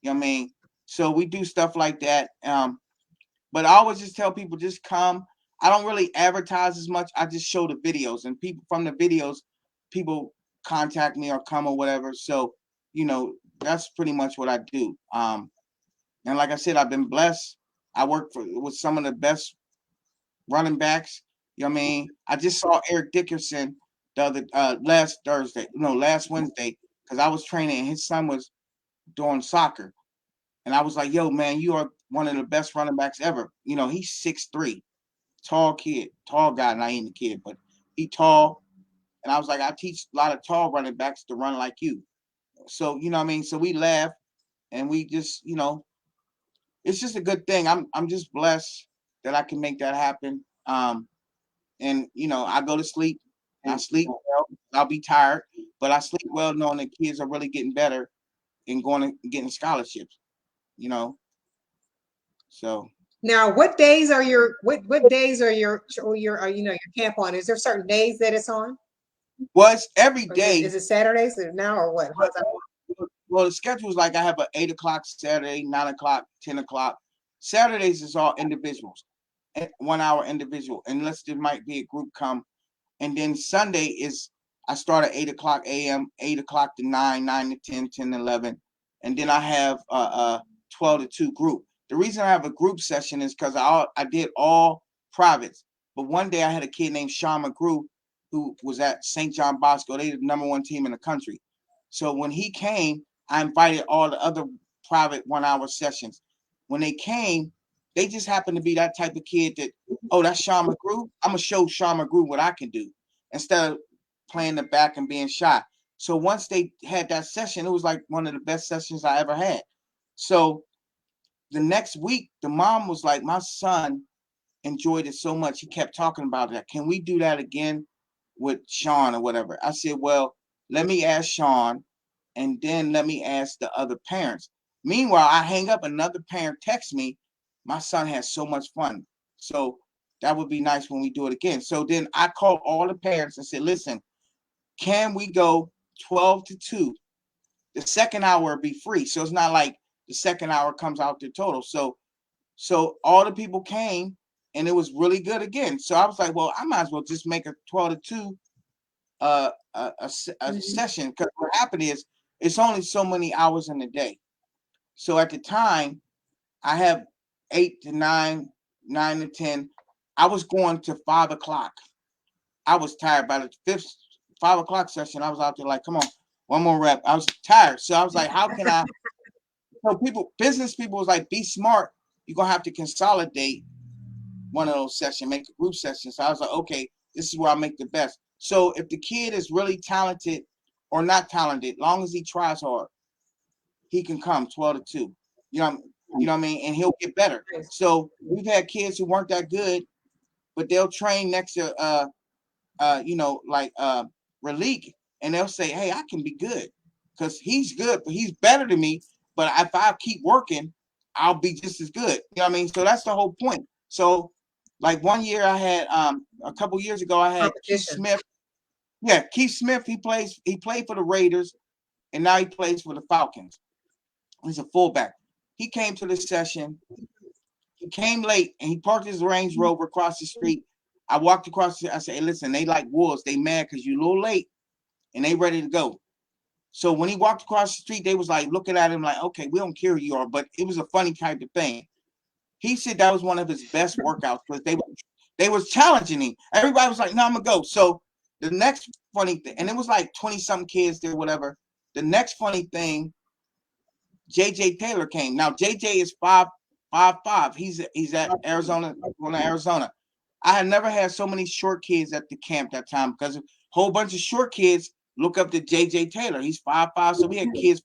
You know what I mean? So we do stuff like that. But I always just tell people, just come. I don't really advertise as much. I just show the videos, and people from the videos, people contact me or come or whatever. So, you know, that's pretty much what I do. And like I said, I've been blessed. I work with some of the best running backs. You know what I mean? I just saw Eric Dickerson the other last Wednesday, because I was training and his son was doing soccer. And I was like, yo, man, you are one of the best running backs ever. You know, he's 6'3", tall guy, not even a kid, but he tall. And I was like, I teach a lot of tall running backs to run like you. So, you know what I mean? So we laugh and we just, you know, it's just a good thing. I'm just blessed that I can make that happen. And you know, I go to sleep. I sleep well. I'll be tired, but I sleep well knowing that kids are really getting better and going and getting scholarships. You know, so Now, what days are your what days are your you know, your camp on? Is there certain days that it's on? well, it's every Or day. is it Saturdays now or what? How's that? Well, the schedule is like I have an 8 o'clock Saturday, 9 o'clock, 10 o'clock. Saturdays is all individuals, 1 hour individual, unless there might be a group come. And then Sunday is I start at 8 o'clock a.m., 8 o'clock to 9, 9 to 10, 10 to 11. And then I have a 12 to 2 group. The reason I have a group session is because I did all privates. But one day I had a kid named Sean McGrew who was at St. John Bosco. They the #1 team in the country. So when he came, I invited all the other private 1 hour sessions. When they came, they just happened to be that type of kid that, oh, that's Sean McGrew. I'm gonna show Sean McGrew what I can do instead of playing the back and being shy. So once they had that session, it was like one of the best sessions I ever had. So the next week, the mom was like, my son enjoyed it so much. He kept talking about that. Can we do that again with Sean or whatever? I said, well, let me ask Sean, and then let me ask the other parents. Meanwhile, I hang up, another parent texts me, my son has so much fun. So that would be nice when we do it again. So then I called all the parents and said, listen, can we go 12 to 2? The second hour will be free. So it's not like the second hour comes out the total. So all the people came and it was really good again. So I was like, well, I might as well just make a 12 to 2 session, because what happened is it's only so many hours in the day. So at the time, I have 8 to 9, 9 to 10. I was going to 5 o'clock. I was tired by the 5 o'clock session. I was out there like, come on, one more rep. I was tired. So I was like, how can I? So business people was like, be smart. You're going to have to consolidate one of those sessions, make a group session. So I was like, okay, this is where I make the best. So if the kid is really talented or not talented, long as he tries hard, he can come 12 to 2. You know what I mean? And he'll get better. So we've had kids who weren't that good, but they'll train next to Raleigh, and they'll say, hey, I can be good because he's good, but he's better than me. But if I keep working, I'll be just as good. You know what I mean? So that's the whole point. So like one year I had a couple years ago, I had Keith Smith. Yeah, Keith Smith, he played for the Raiders, and now he plays for the Falcons. He's a fullback. He came to the session. He came late, and he parked his Range Rover across the street. I walked across. I said, hey, listen, they like wolves. They mad because you're a little late, and they ready to go. So when he walked across the street, they was like looking at him like, okay, we don't care who you are, but it was a funny type of thing. He said that was one of his best workouts because they was challenging him. Everybody was like, no, I'm going to go. So the next funny thing, and it was like 20-something kids there, whatever. The next funny thing, J.J. Taylor came. Now, J.J. is 5'5". He's at Arizona, going to Arizona. I had never had so many short kids at the camp that time because a whole bunch of short kids look up to JJ Taylor. He's 5'5". So we had kids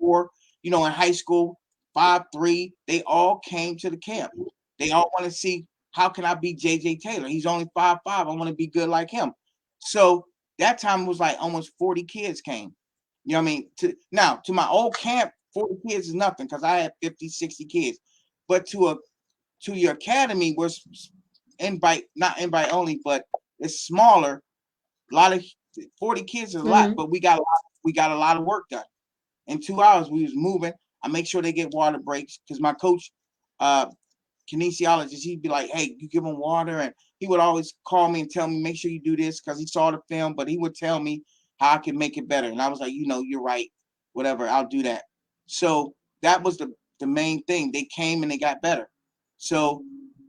5'4", in high school, 5'3". They all came to the camp. They all want to see, how can I be JJ Taylor? He's only 5'5". I want to be good like him. So that time it was like almost 40 kids came. You know what I mean? To my old camp, 40 kids is nothing because I had 50, 60 kids. But to your academy was not invite only, but it's smaller. A lot of 40 kids is a lot, but we got a lot of work done. In 2 hours, we was moving. I make sure they get water breaks because my coach, kinesiologist, he'd be like, "Hey, you give them water," and he would always call me and tell me, "Make sure you do this," because he saw the film, but he would tell me how I can make it better. And I was like, you're right, whatever, I'll do that. So that was the main thing. They came and they got better. So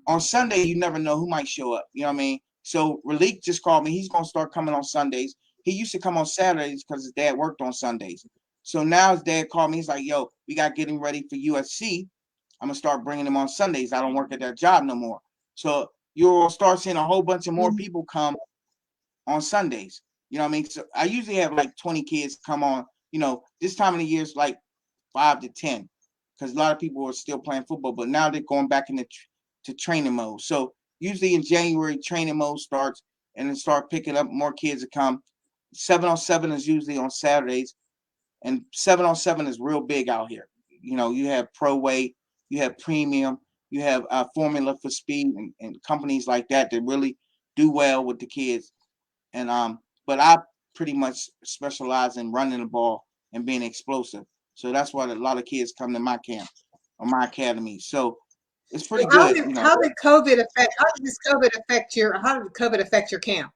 on Sunday, you never know who might show up. You know what I mean? So Raleek just called me. He's gonna start coming on Sundays. He used to come on Saturdays because his dad worked on Sundays. So now his dad called me. He's like, "Yo, we got getting ready for USC. I'm gonna start bringing him on Sundays. I don't work at that job no more." So you'll start seeing a whole bunch of more people come on Sundays. You know what I mean? So I usually have like 20 kids come on. This time of the year is like 5 to 10 because a lot of people are still playing football, but now they're going back into to training mode. So usually in January, training mode starts and then start picking up more kids to come. 7-on-7 is usually on Saturdays, and 7-on-7 is real big out here. You have Pro Weight, you have Premium, you have Formula for Speed and companies like that really do well with the kids. And but I pretty much specialize in running the ball and being explosive. So that's why a lot of kids come to my camp or my academy. So it's pretty good. How did COVID affect your camp?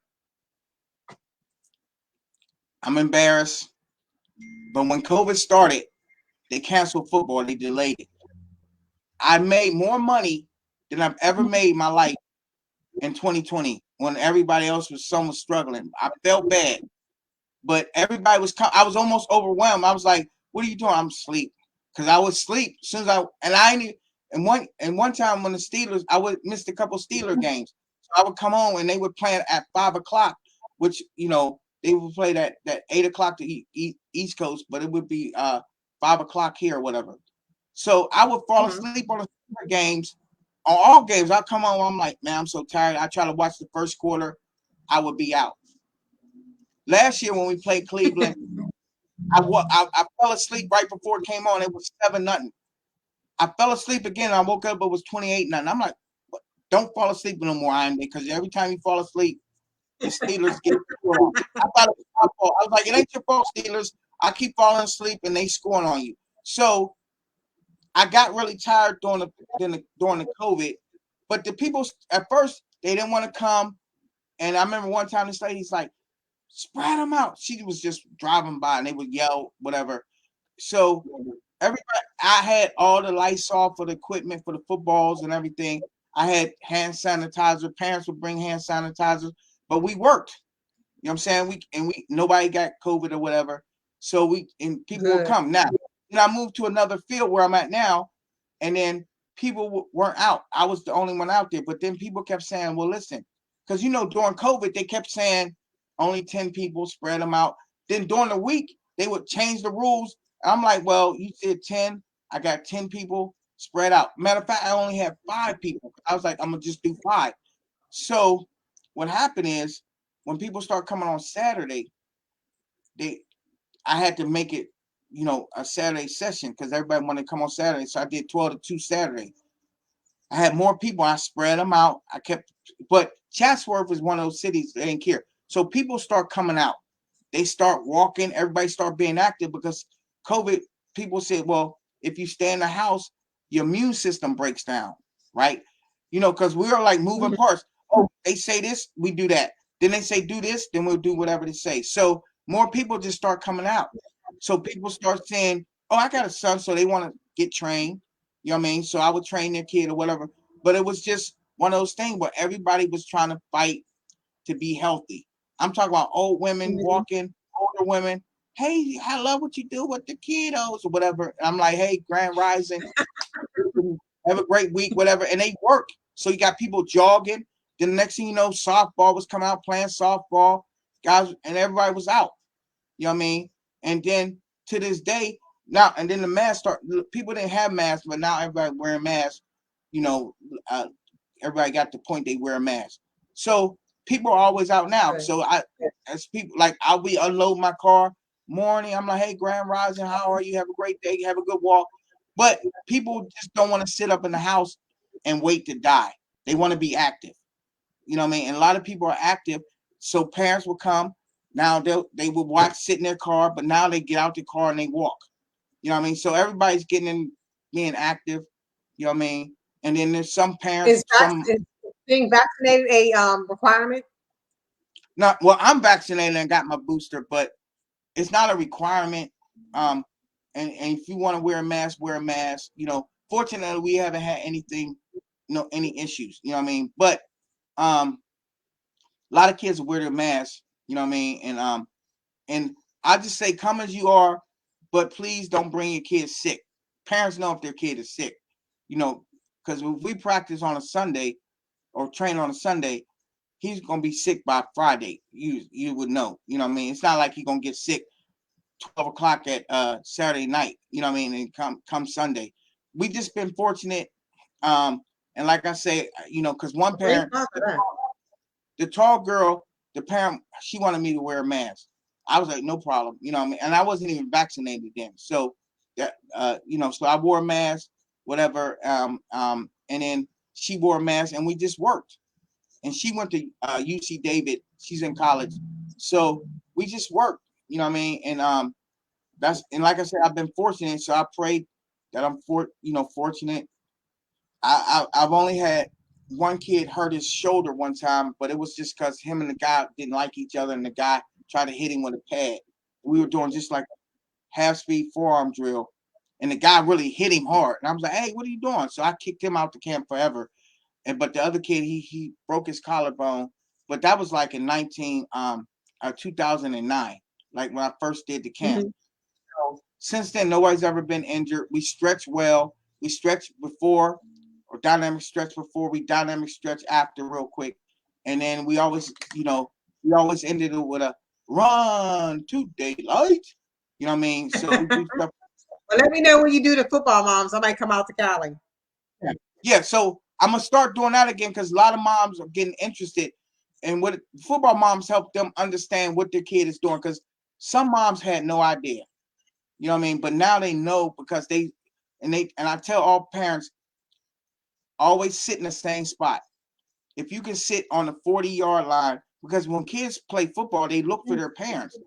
I'm embarrassed, but when COVID started, they canceled football. They delayed it. I made more money than I've ever made in my life in 2020 when everybody else was struggling. I felt bad, but everybody was. I was almost overwhelmed. I was like, "What are you doing?" I'm asleep because I would sleep as soon as And one time when the Steelers, I would miss a couple Steeler games. So I would come home and they would play at 5:00, which they would play that 8:00 to East Coast, but it would be 5:00 here or whatever. So I would fall asleep on the games, on all games. I'd come home, I'm like, "Man, I'm so tired." I try to watch the first quarter, I would be out. Last year when we played Cleveland, I fell asleep right before it came on. It was 7-0. I fell asleep again. I woke up, it was 28-0. I'm like, "Don't fall asleep no more, Ayinde, because every time you fall asleep, the Steelers get scored." I thought it was my fault. I was like, "It ain't your fault, Steelers. I keep falling asleep and they scoring on you." So I got really tired during the COVID, but the people at first they didn't want to come. And I remember one time this lady's like, "Spread them out." She was just driving by and they would yell, whatever. So everybody, I had all the lights off for the equipment for the footballs and everything. I had hand sanitizer. Parents would bring hand sanitizer, but we worked. You know what I'm saying? We nobody got COVID or whatever. So people would come. Now, I moved to another field where I'm at now, and then people weren't out. I was the only one out there. But then people kept saying, "Well, listen," because during COVID they kept saying only 10 people, spread them out. Then during the week they would change the rules. I'm like, "Well, you said 10. I got 10 people spread out." Matter of fact, I only had 5 people. I was like, "I'm gonna just do 5." So what happened is when people start coming on Saturday, I had to make it, a Saturday session because everybody wanted to come on Saturday. So I did 12 to 2 Saturday. I had more people. I spread them out. But Chatsworth is one of those cities that didn't care. So people start coming out. They start walking. Everybody start being active because COVID, people said, "Well, if you stay in the house, your immune system breaks down," right? Because we are like moving parts. Oh, they say this, we do that. Then they say do this, then we'll do whatever they say. So more people just start coming out. So people start saying, "Oh, I got a son," so they want to get trained. You know what I mean? So I would train their kid or whatever. But it was just one of those things where everybody was trying to fight to be healthy. I'm talking about old women walking, older women. "Hey, I love what you do with the kiddos," or whatever. I'm like, "Hey, Grand Rising." have a great week, whatever. And they work. So you got people jogging. Then the next thing you know, softball was coming out playing softball, guys, and everybody was out. You know what I mean? And then to this day, now and then the masks start. People didn't have masks, but now everybody wearing masks. You know, everybody got the point they wear a mask. So people are always out now. So as people, like, I'll be unload my car morning. I'm like, hey, Grand Rising, how are you? Have a great day. Have a good walk. But people just don't want to sit up in the house and wait to die. They want to be active. You know what I mean? And a lot of people are active. So parents will come. Now they will watch, sit in their car, but now they get out the car and they walk. You know what I mean? So everybody's getting in, being active. You know what I mean? And then there's some parents. Is being vaccinated a requirement? Not well. I'm vaccinated and got my booster, but it's not a requirement. And if you want to wear a mask, wear a mask. You know, fortunately, we haven't had anything, any issues. You know what I mean? But a lot of kids wear their masks. You know what I mean? And I just say, come as you are, but please don't bring your kids sick. Parents know if their kid is sick. You know, because if we practice on a Sunday or train on a Sunday, he's gonna be sick by Friday. You would know. You know what I mean? It's not like he's gonna get sick 12 o'clock at Saturday night. You know what I mean? And come Sunday. We just been fortunate. And like I say, because one parent, the tall girl, the parent, she wanted me to wear a mask. I was like, no problem. You know what I mean? And I wasn't even vaccinated then. So that so I wore a mask, whatever. And then she wore a mask, and we just worked. And she went to UC David. She's in college. So we just worked, you know what I mean? And and like I said, I've been fortunate. So I prayed that I'm fortunate. I've only had one kid hurt his shoulder one time, but it was just because him and the guy didn't like each other, and the guy tried to hit him with a pad. We were doing just like half-speed forearm drill, and the guy really hit him hard. And I was like, hey, what are you doing? So I kicked him out the camp forever. But the other kid, he broke his collarbone. But that was like in 2009, like when I first did the camp. So since then, nobody's ever been injured. We stretch well. We stretch before, or dynamic stretch before. We dynamic stretch after, real quick. And then we always, ended it with a Run2Daylight. You know what I mean? So we do stuff. Well, let me know when you do the football moms. I might come out to Cali. Yeah. So I'm gonna start doing that again, because a lot of moms are getting interested, and what football moms help them understand what their kid is doing, because some moms had no idea, you know what I mean? But now they know, because and I tell all parents, always sit in the same spot. If you can sit on the 40-yard line, because when kids play football, they look for their parents.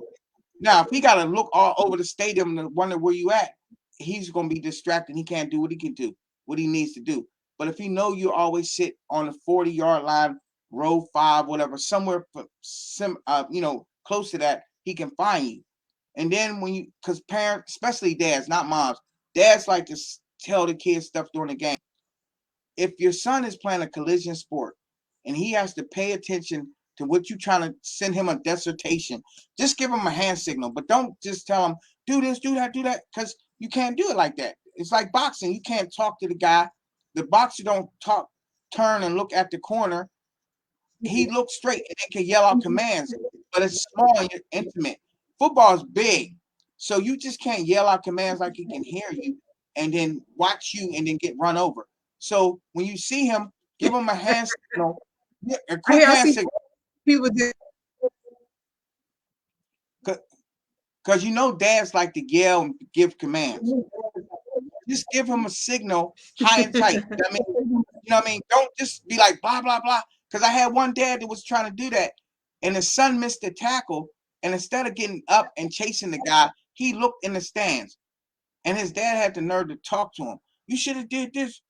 Now, if he got to look all over the stadium to wonder where you at, he's gonna be distracted. He can't do what he can do, what he needs to do. But if you know you always sit on the 40-yard line, row 5, whatever, somewhere close to that, he can find you. And then because parents, especially dads, not moms, dads like to tell the kids stuff during the game. If your son is playing a collision sport and he has to pay attention to what you're trying to send him a dissertation, just give him a hand signal. But don't just tell him, do this, do that, because you can't do it like that. It's like boxing. You can't talk to the guy. The boxer don't turn and look at the corner. He looks straight and they can yell out commands, but it's small and intimate. Football is big, so you just can't yell out commands like he can hear you and then watch you and then get run over. So when you see him, give him a hand signal, a quick hand signal. People do. Because dads like to yell and give commands. Just give him a signal, high and tight. I mean, you know what I mean? Don't just be like, blah, blah, blah. Because I had one dad that was trying to do that, and his son missed the tackle, and instead of getting up and chasing the guy, he looked in the stands. And his dad had the nerve to talk to him. You should have did this.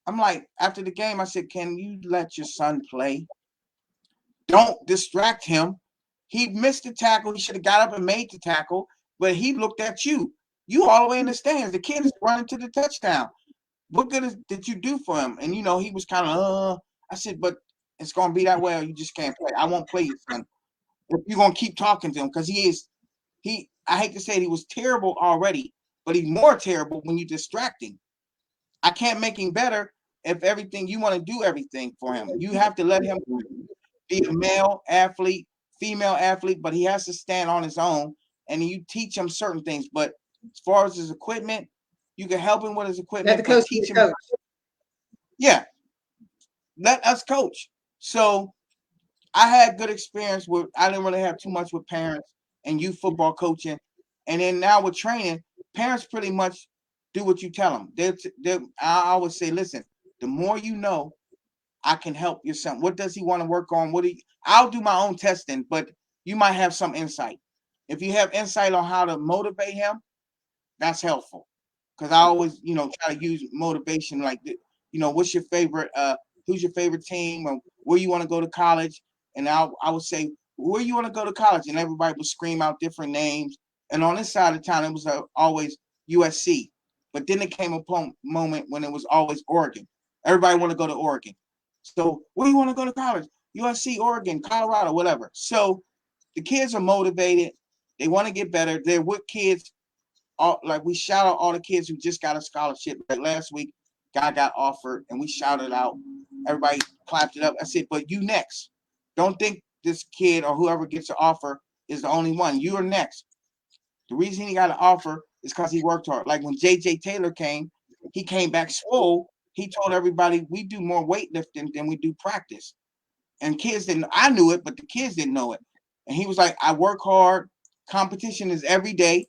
I'm like, after the game, I said, can you let your son play? Don't distract him. He missed the tackle. He should have got up and made the tackle, but he looked at you. You all the way in the stands. The kid is running to the touchdown. What good did you do for him? And, he was kind of, I said, but it's going to be that way or you just can't play. I won't play you, son. If you're going to keep talking to him, because I hate to say it, he was terrible already, but he's more terrible when you distract him. I can't make him better if everything you want to do everything for him. You have to let him be a male athlete, female athlete, but he has to stand on his own, and you teach him certain things. But as far as his equipment, you can help him with his equipment, but teach him. Yeah, let us coach. So I had good experience with. I didn't really have too much with parents and youth football coaching, and then now with training, parents pretty much do what you tell them. I always say, listen, the more you know, I can help your son. What does he want to work on? I'll do my own testing, but you might have some insight. If you have insight on how to motivate him, that's helpful. Because I always, try to use motivation like, what's your favorite, who's your favorite team, or where you want to go to college? And I would say, where you want to go to college? And everybody would scream out different names. And on this side of town, it was always USC. But then it came a moment when it was always Oregon. Everybody want to go to Oregon. So where you want to go to college? USC, Oregon, Colorado, whatever. So the kids are motivated. They want to get better. They're with kids. Like we shout out all the kids who just got a scholarship. Like last week, guy got offered, and we shouted out. Everybody clapped it up. I said, but you next. Don't think this kid or whoever gets an offer is the only one. You are next. The reason he got an offer is because he worked hard. Like when J.J. Taylor came, he came back swole. He told everybody we do more weightlifting than we do practice. And kids didn't, I knew it, but the kids didn't know it. And he was like, I work hard. Competition is every day.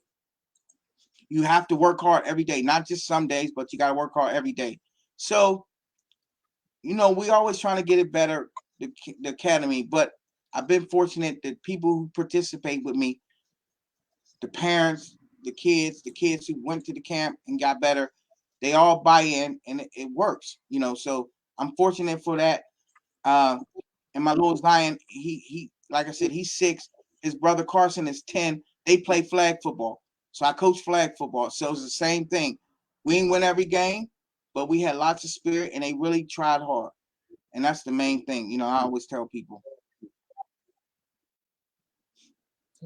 You have to work hard every day, not just some days, but you got to work hard every day. So, we always trying to get it better, the academy, but I've been fortunate that people who participate with me, the parents, the kids who went to the camp and got better, they all buy in and it works, so I'm fortunate for that. And my little Zion, he like I said, he's 6. His brother Carson is 10. They play flag football. So I coach flag football. So it's the same thing. We didn't win every game, but we had lots of spirit and they really tried hard. And that's the main thing. I always tell people.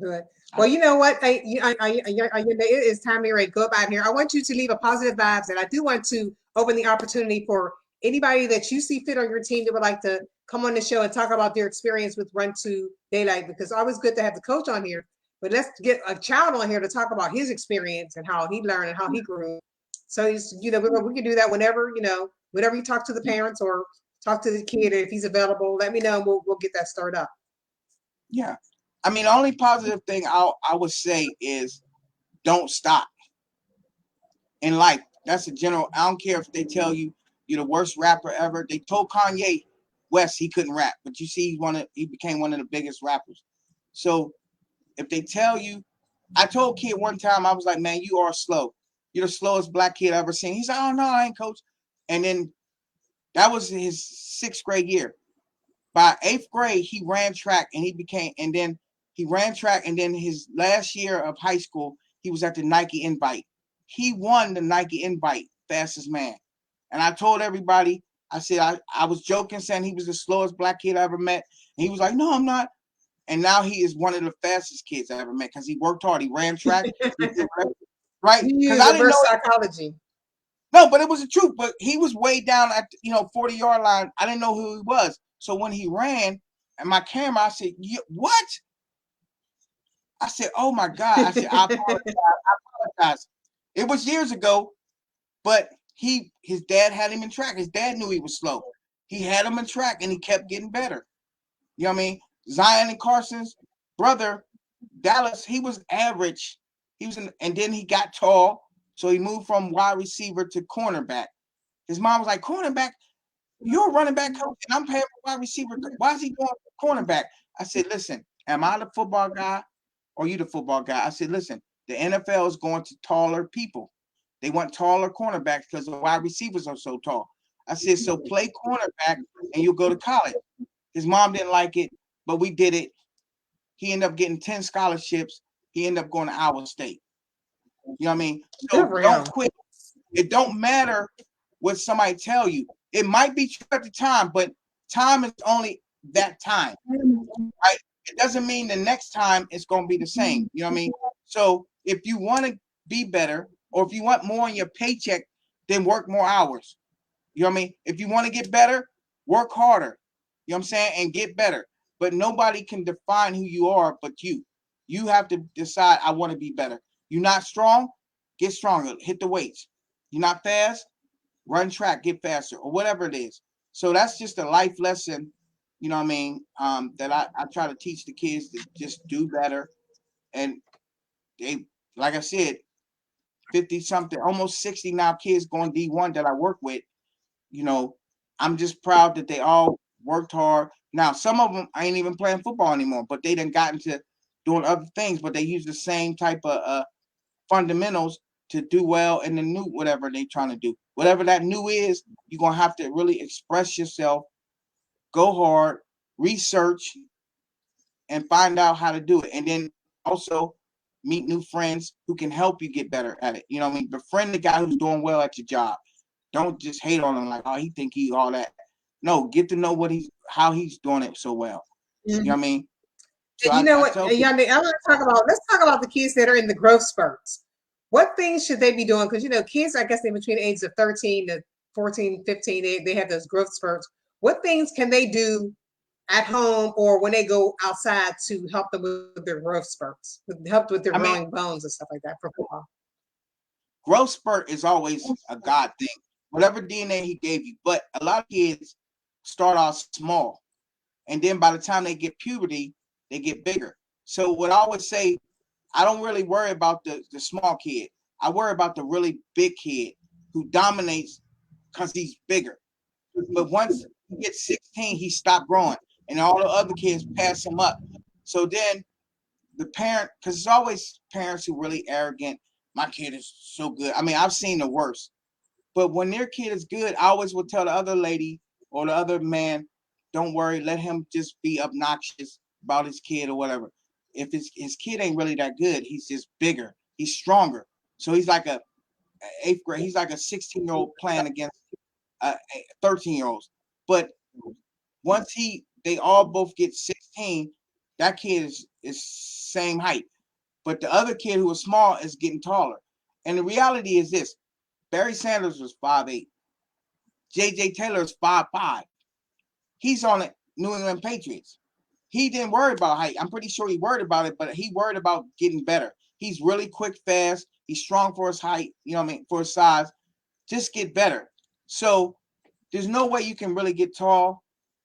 Good. Well, you know what? It is time to go about here. I want you to leave a positive vibes, and I do want to open the opportunity for anybody that you see fit on your team that would like to come on the show and talk about their experience with Run2Daylight, because it's always good to have the coach on here. But let's get a child on here to talk about his experience and how he learned and how he grew. So we can do that whenever you talk to the parents or talk to the kid. If he's available, let me know and we'll get that started up. Yeah. I mean, the only positive thing I would say is don't stop in life. That's a general. I don't care if they tell you you're the worst rapper ever. They told Kanye West he couldn't rap, but you see, he became one of the biggest rappers. So if they tell you, I told a kid one time, I was like, man, you are slow. You're the slowest black kid I've ever seen. He's like, oh no, I ain't, coach. And then that was his 6th grade year. By 8th grade, he ran track and he ran track, and then his last year of high school, he was at the Nike Invite. He won the Nike Invite fastest man. And I told everybody, I said, I was joking, saying he was the slowest black kid I ever met. And he was like, no, I'm not. And now he is one of the fastest kids I ever met because he worked hard. He ran track. Right? Because I didn't know psychology. No, but it was the truth. But he was way down at 40-yard line. I didn't know who he was. So when he ran, and my camera, I said, what? I said, oh my God. I said, I apologize. It was years ago, but his dad had him in track. His dad knew he was slow. He had him in track and he kept getting better. You know what I mean? Zion and Carson's brother, Dallas, he was average. And then he got tall. So he moved from wide receiver to cornerback. His mom was like, cornerback, you're a running back coach, and I'm paying for wide receiver. Why is he going for cornerback? I said, listen, am I the football guy or you the football guy? I said, listen, the NFL is going to taller people. They want taller cornerbacks because the wide receivers are so tall. I said, so play cornerback and you'll go to college. His mom didn't like it, but we did it. He ended up getting 10 scholarships. He ended up going to Iowa State. You know what I mean? So don't quit. It don't matter what somebody tell you. It might be true at the time, but time is only that time, right? It doesn't mean the next time it's going to be the same. You know what I mean? So if you want to be better, or if you want more in your paycheck, then work more hours. You know what I mean? If you want to get better, work harder. You know what I'm saying? And get better. But nobody can define who you are but you. You have to decide, I want to be better. You're not strong, get stronger. Hit the weights. You're not fast, run track, get faster, or whatever it is. So that's just a life lesson, you know what I mean, that I try to teach the kids to just do better. And they, like I said, 50 something, almost 60 now kids going D1 that I work with, you know, I'm just proud that they all worked hard. Now, some of them ain't even playing football anymore, but they done got into doing other things, but they use the same type of fundamentals to do well in the new, whatever they trying to do. Whatever that new is, you're going to have to really express yourself, go hard, research, and find out how to do it. And then also meet new friends who can help you get better at it. You know what I mean? Befriend the guy who's doing well at your job. Don't just hate on him like, oh, he think he all that. No, get to know how he's doing it so well. You know what I mean? So you know what, Yinde, I want to talk about, let's talk about the kids that are in the growth spurts. What things should they be doing? Because, you know, kids, I guess, in between the ages of 13 to 14, 15, they have those growth spurts. What things can they do at home or when they go outside to help them with their growth spurts, help with their growing bones and stuff like that for football? Growth spurt is always a God thing, whatever DNA he gave you. But a lot of kids start off small, and then by the time they get puberty, they get bigger. So what I always say, I don't really worry about the small kid. I worry about the really big kid who dominates because he's bigger. But once he gets 16, he stopped growing, and all the other kids pass him up. So then the parent, because it's always parents who really arrogant. My kid is so good. I mean, I've seen the worst. But when their kid is good, I always would tell the other lady or the other man, don't worry, let him just be obnoxious about his kid or whatever. If his kid ain't really that good, he's just bigger. He's stronger. So he's like a 8th grade. He's like a 16-year-old playing against 13-year-olds. But once they all both get 16, that kid is same height. But the other kid who was small is getting taller. And the reality is this: Barry Sanders was 5'8". J.J. Taylor is 5'5". He's on the New England Patriots. He didn't worry about height. I'm pretty sure he worried about it, but he worried about getting better. He's really quick, fast. He's strong for his height, you know what I mean, for his size. Just get better. So there's no way you can really get tall.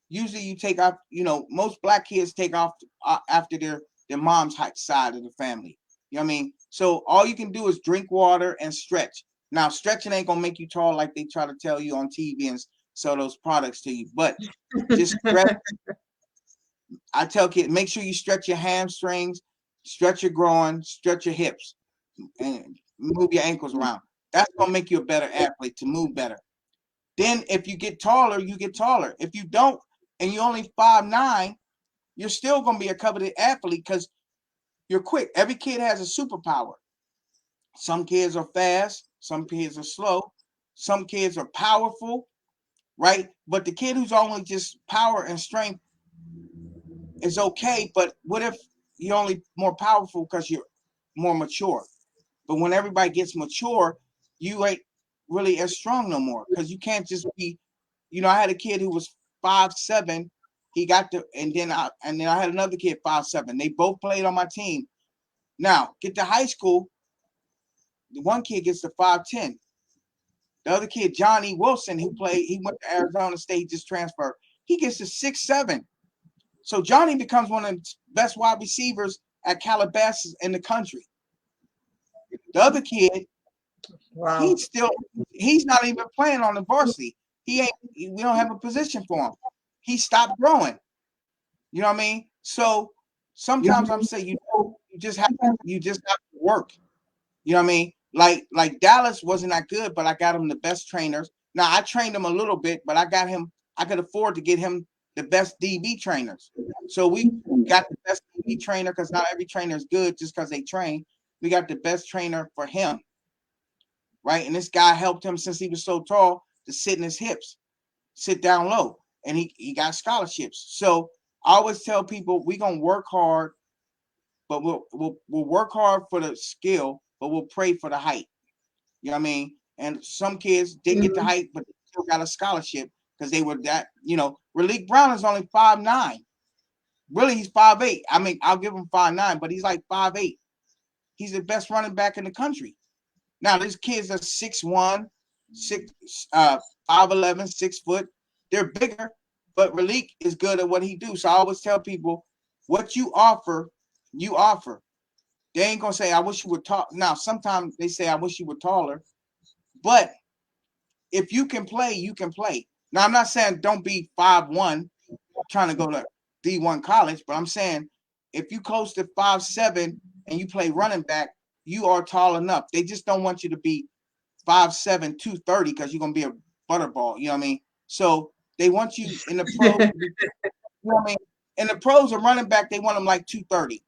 Usually you take off, you know, most black kids take off after their mom's height side of the family. You know what I mean? So all you can do is drink water and stretch. Now, stretching ain't going to make you tall like they try to tell you on TV and sell those products to you, but just stretch. I tell kids, make sure you stretch your hamstrings, stretch your groin, stretch your hips, and move your ankles around. That's going to make you a better athlete, to move better. Then if you get taller, you get taller. If you don't, and you're only 5'9", you're still going to be a coveted athlete because you're quick. Every kid has a superpower. Some kids are fast. Some kids are slow. Some kids are powerful, right? But the kid who's only just power and strength is okay. But what if you're only more powerful because you're more mature? But when everybody gets mature, you ain't really as strong no more because you can't just be, you know, I had a kid who was 5'7". He got the, and then I had another kid 5'7". They both played on my team. Now get to high school, the one kid gets to 5'10". The other kid, Johnny Wilson, he went to Arizona State, just transferred. He gets to 6'7". So Johnny becomes one of the best wide receivers at Calabasas in the country. The other kid, wow, he's not even playing on the varsity. We don't have a position for him. He stopped growing. You know what I mean? So sometimes I'm saying you just have to work. You know what I mean? Like Dallas wasn't that good, but I got him the best trainers. Now I trained him a little bit, but I could afford to get him the best DB trainers. So we got the best DB trainer because not every trainer is good just because they train. We got the best trainer for him. Right? And this guy helped him since he was so tall to sit in his hips, sit down low. And he got scholarships. So I always tell people we're gonna work hard, but we'll work hard for the skill, but we'll pray for the height. You know what I mean? And some kids didn't get the height, but they still got a scholarship because they were that, Raleek Brown is only 5'9". Really, he's 5'8". I mean, I'll give him 5'9", but he's like 5'8". He's the best running back in the country. Now, these kids are 6'1", 5'11", 6 foot. They're bigger, but Raleek is good at what he do. So I always tell people, what you offer, you offer. They ain't gonna say, I wish you were tall. Now, sometimes they say, I wish you were taller. But if you can play, you can play. Now, I'm not saying don't be 5'1", trying to go to D1 college, but I'm saying if you close to 5'7" and you play running back, you are tall enough. They just don't want you to be 5'7", 230 because you're gonna be a butterball. You know what I mean? So they want you in the pros. You know what I mean? In the pros, a running back, they want them like 230,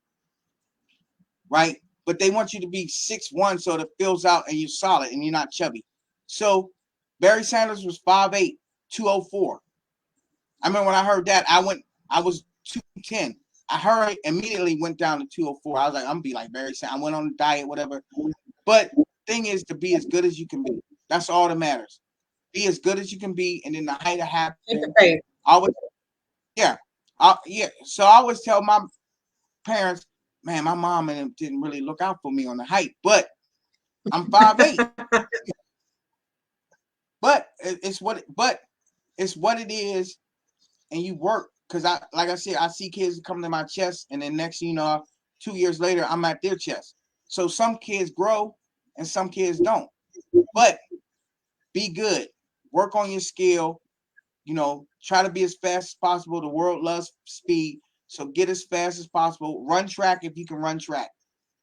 right? But they want you to be 6'1" so it fills out and you're solid and you're not chubby. So Barry Sanders was 5'8", 204. I remember when I heard that, I was 210. I heard it, immediately went down to 204. I was like, I'm gonna be like Barry Sanders. I went on a diet, whatever. But thing is to be as good as you can be. That's all that matters. Be as good as you can be, and then the height of happen. So I always tell my parents, man, my mom and them didn't really look out for me on the height, but I'm 5'8". But it's what it is, and you work. Because like I said, I see kids come to my chest, and then next thing you know, 2 years later, I'm at their chest. So some kids grow and some kids don't. But be good. Work on your skill. Try to be as fast as possible. The world loves speed. So get as fast as possible. Run track if you can run track.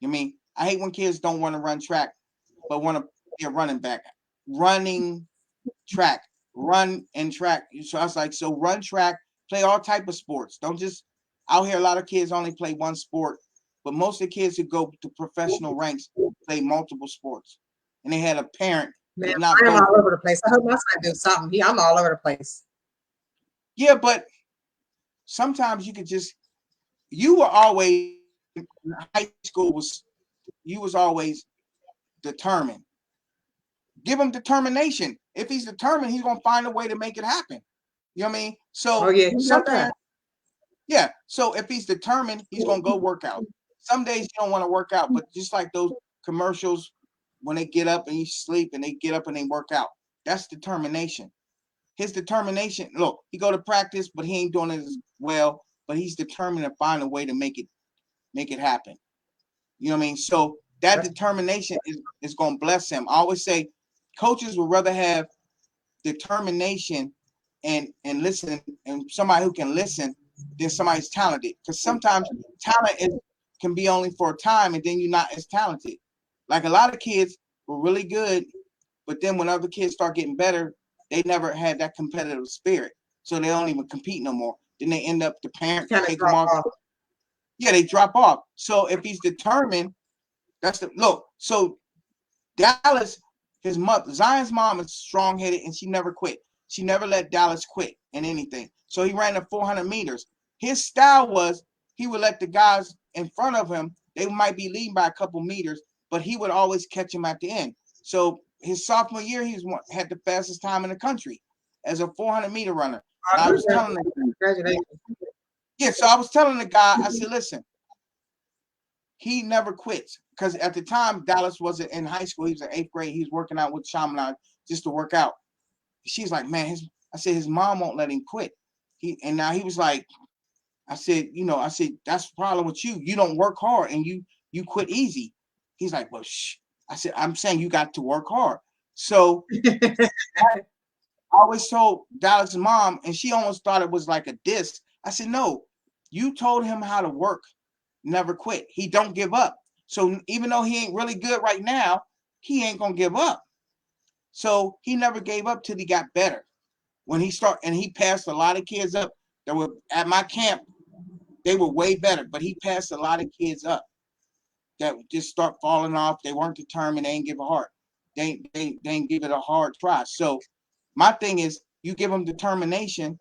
I mean, I hate when kids don't want to run track, but want to be a running back. Running track. Run and track. So I was like, so run track. Play all type of sports. Don't just out here. A lot of kids only play one sport, but most of the kids who go to professional ranks play multiple sports. And they had a parent. Man, I'm all over the place. I hope my son do something. I'm all over the place. Yeah, but sometimes you could just. You were always in high school. You was always determined. Give him determination. If he's determined, he's gonna find a way to make it happen. You know what I mean? So so if he's determined, he's gonna go work out. Some days you don't want to work out, but just like those commercials when they get up and you sleep and they get up and they work out, that's determination. His determination, look, he go to practice, but he ain't doing it as well, but he's determined to find a way to make it happen. You know what I mean? So that determination is gonna bless him. I always say coaches would rather have determination and listen, and somebody who can listen than somebody's talented. Because sometimes talent can be only for a time, and then you're not as talented. Like a lot of kids were really good, but then when other kids start getting better, they never had that competitive spirit, so they don't even compete no more. Then they end up the parents take them off. Yeah, they drop off. So if he's determined, that's the look. So Dallas, his mother, Zion's mom is strong-headed, and she never quit. She never let Dallas quit in anything. So he ran the 400 meters. His style was he would let the guys in front of him, they might be leading by a couple meters, but he would always catch them at the end. So his sophomore year, he had the fastest time in the country as a 400-meter runner. I was telling him, so I was telling the guy, I said, listen, he never quits. Because at the time, Dallas wasn't in high school. He was in 8th grade. He was working out with Chaminade just to work out. She's like, man, I said, his mom won't let him quit. And now he was like, I said, that's the problem with you. You don't work hard and you quit easy. He's like, well, shh. I said, I'm saying you got to work hard. So I always told Dallas' mom, and she almost thought it was like a diss. I said, no, you told him how to work, never quit. He don't give up. So even though he ain't really good right now, he ain't gonna give up. So he never gave up till he got better. When he started, and he passed a lot of kids up that were at my camp, they were way better, but he passed a lot of kids up that just start falling off. They weren't determined. They ain't give a heart. They ain't give it a hard try. So my thing is, you give him determination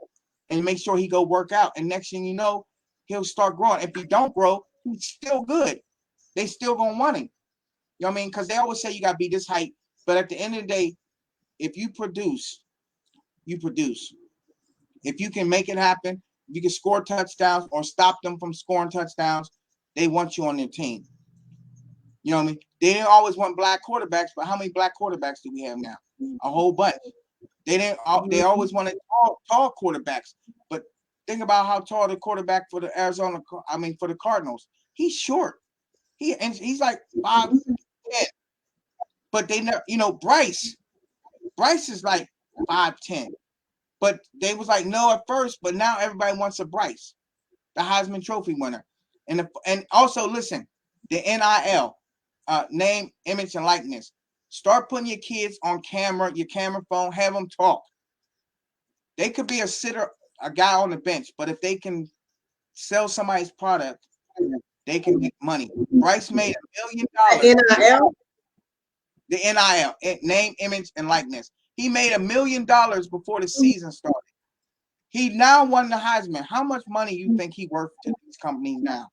and make sure he go work out. And next thing you know, he'll start growing. If he don't grow, he's still good. They still gonna want him. You know what I mean? Because they always say you gotta be this height But at the end of the day, if you produce, you produce. If you can make it happen, if you can score touchdowns or stop them from scoring touchdowns, they want you on their team. You know what I mean? They didn't always want black quarterbacks, but how many black quarterbacks do we have now? A whole bunch. They didn't. They always wanted tall quarterbacks, but think about how tall the quarterback for the for the Cardinals. He's short. He's like 5'10". But they never, Bryce is like 5'10". But they was like no at first, but now everybody wants a Bryce, the Heisman Trophy winner. And also listen, the NIL, name, image, and likeness. Start putting your kids on camera, your camera phone, have them talk. They could be a sitter, a guy on the bench, but if they can sell somebody's product, they can make money. Bryce made $1 million. NIL? The NIL, name, image, and likeness. He made $1 million before the season started. He now won the Heisman. How much money you think he worth to these companies now?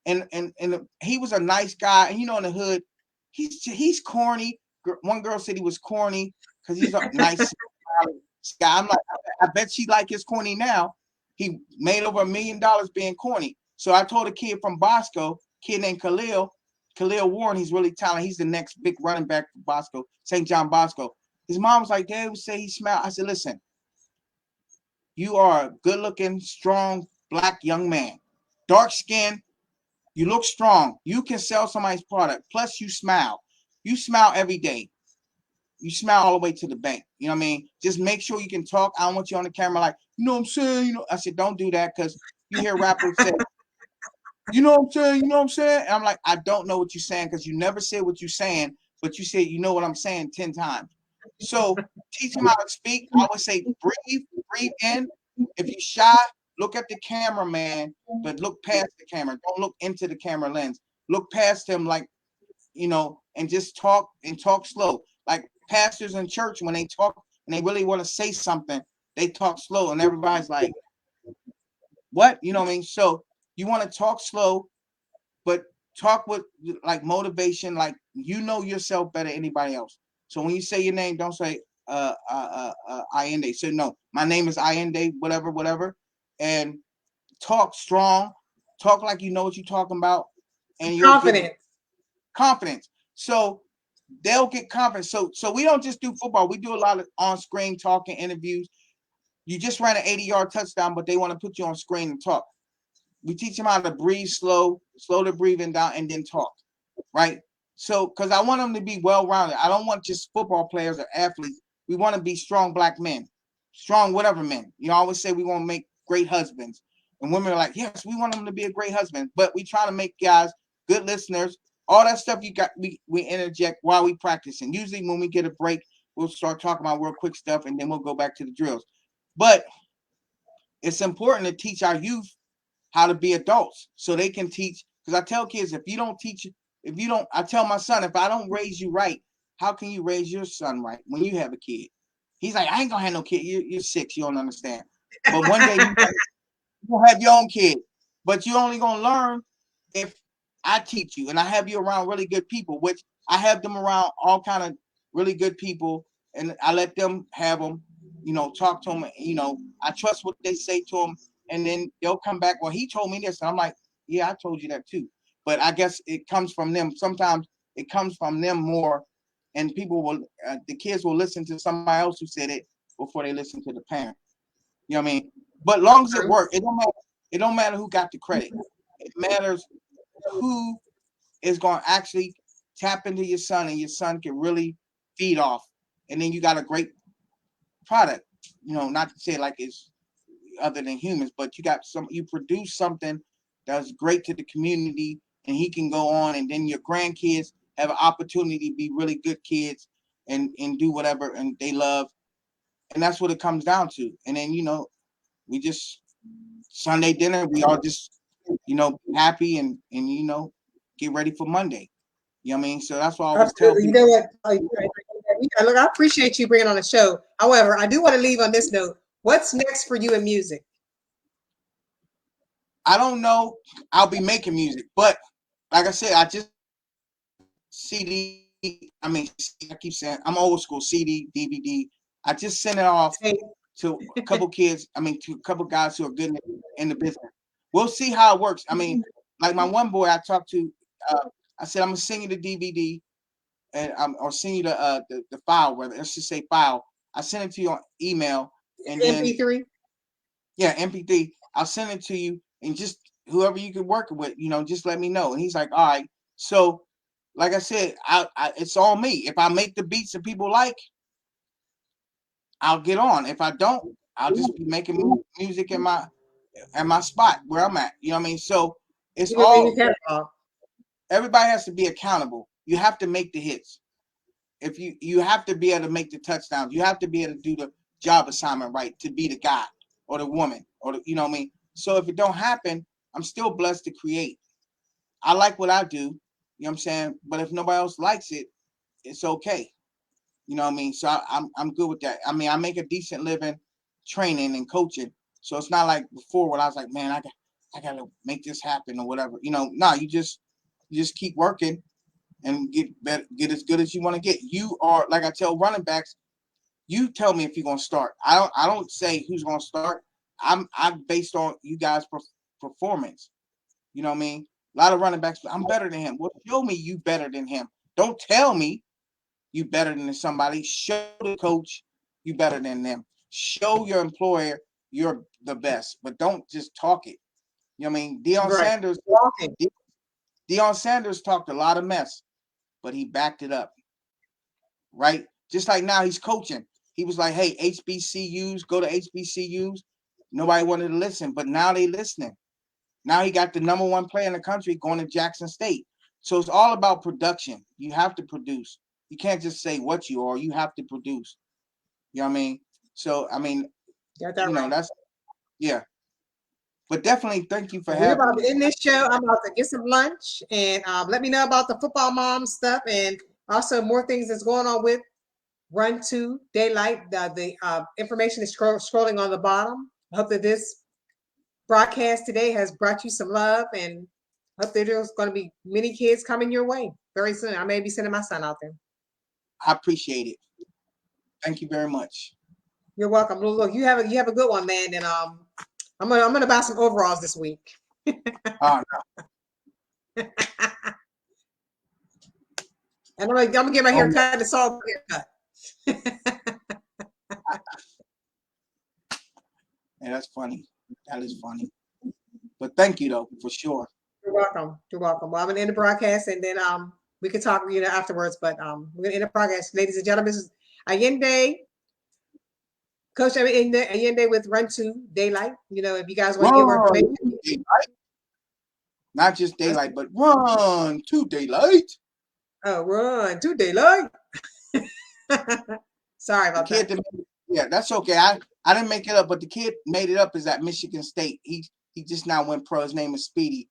And he was a nice guy. And in the hood, he's corny. One girl said he was corny because he's a nice guy. I'm like, I bet she like his corny now. He made over $1 million being corny. So I told a kid from Bosco, kid named Khalil Warren, he's really talented. He's the next big running back for Bosco, St. John Bosco. His mom was like, Dad would say he smiled. I said, listen, you are a good-looking, strong, black young man. Dark skin, you look strong. You can sell somebody's product. Plus, you smile. You smile every day. You smile all the way to the bank. You know what I mean? Just make sure you can talk. I don't want you on the camera like, you know what I'm saying? I said, don't do that because you hear rappers say, you know what I'm saying? You know what I'm saying? And I'm like, I don't know what you're saying because you never said what you're saying, but you said, you know what I'm saying 10 times. So teach them how to speak. I would say breathe in. If you're shy, look at the cameraman, but look past the camera. Don't look into the camera lens. Look past him and just talk and talk slow. Like pastors in church, when they talk and they really want to say something, they talk slow and everybody's like, what? You know what I mean? So you want to talk slow, but talk with like motivation, like you know yourself better than anybody else. So when you say your name, don't say Ayinde. So no, my name is Ayinde, whatever. And talk strong, talk like you know what you're talking about, and you'll get confidence. So they'll get confidence. So we don't just do football. We do a lot of on-screen talking interviews. You just ran an 80-yard touchdown, but they want to put you on screen and talk. We teach them how to breathe slow the breathing down, and then talk, right? So, because I want them to be well-rounded. I don't want just football players or athletes. We want to be strong black men, strong whatever men. I always say we want to make great husbands. And women are like, yes, we want them to be a great husband. But we try to make guys good listeners. All that stuff we interject while we practicing. Usually when we get a break, we'll start talking about real quick stuff, and then we'll go back to the drills. But it's important to teach our youth how to be adults so they can teach. Because I tell kids, I tell my son, if I don't raise you right, how can you raise your son right when you have a kid? He's like, I ain't gonna have no kid. You're 6, you don't understand. But one day you're gonna have your own kid. But you're only gonna learn if I teach you and I have you around really good people, which I have them around all kind of really good people, and I let them have them, talk to them. I trust what they say to them, and then they'll come back. Well, he told me this, and I'm like, yeah, I told you that too. But I guess it comes from them. Sometimes it comes from them more, and the kids will listen to somebody else who said it before they listen to the parent. You know what I mean? But long as it works, it don't matter who got the credit. It matters who is going to actually tap into your son, and your son can really feed off. And then you got a great product. Not to say like it's other than humans, but you produce something that's great to the community, and he can go on, and then your grandkids have an opportunity to be really good kids and do whatever and they love. And that's what it comes down to. And then, we just Sunday dinner, we all just, happy and get ready for Monday. You know what I mean? So that's why I always tell people. You know what? Look, I appreciate you bringing on the show. However, I do want to leave on this note. What's next for you in music? I don't know. I'll be making music, but like I said, I just CD I mean, I keep saying I'm old school. CD, DVD. I just sent it off to a couple kids. I mean, to a couple guys who are good in the business. We'll see how it works. I mean, like my one boy I talked to, I said I'm gonna send you the DVD, and or send you the file. Whether let's just say file. I send it to you on email, and then MP3. Yeah, MP3. I'll send it to you, and just whoever you can work with, just let me know. And he's like, all right. So, like I said, it's all me. If I make the beats that people like, I'll get on. If I don't, I'll just be making music in my spot where I'm at. You know what I mean? So it's all. Everybody has to be accountable. You have to make the hits. If you have to be able to make the touchdowns, you have to be able to do the job assignment right to be the guy or the woman or you know what I mean. So if it don't happen, I'm still blessed to create. I like what I do, you know what I'm saying. But if nobody else likes it, it's okay, you know what I mean. So I'm good with that. I mean, I make a decent living training and coaching, so it's not like before when I was like, man, I gotta make this happen or whatever. No, you just keep working and get better, get as good as you want to get. You are, like I tell running backs, you tell me if you're gonna start. I don't say who's gonna start. I'm based on you guys' performance. You know what I mean? A lot of running backs, I'm better than him. Well, show me you better than him. Don't tell me you better than somebody. Show the coach you better than them. Show your employer you're the best, but don't just talk it. You know what I mean? Deion Sanders talked a lot of mess, but he backed it up, right? Just like now he's coaching. He was like, hey, HBCUs, go to HBCUs. Nobody wanted to listen, but now they listening. Now he got the #1 player in the country going to Jackson State. So it's all about production. You have to produce. You can't just say what you are. You have to produce. You know what I mean? So, I mean, that's, yeah. But definitely thank you for having me. We're about to end this show. I'm about to get some lunch, and let me know about the football mom stuff and also more things that's going on with Run2Daylight. The information is scrolling on the bottom. I hope that this broadcast today has brought you some love, and hope that there's going to be many kids coming your way very soon. I may be sending my son out there. I appreciate it. Thank you very much. You're welcome. Look, you have a good one, man. And I'm gonna buy some overalls this week. Oh, no. And I'm gonna get my hair cut and it's all haircut. Yeah, that's funny. That is funny. But thank you though, for sure. You're welcome. You're welcome. Well, I'm gonna end the broadcast and then we can talk afterwards. But we're gonna end the broadcast, ladies and gentlemen. This is Ayinde, Coach Ayinde with Run2Daylight. If you guys want to get more information. Not just daylight, but Run2Daylight. Oh, Run2Daylight. Sorry about that. Yeah, that's okay. I didn't make it up, but the kid made it up. Is at Michigan State. He just now went pro. His name is Speedy.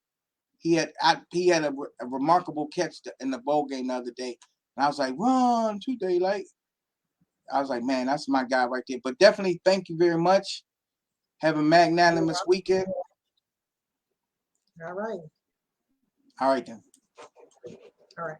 He had a remarkable catch in the bowl game the other day, and I was like, Run2Daylight. I was like, man, that's my guy right there. But definitely, thank you very much. Have a magnanimous weekend. All right. All right then. All right.